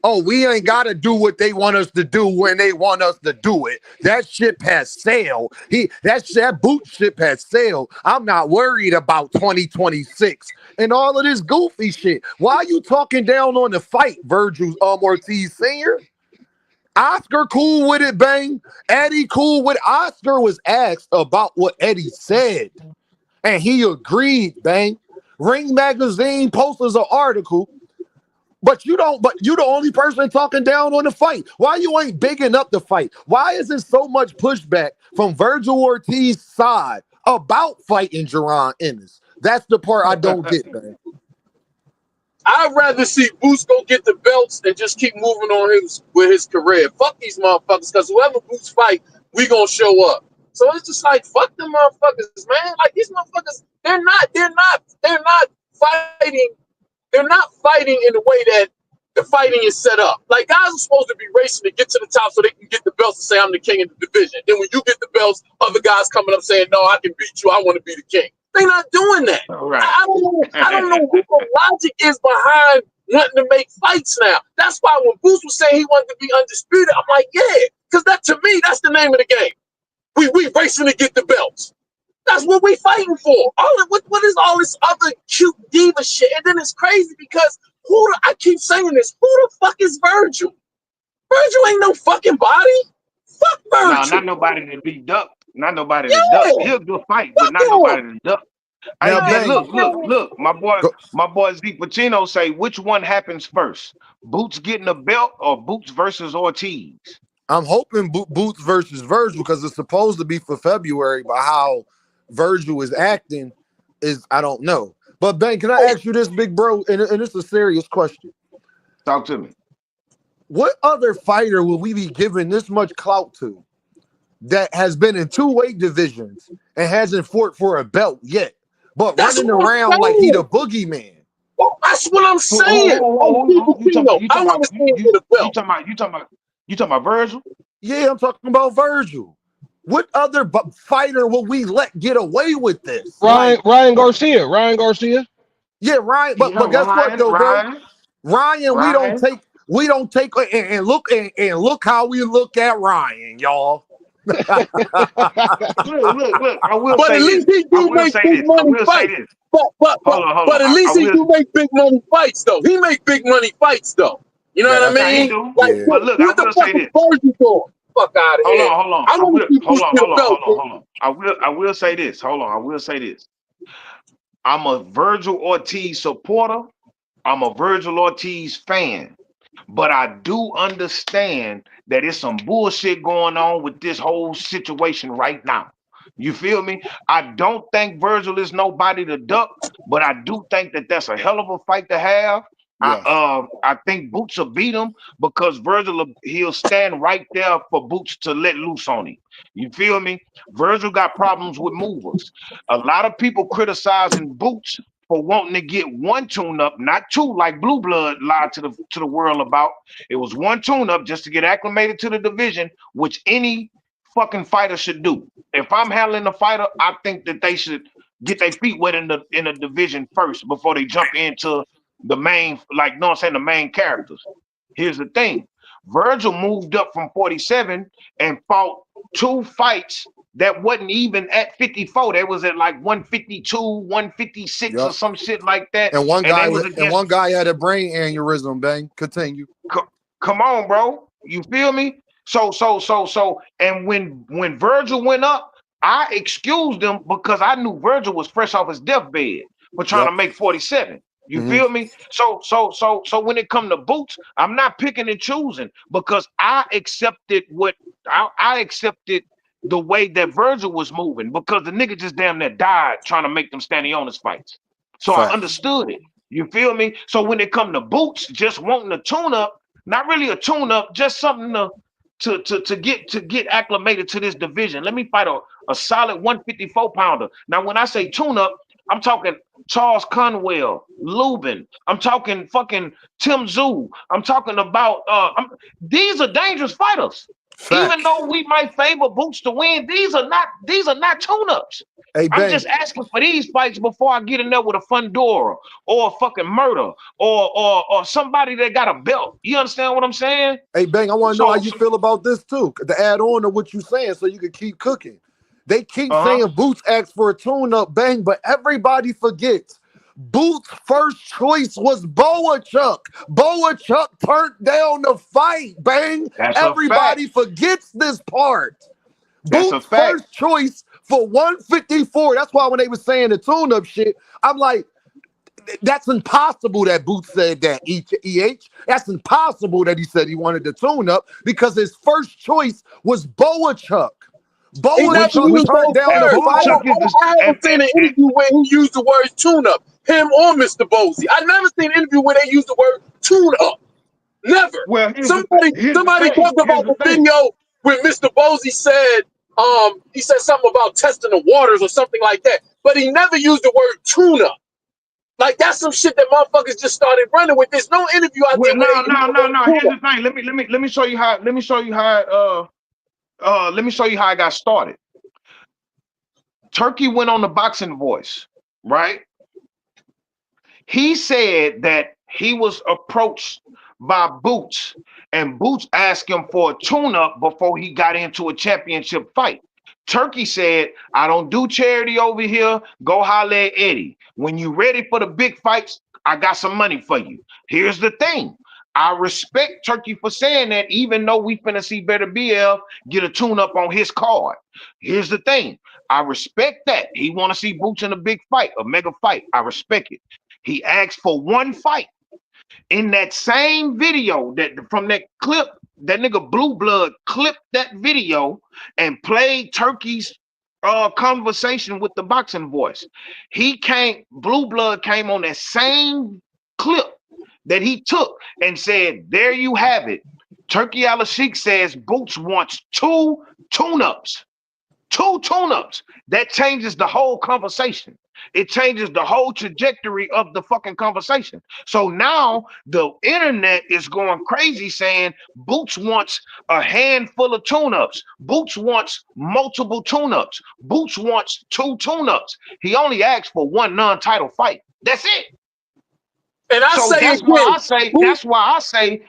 oh, we ain't got to do what they want us to do when they want us to do it. That ship has sailed. That boot ship has sailed. I'm not worried about 2026 and all of this goofy shit. Why are you talking down on the fight, Virgil Ortiz Sr.? Oscar cool with it, Bang. Eddie cool with it. Oscar was asked about what Eddie said. and he agreed, bang. Ring Magazine posters an article, but you don't. But you the only person talking down on the fight. Why you ain't bigging up the fight? Why is there so much pushback from Virgil Ortiz's side about fighting Jaron Ennis? That's the part I don't get, man. I'd rather see Boots go get the belts and just keep moving on with his career. Fuck these motherfuckers, because whoever Boots fight, we gonna show up. So it's just like, fuck them motherfuckers, man. Like, these motherfuckers, they're not fighting. They're not fighting in the way that the fighting is set up. Like, guys are supposed to be racing to get to the top so they can get the belts and say, I'm the king of the division. Then when you get the belts, other guys coming up saying, no, I can beat you. I want to be the king. They're not doing that. Right. I don't know what the logic is behind wanting to make fights now. That's why when Boots was saying he wanted to be undisputed, I'm like, yeah, because that, to me, that's the name of the game. We racing to get the belts. That's what we fighting for. What is all this other cute diva shit? And then it's crazy because I keep saying this. Who the fuck is Virgil? Virgil ain't no fucking body. Fuck Virgil. No, not nobody to be ducked. Not nobody to duck. He'll do a fight, but not nobody to duck. Now, Hey, bang. look. My boy Z Pacino say, which one happens first? Boots getting a belt or Boots versus Ortiz? I'm hoping Boots versus Virgil because it's supposed to be for February, but how Virgil is acting is I don't know. But Ben, can I ask you this, big bro? And it's a serious question. Talk to me. What other fighter will we be giving this much clout to that has been in two weight divisions and hasn't fought for a belt yet, but running around like he the boogeyman? Well, that's what I'm saying. I want to see him with a belt. You talking about Virgil? Yeah, I'm talking about Virgil. What other fighter will we let get away with this? Ryan Garcia. Yeah, Ryan. But guess what though, bro? Ryan, we don't take and look how we look at Ryan, y'all. Look. I will but say at least this. he do make big money fights. But at least he do make big money fights though. He make big money fights though. You know what I mean? Like, yeah. But look, what the fuck is Virgil doing? Fuck out of here. Hold on. I will say this. Hold on. I will say this. I'm a Virgil Ortiz supporter. I'm a Virgil Ortiz fan. But I do understand that it's some bullshit going on with this whole situation right now. You feel me? I don't think Virgil is nobody to duck, but I do think that that's a hell of a fight to have. Yes. I think Boots will beat him because Virgil, he'll stand right there for Boots to let loose on him. You feel me? Virgil got problems with movers. A lot of people criticizing Boots for wanting to get one tune-up, not two, like Blue Blood lied to the world about. It was one tune-up just to get acclimated to the division, which any fucking fighter should do. If I'm handling a fighter, I think that they should get their feet wet in the division first before they jump into the main, like, no, I'm saying the main characters. Here's the thing. Virgil moved up from 47 and fought two fights that wasn't even at 54. They was at like 152, 156 or some shit like that. And one guy had a brain aneurysm, bang. Continue. Come on, bro. You feel me? So, and when Virgil went up, I excused him because I knew Virgil was fresh off his deathbed for trying to make 47. You feel me? So when it come to Boots, I'm not picking and choosing because I accepted I accepted the way that Virgil was moving because the nigga just damn near died trying to make them stanionis fights. So I understood it. You feel me? So when it come to Boots, just wanting a tune-up, not really a tune-up, just something to get acclimated to this division. Let me fight a solid 154 pounder. Now, when I say tune-up, I'm talking Charles Conwell, Lubin. I'm talking fucking Tim Tszyu. I'm talking about these are dangerous fighters. Even though we might favor Boots to win, these are not tune-ups. Hey, I'm just asking for these fights before I get in there with a Fundora or a fucking Murder or somebody that got a belt. You understand what I'm saying? Hey, Bang, I want to know how you feel about this too. To add on to what you're saying so you can keep cooking. They keep saying Boots asked for a tune-up, Bang, but everybody forgets. Boots' first choice was Boachuk. Boachuk turned down the fight, Bang. Everybody forgets this part. Boots' first choice for 154. That's why when they were saying the tune-up shit, I'm like, that's impossible that Boots said that, EH. That's impossible that he said he wanted the tune-up because his first choice was Boachuk. He never Boachuk used turned those down And the words. fight. Bochuk is the I haven't seen an interview where he used the word tune-up, him or Mr. Bosey. I never seen an interview where they used the word tune-up. Never. well, Somebody here's the thing. talked Here's about the the thing. video when Mr. Bosey said, he said something about testing the waters or something like that, but he never used the word tune-up. Like that's some shit that motherfuckers just started running with. There's no interview out there Well, where they use the word no. Here's tune-up. the thing. Let me show you how. Let me show you how. Let me show you how I got started. Turkey went on the Boxing Voice, right? He said that he was approached by Boots, and Boots asked him for a tune-up before he got into a championship fight. Turkey said, I don't do charity over here. Go holler at Eddie. When you ready for the big fights, I got some money for you. Here's the thing. I respect Turkey for saying that, even though we finna see Better BL get a tune-up on his card. Here's the thing. I respect that. He want to see Boots in a big fight, a mega fight. I respect it. He asked for one fight. In that same video, that from that clip, that nigga Blue Blood clipped that video and played Turkey's conversation with the Boxing Voice. Blue Blood came on that same clip that he took and said, there you have it. Turkey Al-Sheikh says Boots wants two tune-ups. Two tune-ups. That changes the whole conversation. It changes the whole trajectory of the fucking conversation. So now the internet is going crazy saying Boots wants a handful of tune-ups. Boots wants multiple tune-ups. Boots wants two tune-ups. He only asked for one non-title fight. That's it. And I So say that's why again,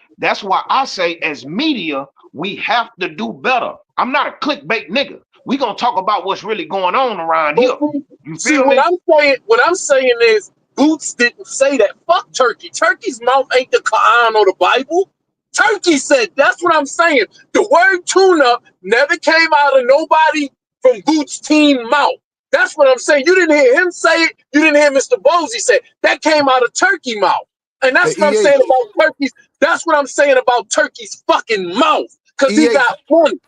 I say, as media, we have to do better. I'm not a clickbait nigga. We gonna talk about what's really going on around here. You see feel me? what I'm saying is Boots didn't say that. Fuck Turkey. Turkey's mouth ain't the Quran or the Bible. Turkey said, that's what I'm saying. The word tune-up never came out of nobody from Boots' team mouth. That's what I'm saying. You didn't hear him say it. You didn't hear Mr. Bosey say it. That came out of Turkey mouth. And that's what I'm saying about Turkey's. That's what I'm saying about Turkey's fucking mouth. Because he got money.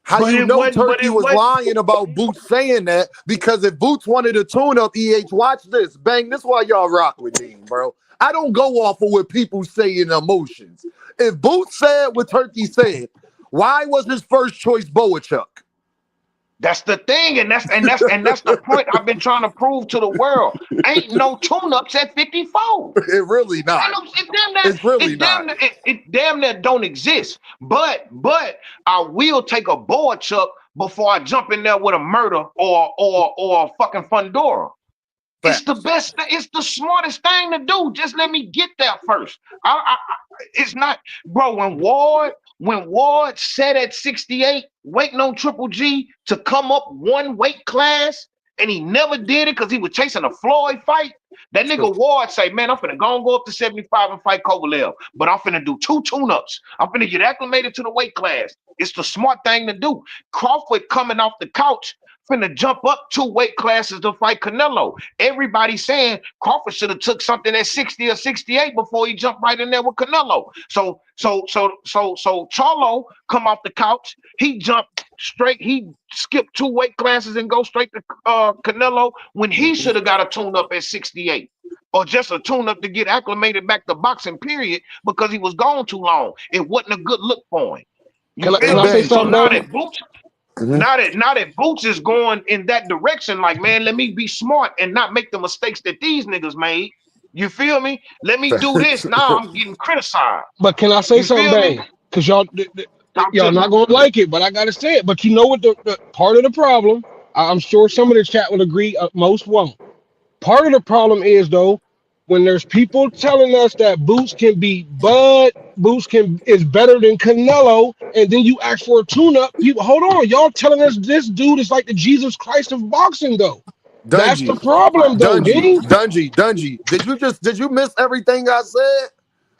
How But you it know wasn't. But Turkey it was wasn't. lying about Boots saying that? Because if Boots wanted a tune-up, watch this. Bang, this is why y'all rock with me, bro. I don't go off of what people say in emotions. If Boots said what Turkey said, why was his first choice Boachuk? That's the thing, and that's the point I've been trying to prove to the world. Ain't no tune-ups at 54. It really not. It's really not. It damn near don't exist. But I will take a board chuck before I jump in there with a murder or a fucking Fundora. It's the best. It's the smartest thing to do. Just let me get there first. It's not, bro. When Ward sat at 68, waiting on Triple G to come up one weight class, and he never did it because he was chasing a Floyd fight. That nigga Ward say, man, I'm finna go up to 75 and fight Kovalev, but I'm finna do two tune-ups. I'm finna get acclimated to the weight class. It's the smart thing to do. Crawford coming off the couch, finna jump up 2 weight classes to fight Canelo. Everybody saying Crawford should have took something at 60 or 68 before he jumped right in there with Canelo. So Charlo come off the couch. He jumped straight. He skipped 2 weight classes and go straight to Canelo when he should have got a tune up at 68. Or just a tune up to get acclimated back to boxing, period, because he was gone too long. It wasn't a good look for him. You Can I say so something, now Bang? that Boots, now that Boots is going in that direction, like, man, let me be smart and not make the mistakes that these niggas made. You feel me? Let me do this. Now I'm getting criticized. But can I say You something, feel me? Bang? Because y'all Talk y'all to me. not gonna like it, but I gotta say it. But you know what the part of the problem? I'm sure some of the chat will agree. Most won't. Part of the problem is though, when there's people telling us that Boots can beat Bud, is better than Canelo, and then you ask for a tune-up. People, hold on, y'all telling us this dude is like the Jesus Christ of boxing, though. That's the problem, though, Ding. Dungy. Did you miss everything I said?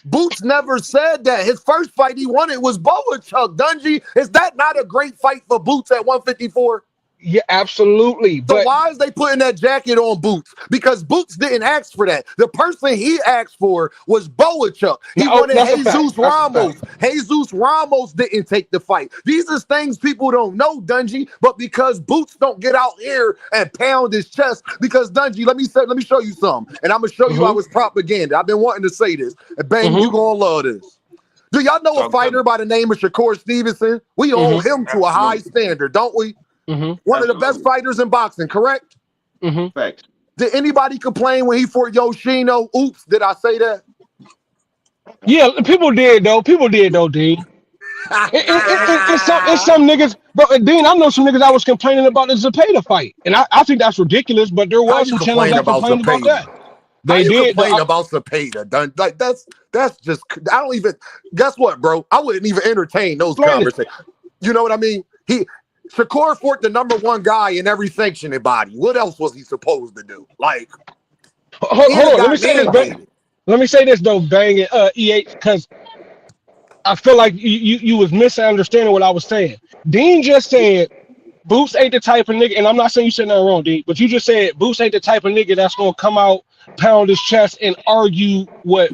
Boots never said that. His first fight he wanted was Boachuk. Dungy, is that not a great fight for Boots at 154? Yeah, absolutely. So But why is they putting that jacket on Boots? Because Boots didn't ask for that. The person he asked for was Boachuk. He no, wanted that's a fact. Jesus That's a Ramos. fact. Jesus Ramos didn't take the fight. These are things people don't know, Dungy. But because Boots don't get out here and pound his chest, because Dungy, let me show you something, and I'm gonna show you how it's propaganda. I've been wanting to say this, and bang, you gonna love this. Do y'all know a Talk to me. fighter by the name of Shakur Stevenson? We hold him to a high Absolutely. standard, don't we? One of the best Absolutely. fighters in boxing, correct? Facts. Did anybody complain when he fought Yoshino? Oops, did I say that? Yeah, people did though. People did though, Dean. It's some niggas, bro. And Dean, I know some niggas I was complaining about the Zepeda fight, and I think that's ridiculous. But there How was you some channels complain that about complained about Zepeda? that. How They you did. complain about Zepeda? Like that's just I don't even guess what, bro? I wouldn't even entertain those Explain it. conversations. You know what I mean? Shakur fought the #1 guy in every sanctioning body. What else was he supposed to do? Like he Hold done on. Let me got say this, bang. mandated. Let me say this though, bang it, because I feel like you was misunderstanding what I was saying. Dean just said Boots ain't the type of nigga, and I'm not saying you said nothing wrong, Dean, but you just said Boots ain't the type of nigga that's gonna come out, pound his chest, and argue what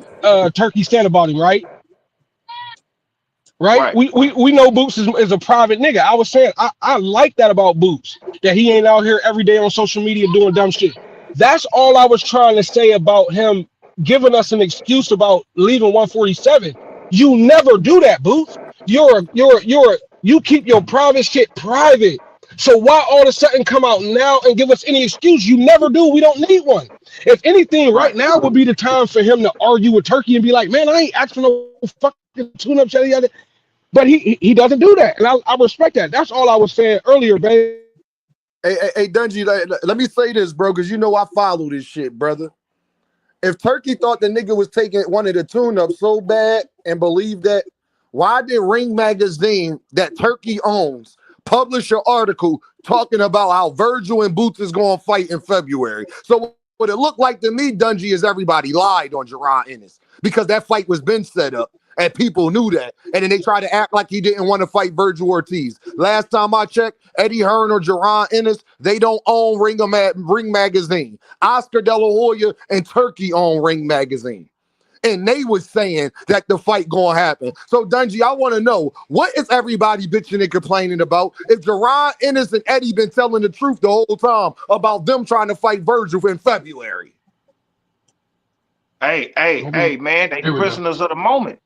Turkey said about him, right? Right? Right. We know Boots is a private nigga. I was saying I like that about Boots, that he ain't out here every day on social media doing dumb shit. That's all I was trying to say about him giving us an excuse about leaving 147. You never do that, Boots. You keep your private shit private. So why all of a sudden come out now and give us any excuse? You never do. We don't need one. If anything, right Right. now would be the time for him to argue with Turkey and be like, man, I ain't asking no fucking tune-up, yada. But he doesn't do that, and I respect that. That's all I was saying earlier, baby. Hey, Dungy, let me say this, bro, because you know I follow this shit, brother. If Turkey thought the nigga was taking one of the tune-ups so bad and believed that, why did Ring Magazine that Turkey owns publish an article talking about how Virgil and Boots is going to fight in February? So what it looked like to me, Dungy, is everybody lied on Jerron Ennis because that fight was been set up. And people knew that. And then they tried to act like he didn't want to fight Virgil Ortiz. Last time I checked, Eddie Hearn or Jerron Ennis, they don't own Ring Magazine. Oscar De La Hoya and Turkey own Ring Magazine. And they was saying that the fight gonna happen. So, Dungy, I want to know, what is everybody bitching and complaining about if Jerron Ennis and Eddie been telling the truth the whole time about them trying to fight Virgil in February? Hey, man, they Here we go. prisoners of the moment.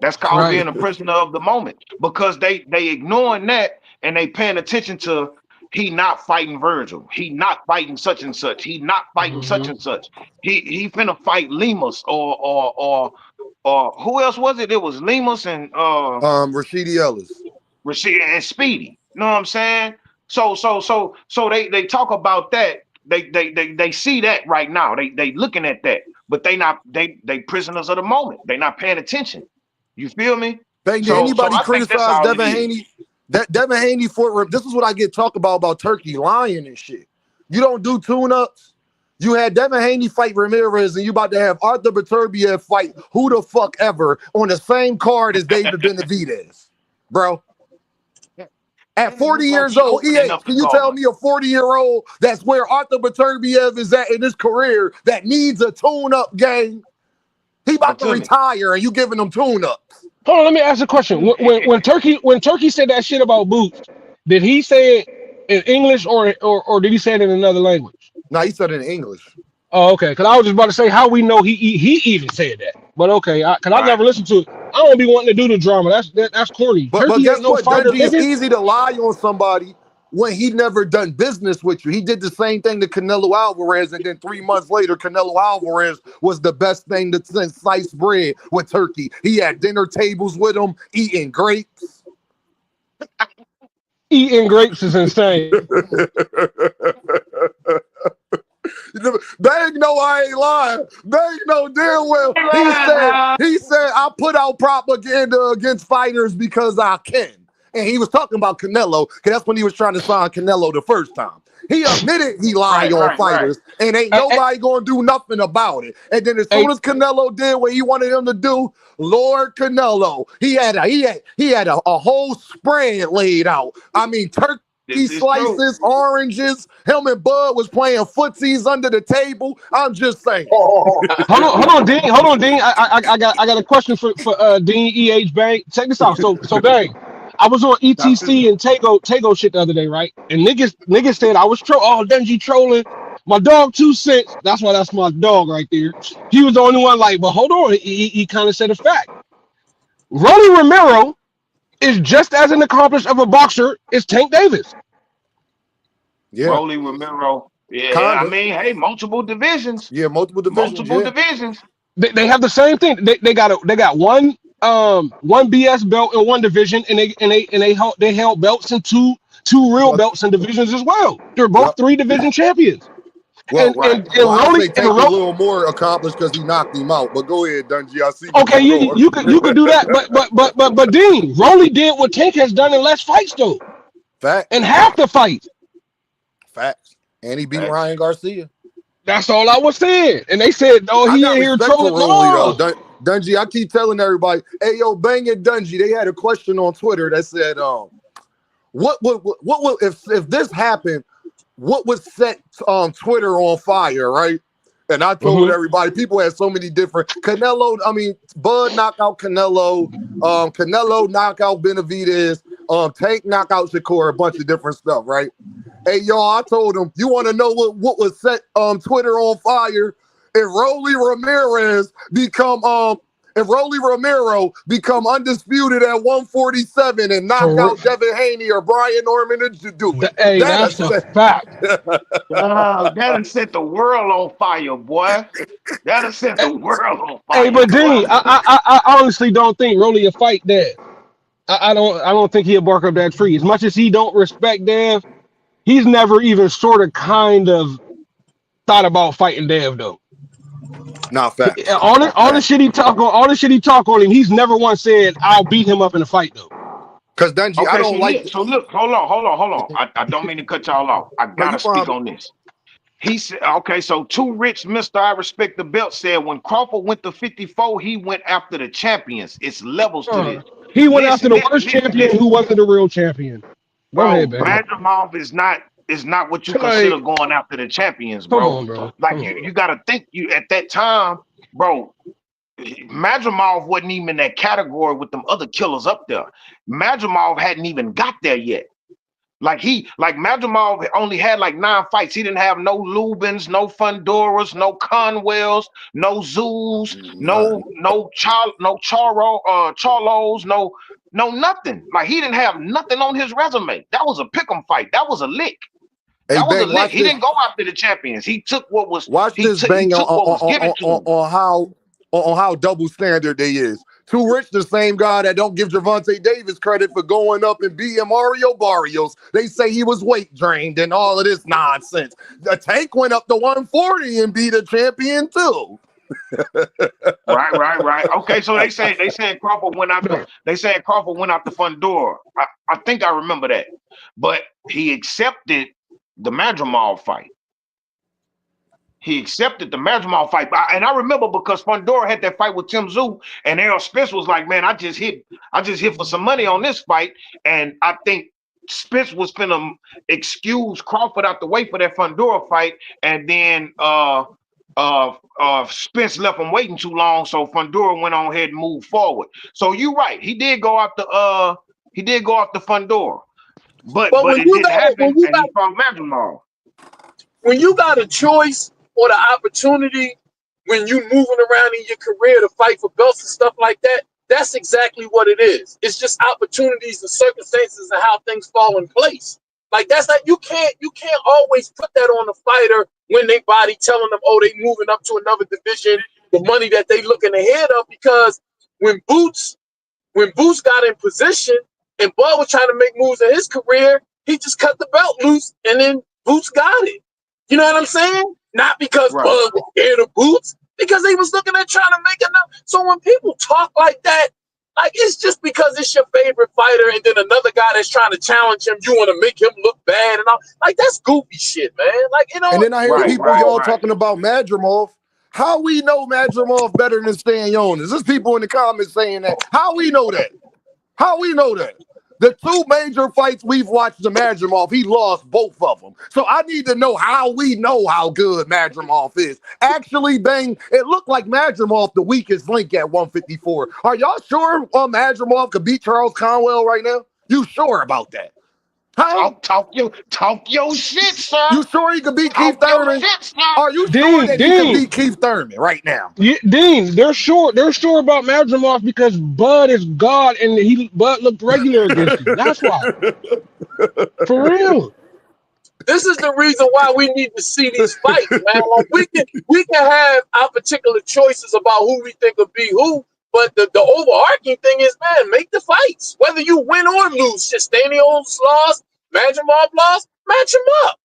That's called Right. being a prisoner of the moment because they ignoring that and they paying attention to he not fighting Virgil. He not fighting such and such. He not fighting such and such. He finna fight Lemus or who else was it? It was Lemus and Rashidi Ellis. Rashid and Speedy. You know what I'm saying? So they talk about that. They see that right now. They looking at that, but they prisoners of the moment. They not paying attention. You feel me? Bang, did So anybody I think that's criticize all it Devin is. Haney? That Devin Haney this is what I get talked about Turkey lying and shit. You don't do tune-ups. You had Devin Haney fight Ramirez, and you about to have Arthur Beterbiev fight who the fuck ever on the same card as David Benavidez, bro. At And it 40 look like years he old, opening up can the you tell card. me a 40-year-old that's where Arthur Beterbiev is at in his career that needs a tune-up game? He Talk about to to me. retire, and you giving him tune-ups. Hold on, let me ask a question. When Turkey said that shit about Boots, did he say it in English or did he say it in another language? No, he said it in English. Oh, okay. Because I was just about to say how we know he even said that. But okay, because I Right. never listened to it. I don't be wanting to do the drama. That's corny. But Turkey guess ain't no what, fighter, Dungy? It's nigga. easy to lie on somebody when he never done business with you. He did the same thing to Canelo Alvarez, and then 3 months later, Canelo Alvarez was the best thing to since sliced bread with Turkey. He had dinner tables with him, eating grapes. Eating grapes is insane. They know I ain't lying. They know damn well. He said I put out propaganda against fighters because I can. And he was talking about Canelo, because that's when he was trying to sign Canelo the first time. He admitted he lied Right. on Right. Right. fighters, and ain't Hey, hey, nobody gonna do nothing about it. And then as soon hey, as Canelo did what he wanted him to do, Lord Canelo, he had a whole spread laid out. I mean, Turkey It's true. slices, oranges. Him and Bud was playing footsies under the table. I'm just saying. Hold on, Dean. Hold on, Dean. I got a question for Dean Bang. Check this out. So Bang, I was on ETC and Tago shit the other day, right? And niggas said I was Dungy trolling. My dog 2 Cents. That's my dog right there. He was the only one like, but hold on. He kind of said a fact. Rolly Romero is just as an accomplished of a boxer as Tank Davis. Yeah. Rolly Romero. Yeah, Kinda. I mean, hey, multiple divisions. Yeah, multiple divisions. Multiple divisions. They have the same thing. They got one BS belt in one division, and they held belts in two real belts in divisions as well. They're both 3 division champions. Well, and I'll Rolly say Tank a little more accomplished because he knocked him out. But go ahead, Dungy. I see. Okay, you could do that, but Dean, Rolly did what Tank has done in less fights though. Facts. And half the fights. Facts. And he beat Ryan Garcia. That's all I was saying. And they said, "Oh, he in here trolling." Rolly, though. Dungy, I keep telling everybody, "Hey, yo, Bang and Dungy." They had a question on Twitter that said, what would if this happened? What would set Twitter on fire, right?" And I told everybody, people had so many different Canelo. I mean, Bud knocked out Canelo. Canelo knocked out Benavidez. Tank knocked out Shakur. A bunch of different stuff, right? Hey, y'all, I told them, you want to know what would set Twitter on fire? If Rolly Romero become undisputed at 147 and knock out Devin Haney or Brian Norman to do it. Hey, that's a fact. That'll set the world on fire, boy. That'll set the world on fire. Hey, but Dean, I honestly don't think Rolly will fight Dev. I don't think he'll bark up that tree. As much as he don't respect Dev, he's never even sort of kind of thought about fighting Dev though. Not fact. All the shit he talk on him, he's never once said I'll beat him up in a fight though. Because Dungy, okay, I don't like. So look, hold on. I don't mean to cut y'all off. I gotta speak on this. He said, okay, so Too Rich, Mr. I Respect the Belt said when Crawford went to 54, he went after the champions. It's levels to this. He went after the worst champion who wasn't a real champion. Go ahead, man. Madrimov is not what you consider going after the champions, bro. Come on, bro. Like you gotta think at that time, bro. Madrimov wasn't even in that category with them other killers up there. Madrimov hadn't even got there yet. Like Madrimov only had like 9 fights. He didn't have no Lubins, no Fundoras, no Conwells, no Zoos, no Charlos, no nothing. Like he didn't have nothing on his resume. That was a pick'em fight. That was a lick. That was a lick. He didn't go after the champions. He took what was given to him. On how double standard they is. Too Rich, the same guy that don't give Gervonta Davis credit for going up and beating Mario Barrios. They say he was weight drained and all of this nonsense. The Tank went up to 140 and beat a champion too. Right. Okay, so they said Crawford went out. They said Crawford went out the front door. I think I remember that, but he accepted the Madrimov fight. He accepted the Madrimov fight, and I remember because Fundora had that fight with Tim Tszyu, and Errol Spence was like, "Man, I just hit for some money on this fight," and I think Spence was finna excuse Crawford out the way for that Fundora fight, and then Spence left him waiting too long, so Fundora went on ahead and moved forward. So you're right, he did go after Fundora, but it didn't happen, and he fought Madrimov. When you got a choice or the opportunity, when you moving around in your career to fight for belts and stuff like that, that's exactly what it is. It's just opportunities and circumstances and how things fall in place. Like that's like you can't always put that on the fighter when they body telling them, oh, they moving up to another division, the money that they looking ahead of, because when Boots got in position and Bud was trying to make moves in his career, he just cut the belt loose and then Boots got it. You know what I'm saying? Not because Bud was scared of Boots, because they was looking at trying to make enough. So when people talk like that, like it's just because it's your favorite fighter and then another guy that's trying to challenge him, you want to make him look bad and all. Like that's goofy shit, man. Like, you know. And then I hear people y'all talking about Madrimov. How we know Madrimov better than Stanionis? There's people in the comments saying that. How we know that? The two major fights we've watched Madrimov, he lost both of them. So I need to know how we know how good Madrimov is. Actually, Bang, it looked like Madrimov the weakest link at 154. Are y'all sure Madrimov could beat Charles Conwell right now? You sure about that? Huh? Talk your shit, sir. You sure he could beat Talk Keith Thurman? your shit, sir. Are you sure that he could beat Keith Thurman right now? Yeah, Dean, they're sure about Madrimov because Bud is God and Bud looked regular against him. That's why. For real. This is the reason why we need to see these fights, man. Like we can have our particular choices about who we think will be who, but the overarching thing is, man, make the fights. Whether you win or lose, Castaneo's lost, Madrimov lost, match him up.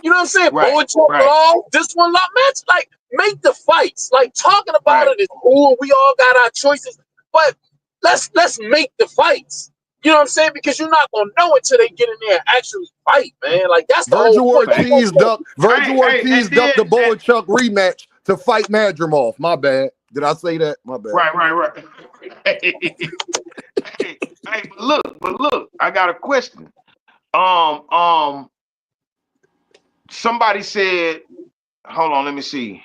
You know what I'm saying? Boachuk lost, this one lost, match. Like, make the fights. Like, talking about it is cool. We all got our choices, but let's make the fights. You know what I'm saying? Because you're not gonna know until they get in there and actually fight, man. Like that's the Virgil whole point. Ortiz ducked the Boachuk rematch to fight Madrimov. My bad. Did I say that? My bad. Right. Hey, but look, I got a question. Somebody said, hold on, let me see.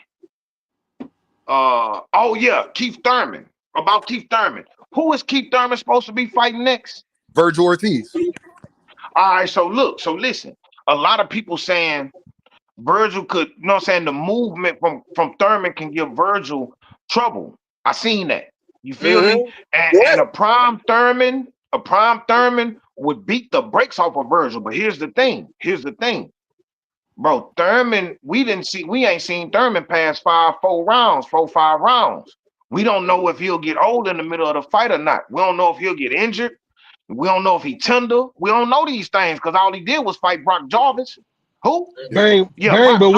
Oh yeah, Keith Thurman. About Keith Thurman. Who is Keith Thurman supposed to be fighting next? Virgil Ortiz. All right, so listen. A lot of people saying Virgil could, you know what I'm saying, the movement from Thurman can give Virgil trouble. I seen that. You feel me? And a prime Thurman would beat the brakes off of Virgil. But here's the thing. Bro, Thurman, we ain't seen Thurman pass 5 rounds. We don't know if he'll get old in the middle of the fight or not. We don't know if he'll get injured. We don't know if he tender. We don't know these things because all he did was fight Brock Jarvis. Who? Bang, but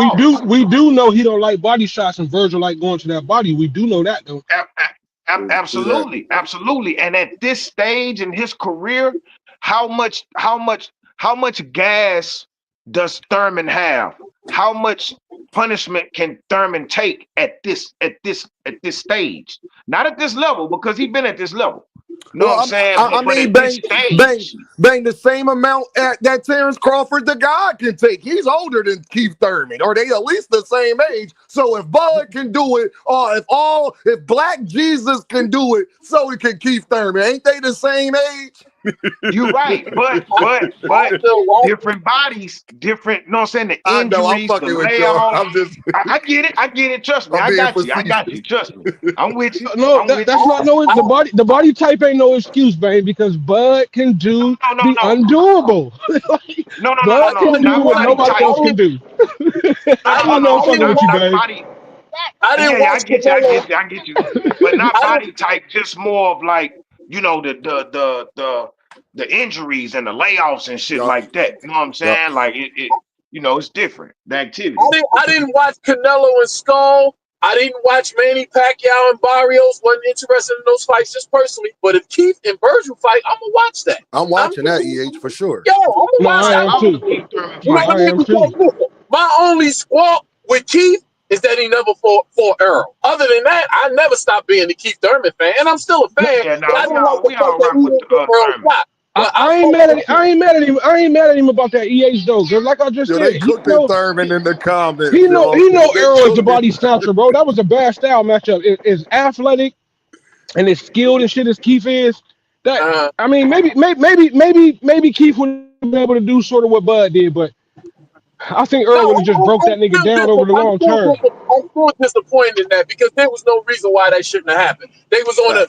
we do know he don't like body shots and Virgil like going to that body. We do know that though. Absolutely. And at this stage in his career, how much gas does Thurman have? How much punishment can Thurman take at this stage? Not at this level, because he's been at this level. Know what I'm saying? I mean, bang, the same amount that Terrence Crawford, the God, can take. He's older than Keith Thurman, or they at least the same age. So if Bud can do it, or if Black Jesus can do it, so can Keith Thurman. Ain't they the same age? You're right, but different bodies, different. You know what I'm saying? The injuries, I'm fucking with you. I get it. Trust me, I got you. Trust me, I'm with you. No, that's not the body type ain't no excuse, man, because Bud can do the undoable. Bud can do what nobody else can do. I know I'm fucking with you, babe. I get you. But not body type, just more of like, you know, the injuries and the layoffs and shit like that. You know what I'm saying? Like it you know, it's different. The activity. I didn't watch Canelo and Skull. I didn't watch Manny Pacquiao and Barrios. Wasn't interested in those fights just personally. But if Keith and Virgil fight, I'm gonna watch that. I'm watching that, EH, for sure. Yo, I'm gonna watch that. I am too. My only squawk with Keith is that he never fought Earl. Other than that, I never stopped being a Keith Thurman fan, and I'm still a fan. But I don't like the fact that he didn't get Earl shot. I ain't mad at him about that EH though. Cause like I just said, they cooked Thurman in the comments. He know Earl is the body snatcher, bro. That was a bad style matchup. It's athletic and it's skilled and shit as Keith is. That I mean, maybe Keith would be able to do sort of what Bud did, but I think Earl would have just broke that nigga down over the long term. I'm still disappointed in that because there was no reason why that shouldn't have happened. They was on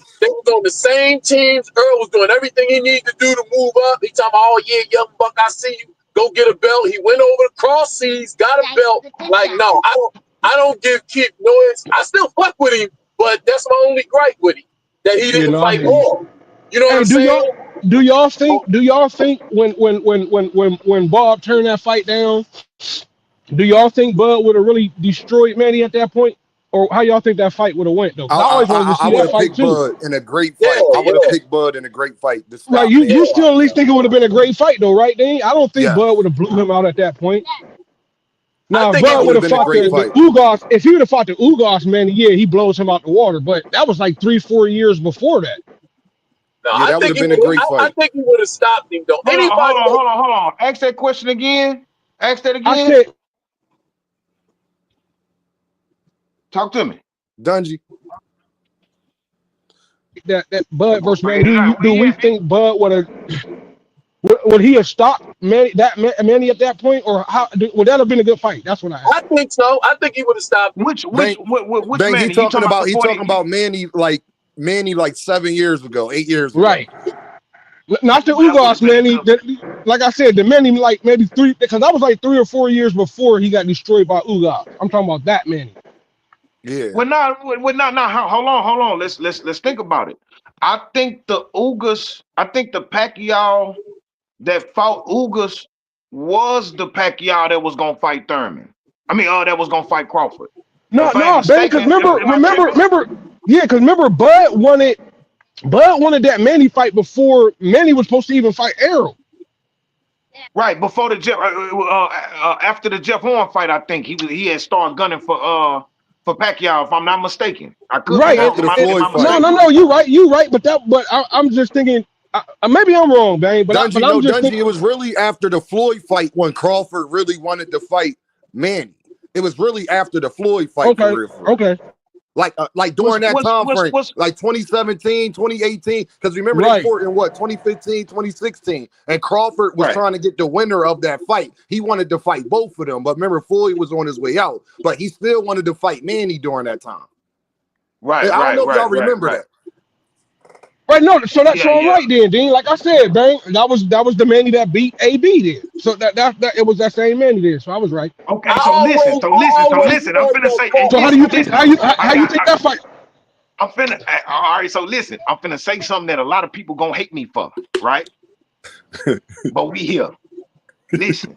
the same teams. Earl was doing everything he needed to do to move up. He talking about, oh yeah, young buck, I see you. Go get a belt. He went over the cross seas, got a belt. Like, no, I don't give Keith noise. I still fuck with him, but that's my only gripe with him, that he didn't fight more. You know what I'm saying? Do y'all think when Bob turned that fight down, do y'all think Bud would have really destroyed Manny at that point? Or how y'all think that fight would have went though? I always wanted to see that fight too. Bud in a great fight. I would have picked Bud in a great fight. Right, you still at least think it would have been a great fight though, right, Dane? I don't think Bud would have blew him out at that point. Now, if Bud would have fought the Ugas, if he would have fought the Ugas, man, yeah, he blows him out the water. But that was like 3-4 years before that. No, Yeah, I that would think have been a great I fight. think he would have stopped him though. Hold on, Anybody that hold on. Ask that question again. Ask that I again. said Talk to me. Dungy. that Bud versus Bring Manny. it out. Do Where you we at, bitch? think Bud would he have stopped Manny at that point, or would that have been a good fight? That's what I asked. I think so. I think he would have stopped him. Which Bang, Bang, man? he You talking about the 40? talking about Manny like 7 years ago, 8 years ago. Right. Not the That would have Ugas been a Manny. good. Like I said, the Manny like maybe 3, because that was like 3 or 4 years before he got destroyed by Ugas. I'm talking about that Manny. Yeah. Well, now. Hold on. Let's think about it. I think the Pacquiao that fought Ugas was the Pacquiao that was gonna fight Thurman. I mean, that was gonna fight Crawford. No, If I ain't Ben, because mistaken, am I tripping? remember, Bud wanted that Manny fight before Manny was supposed to even fight Errol. Right before the Jeff, after the Jeff Horn fight, I think he had started gunning for Pacquiao, if I'm not mistaken. I could be Right. wrong. After the Am Floyd I fight. mistaken? No, you right. But I'm just thinking. Maybe I'm wrong, Bang. But I'm just Dungy, thinking. it was really after the Floyd fight when Crawford really wanted to fight Manny. It was really after the Floyd fight for real. Okay. Like during that time frame, What's like 2017, 2018, because remember they Right. fought in what, 2015, 2016, and Crawford was right? trying to get the winner of that fight. He wanted to fight both of them, but remember Floyd was on his way out, but he still wanted to fight Manny during that time. Right. I don't know if y'all remember that. Right, no, so that's all Yeah. right then, Dean. Like I said, Bang, that was the Manny that beat AB then. So that it was that same Manny then. So I was right. Okay. I So listen. always I'm thought finna that say. Hey, Crawford. So how do you think listen. how you think that fight? I'm finna. All right. So listen. I'm finna say something that a lot of people gonna hate me for. Right. But we here. Listen.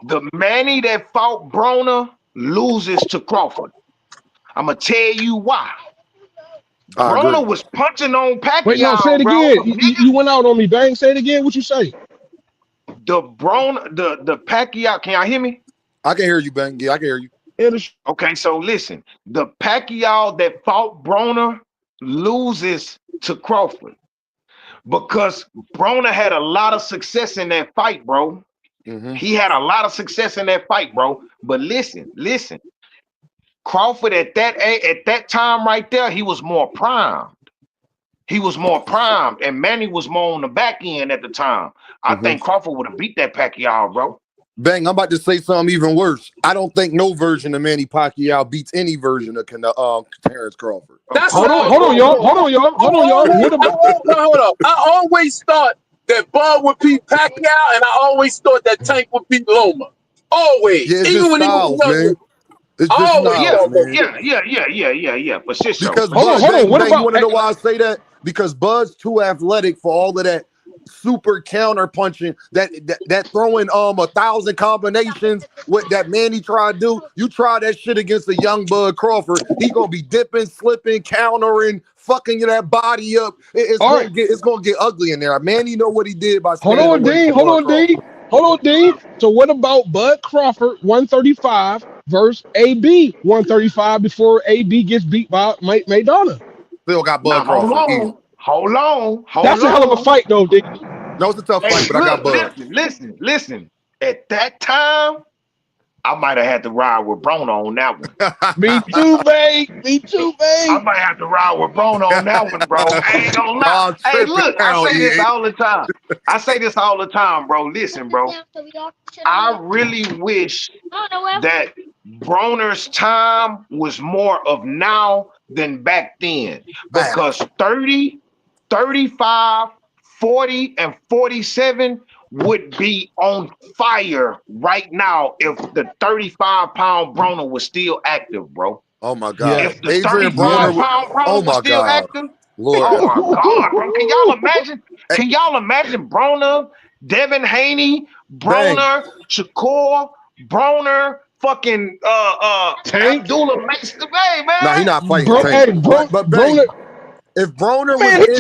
The Manny that fought Broner loses to Crawford. I'm gonna tell you why. I agree. Broner was punching on Wait, no, say it Pacquiao, bro. again. You went out on me, Bang. Say it again. What you say? The Pacquiao. Can y'all hear me? I can hear you, Ben. Yeah, I can hear you. Okay, so listen. The Pacquiao that fought Broner loses to Crawford because Broner had a lot of success in that fight, bro. Mm-hmm. He had a lot of success in that fight, bro. But listen. Crawford at that time right there, he was more primed. And Manny was more on the back end at the time. I think Crawford would have beat that Pacquiao, bro. Bang, I'm about to say something even worse. I don't think no version of Manny Pacquiao beats any version of Terrence Crawford. That's Hold how on, y'all. What about hold up. I always thought that Bud would beat Pacquiao, and I always thought that Tank would beat Loma. Always, Yeah, it's even just when he was styles, younger. man. It's I just always styles, thought that man. shit. For shit show. Because hold on. Bang, What you about want to know why I say that? Because Bud's too athletic for all of that super counter punching, that throwing 1,000 combinations with that Manny tried to do. You try that shit against a young Bud Crawford, he gonna be dipping, slipping, countering, fucking that body up. It's gonna get ugly in there. Manny know what he did by Hold staying on, away Dean. from Bud Crawford. So what about Bud Crawford 135 versus AB 135 before AB gets beat by Maidana? Still got Now Bud Crawford. Easy. hold on. That's a hell of a fight, though, Dean. No, it's a tough Hey, fight, but I got Bud. listen. At that time, I might have had to ride with Broner on that one. Me too, babe. I might have to ride with Broner on that one, bro. I ain't gonna lie. I'm Hey, tripping look, now, I say this EA. all the time. Bro. Listen, bro. I really wish that Broner's time was more of now than back then. Because 30, 35, 40, and 47 would be on fire right now if the 35-pound Broner was still active, bro. Oh my God. Yeah. If the Adrian Broner. 35-pound Broner Oh was my still God. active, Lord. oh my God, bro. Can y'all imagine? Can y'all imagine Broner, Devin Haney, Broner, Shakur, Broner, fucking Tank. Abdullah Mason? Hey, man. No, he not fighting Tank. But Bang, Broner. if Broner Man, was he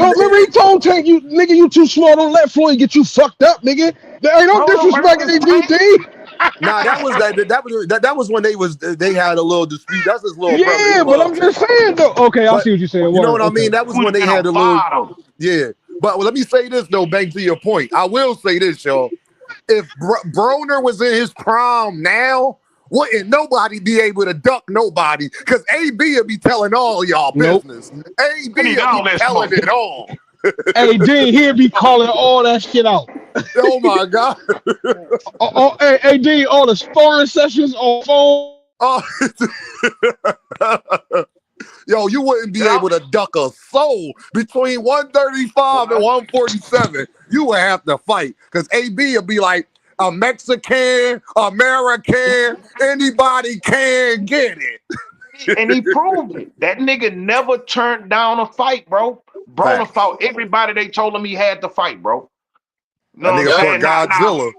told Tank, you too small. Don't let Floyd get you fucked up, nigga. Hey, don't Broner disrespect versus ABT. Tank? nah, that was when they had a little dispute. That's his little brother. Yeah, but I'm just saying though. Okay, I But see what you're saying. you know Word, what I okay. mean? That was Would when have they been had on a little. fire, though. Yeah. But let me say this though, back to your point. I will say this, y'all. If Broner was in his prime now, wouldn't nobody be able to duck nobody? Because AB would be telling all y'all business. AB would be telling it all. Hey, Dean, he'd be calling all that shit out. Oh my God. Hey, Dean, all the sparring sessions on phone. Yo, you wouldn't be able to duck a soul between 135 and 147. You would have to fight because AB would be like a Mexican, American, anybody can get it. And he proved it. That nigga never turned down a fight, bro. Broner fought everybody they told him he had to fight, bro. You know that nigga fought Godzilla.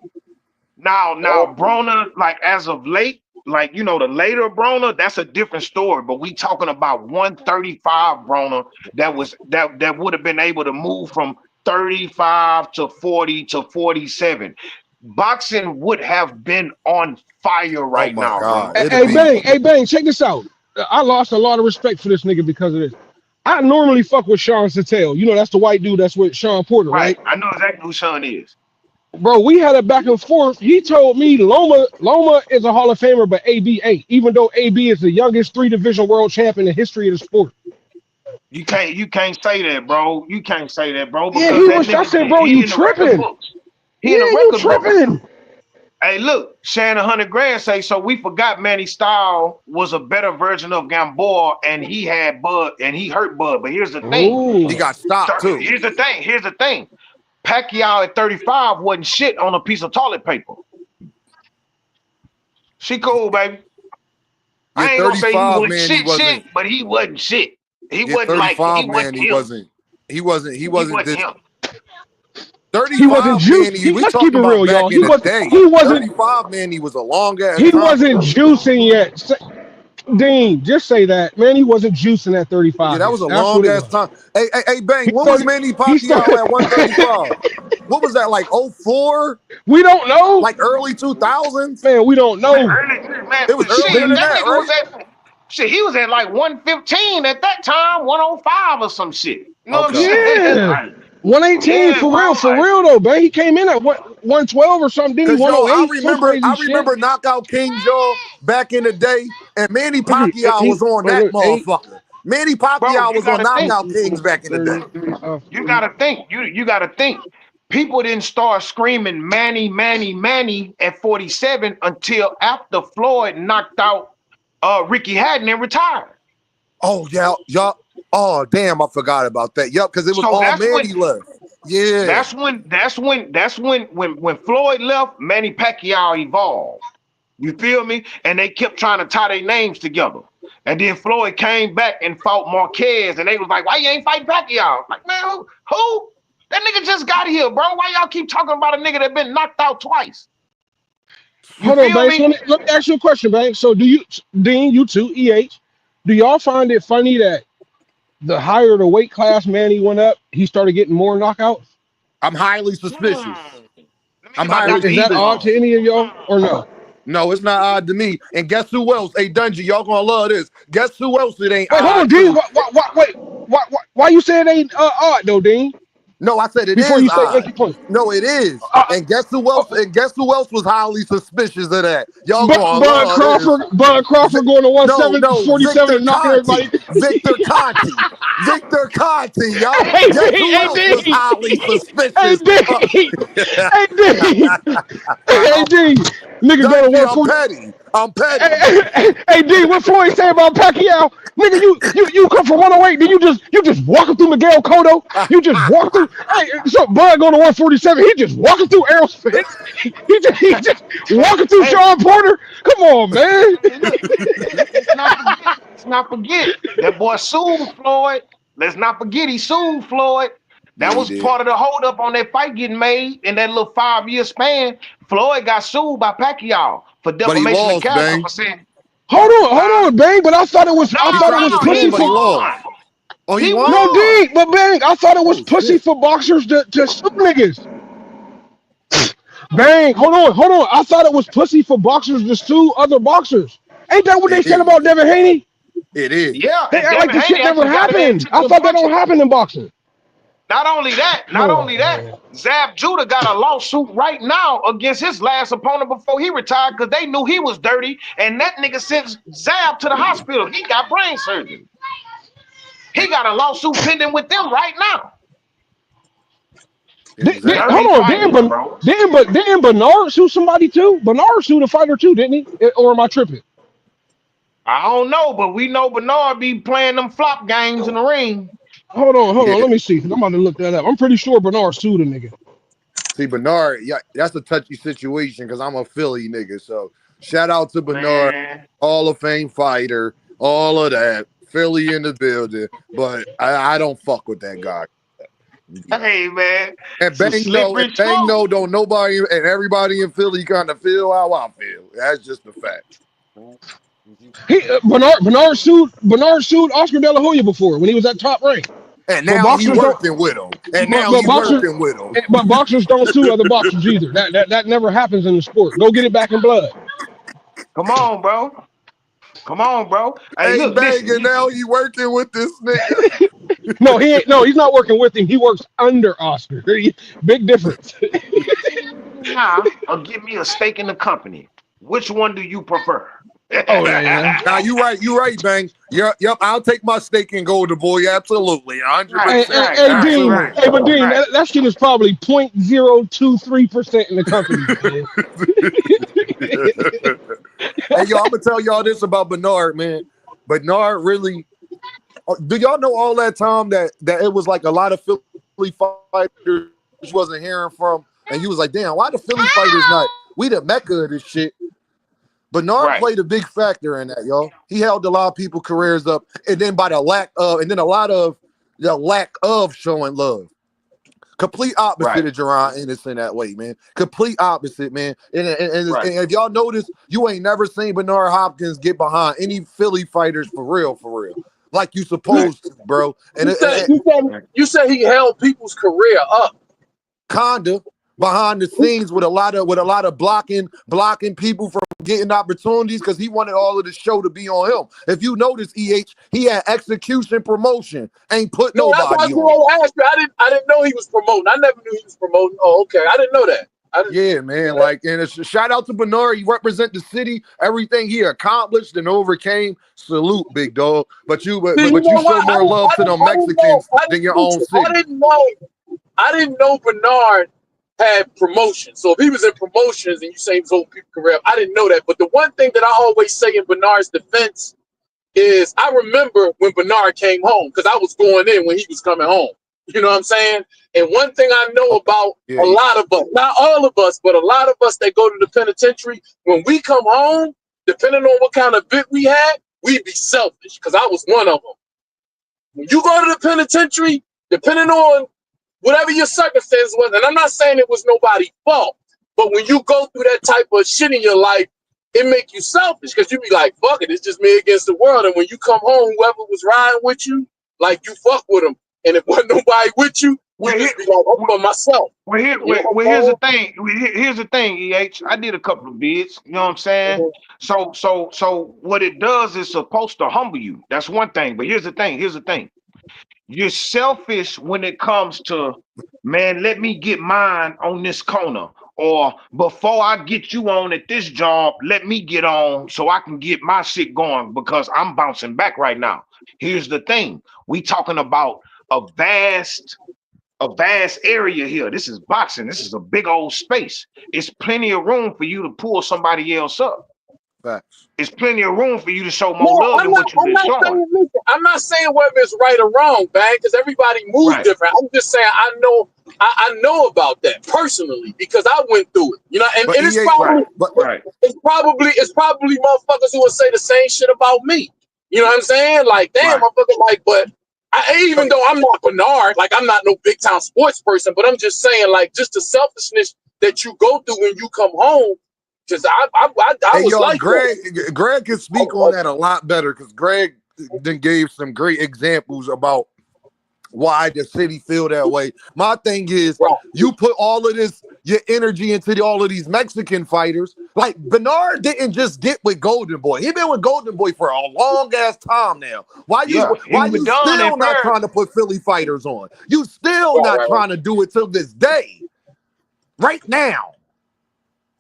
Now, Broner, like as of late, like, you know, the later Broner, that's a different story. But we talking about 135 Broner that would have been able to move from 35 to 40 to 47. Boxing would have been on fire right now. God. Hey, Bang, check this out. I lost a lot of respect for this nigga because of this. I normally fuck with Sean Sattel. You know, that's the white dude that's with Sean Porter, right? I know exactly who Sean is. Bro, we had a back and forth. He told me Loma is a Hall of Famer, but AB ain't, even though AB is the youngest 3-division world champion in the history of the sport. You can't say that, bro. You can't say that, bro. Yeah, I said, bro, you tripping. You tripping. Hey, look, Shannon 100 Grand say, so we forgot Manny Style was a better version of Gamboa and he had Bud and he hurt Bud. But here's the thing. Ooh. He got stopped too. Here's the thing. Pacquiao at 35 wasn't shit on a piece of toilet paper. She cool, baby. I ain't gonna say he wasn't shit, but he wasn't shit. He wasn't like he wasn't him. 35 he wasn't juicing. Let's keep it real, y'all. He wasn't 35, man. He was a long ass. He wasn't juicing yet. Dean, just say that, man. He wasn't juicing at 35. Yeah, that was a long ass time. Hey, Bang. When was Manny Pacquiao at 135? What was that, like 04? We don't know. Like early 2000s? Man, we don't know. It was earlier than that, right? He was at like 115 at that time, 105 or some shit. You know what I'm saying? Yeah. 118 for real though, man. He came in at 112 or something. Didn't he? 108. I remember Knockout King Joe back in the day, and Manny Pacquiao was on that motherfucker. Manny Pacquiao was on Knockout Kings back in the day. You gotta think. You gotta think. People didn't start screaming Manny, Manny, Manny at 47 until after Floyd knocked out Ricky Hatton and retired. Oh yeah. Oh damn, I forgot about that. Yep, because it was all Manny left. Yeah. That's when Floyd left, Manny Pacquiao evolved. You feel me? And they kept trying to tie their names together. And then Floyd came back and fought Marquez, and they was like, why you ain't fighting Pacquiao? Like, man, who? That nigga just got here, bro. Why y'all keep talking about a nigga that been knocked out twice? Hold on, Banks. Let me ask you a question, Banks. So do you, Dean, you too, EH, do y'all find it funny that the higher the weight class Manny went up, he started getting more knockouts? I'm highly suspicious. Is that odd to any of y'all or no? No, it's not odd to me. And guess who else? Hey, Dungy, y'all gonna love this. Guess who else it ain't odd? Hold on, Dean. Why you say it ain't odd though, Dean? No, I said it Before is you say odd. No, it is. And guess who else? And guess who else was highly suspicious of that? Y'all Bud Crawford going to 147 and knocking everybody. Victor Conti, y'all. Guess who else was highly suspicious? Hey, D. Nigga go to 140. I'm petty. Hey, D, what Floyd say about Pacquiao? Nigga, you come from 108, then you just walking through Miguel Cotto. You just walk through. Hey, so Bud going to 147. He just walking through Errol Spence. He just walking through Sean Porter. Come on, man. Let's not forget that boy sued Floyd. Let's not forget he sued Floyd. That was part of the holdup on that fight getting made in that little 5-year span. Floyd got sued by Pacquiao for defamation of character for saying. Hold on, Bang. But I thought it was pussy for. Oh, he won? No, D, but Bang, I thought it was pussy for boxers to sue niggas. Bang, hold on. I thought it was pussy for boxers to sue other boxers. Ain't that what they said about Devin Haney? It is. Yeah. They act like the shit never happened. I thought that don't happen in boxing. Not only Oh, that, man. Zab Judah got a lawsuit right now against his last opponent before he retired because they knew he was dirty, and that nigga sent Zab to the hospital. He got brain surgery. He got a lawsuit pending with them right now. Hold Dirty on, fighters, bro. didn't Bernard sue somebody too? Bernard sued a fighter too, didn't he? Or am I tripping? I don't know, but we know Bernard be playing them flop games in the ring. Hold Yeah. on. Let me see. 'Cause I'm about to look that up. I'm pretty sure Bernard sued a nigga. See, Bernard, yeah, that's a touchy situation because I'm a Philly nigga. So shout out to Bernard, Man. Hall of Fame fighter, all of that. Philly in the building. But I don't fuck with that guy. Yeah. Hey, man. And It's a slippery Bang slope. don't nobody and everybody in Philly kind of feel how I feel. That's just the fact. Bernard sued Oscar De La Hoya before when he was at Top Rank. And But now he boxers don't. working with him. And But, now but he boxers. working with him. But boxers don't sue other boxers either. That never happens in the sport. Go get it back in blood. Come on, bro. Come on, bro. Hey, Hey, look, Bang, and listen. now he working with this nigga. No, he ain't. No, he's not working with him. He works under Oscar. Big difference. Nah, or give me a stake in the company. Which one do you prefer? Oh yeah. Now you right, Bang. Yep, I'll take my stake in Golden Boy. Absolutely. Right, 100%. right, Hey, right, Dean. right, Absolutely. Hey, but Dean, right. that shit is probably 0.023% in the company, man. Hey, yo, I'm gonna tell y'all this about Bernard, man. Bernard really. Do y'all know all that time that it was like a lot of Philly fighters wasn't hearing from, and you was like, damn, why the Philly fighters not? We the mecca of this shit. Bernard Right, played a big factor in that, y'all. He held a lot of people's careers up, and then by the lack of, and then a lot of the lack of showing love. Complete opposite right, of Jerron Ennis in that way, man. Complete opposite, man. And right. if y'all notice, you ain't never seen Bernard Hopkins get behind any Philly fighters for real, like you supposed to, bro. And You said you said you said he held people's career up. kinda behind the scenes with a lot of blocking people from getting opportunities because he wanted all of the show to be on him. If you notice, he had execution promotion, ain't put No, that's why I nobody was on. going to ask you. I didn't know he was promoting. I never knew he was promoting. Oh, okay. I didn't know that. I didn't. Yeah, man. Like, and it's a shout out to Bernard. He represent the city. Everything he accomplished and overcame. Salute, big dog. But you See, you know show what? more love to them I didn't know. Mexicans than your own city. I didn't know Bernard had promotion. So if he was in promotions and you say he was holding people's career up, I didn't know that. But the one thing that I always say in Bernard's defense is I remember when Bernard came home because I was going in when he was coming home. You know what I'm saying? And one thing I know about Yeah, a lot of us, not all of us, but a lot of us that go to the penitentiary, when we come home, depending on what kind of bit we had, we'd be selfish because I was one of them. When you go to the penitentiary, depending on whatever your circumstances was, and I'm not saying it was nobody's fault, but when you go through that type of shit in your life, it make you selfish because you be like, fuck it, it's just me against the world. And when you come home, whoever was riding with you, like you fuck with them. And if wasn't nobody with you, you just be like, I'm for myself. Here's the thing. Here's the thing, EH. I did a couple of bids. You know what I'm saying? So what it does is supposed to humble you. That's one thing. But here's the thing. You're selfish when it comes to, man, let me get mine on this corner. Or before I get you on at this job, let me get on so I can get my shit going because I'm bouncing back right now. Here's the thing. We talking about a vast area here. This is boxing. This is a big old space. It's plenty of room for you to pull somebody else up. facts. It's plenty of room for you to show more No, love than what you've been showing. I'm not saying whether it's right or wrong, bang, because everybody moves Right, different. I'm just saying I know about that personally because I went through it. You know, and But it's EA, right, probably but right, it's probably motherfuckers who will say the same shit about me. You know what I'm saying? Like, damn, right. motherfucker, like, but even though I'm not Bernard, like I'm not no big time sports person, but I'm just saying, like, just the selfishness that you go through when you come home. Because I hey, was yo, like Greg can speak on that a lot better because Greg then gave some great examples about why the city feel that way. My thing is, Right. you put all of this, your energy into all of these Mexican fighters. Like Bernard didn't just get with Golden Boy. He been with Golden Boy for a long ass time now. Why Yeah, he was you done still at not first. trying to put Philly fighters on? You still Right, not right, right. trying to do it till this day, right now.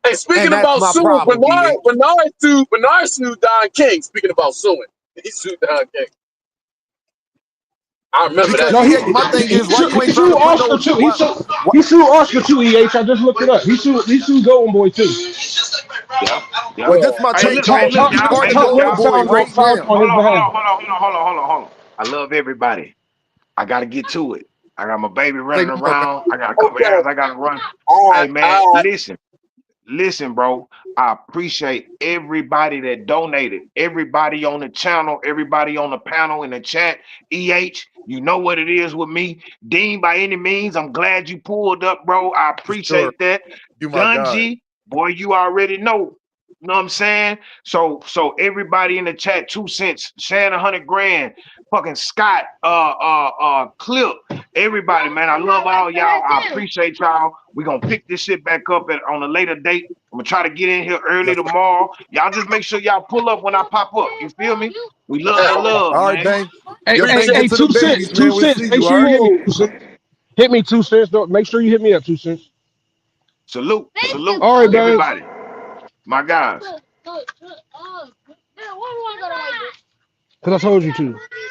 Hey, And speaking that's about my suing, problem, EH. Bernard sued Don King. Speaking about suing, he sued Don King. I remember that Because No, shit. EH, my thing is, why you he ain't trying sued to put Oscar no too. what He sued Oscar too. EH, I just looked it up. He sued Golden Boy too. Yep, well, yep. this my Hey, thing. look, hey, look, y'all. Charge Hey, the look, Golden y'all. Boy right now. On Hold his on, hold behalf. on, hold on, hold on, hold on, hold on, hold on. I love everybody. I gotta get to it. I got my baby running Okay. around. I got a couple Okay. errands I gotta run. All right. Hey man, All right. listen, bro. I appreciate everybody that donated, everybody on the channel, everybody on the panel in the chat. EH, you know what it is with me. Dean, by any means, I'm glad you pulled up, bro. I For sure. appreciate that. You my guy. Gunji, boy, you already know. You know what I'm saying? So everybody in the chat, 2 cents, Shan 100 grand, fucking Scott, Clip, everybody, man. I love all y'all. I appreciate y'all. We're gonna pick this shit back up on a later date. I'm gonna try to get in here early Yes, tomorrow. Y'all just make sure y'all pull up when I pop up. You feel me? We love the Yeah. love, all right, man. bang. Your thing Appreciate get Hey, to the 2 cents, babies, man. We'll see Make you, sure all you right? hit me. you. 2 cents. Hit me 2 cents. Don't make sure you hit me up 2 cents. Salute, salute, All right, bang. everybody. My guys. Because I told you to.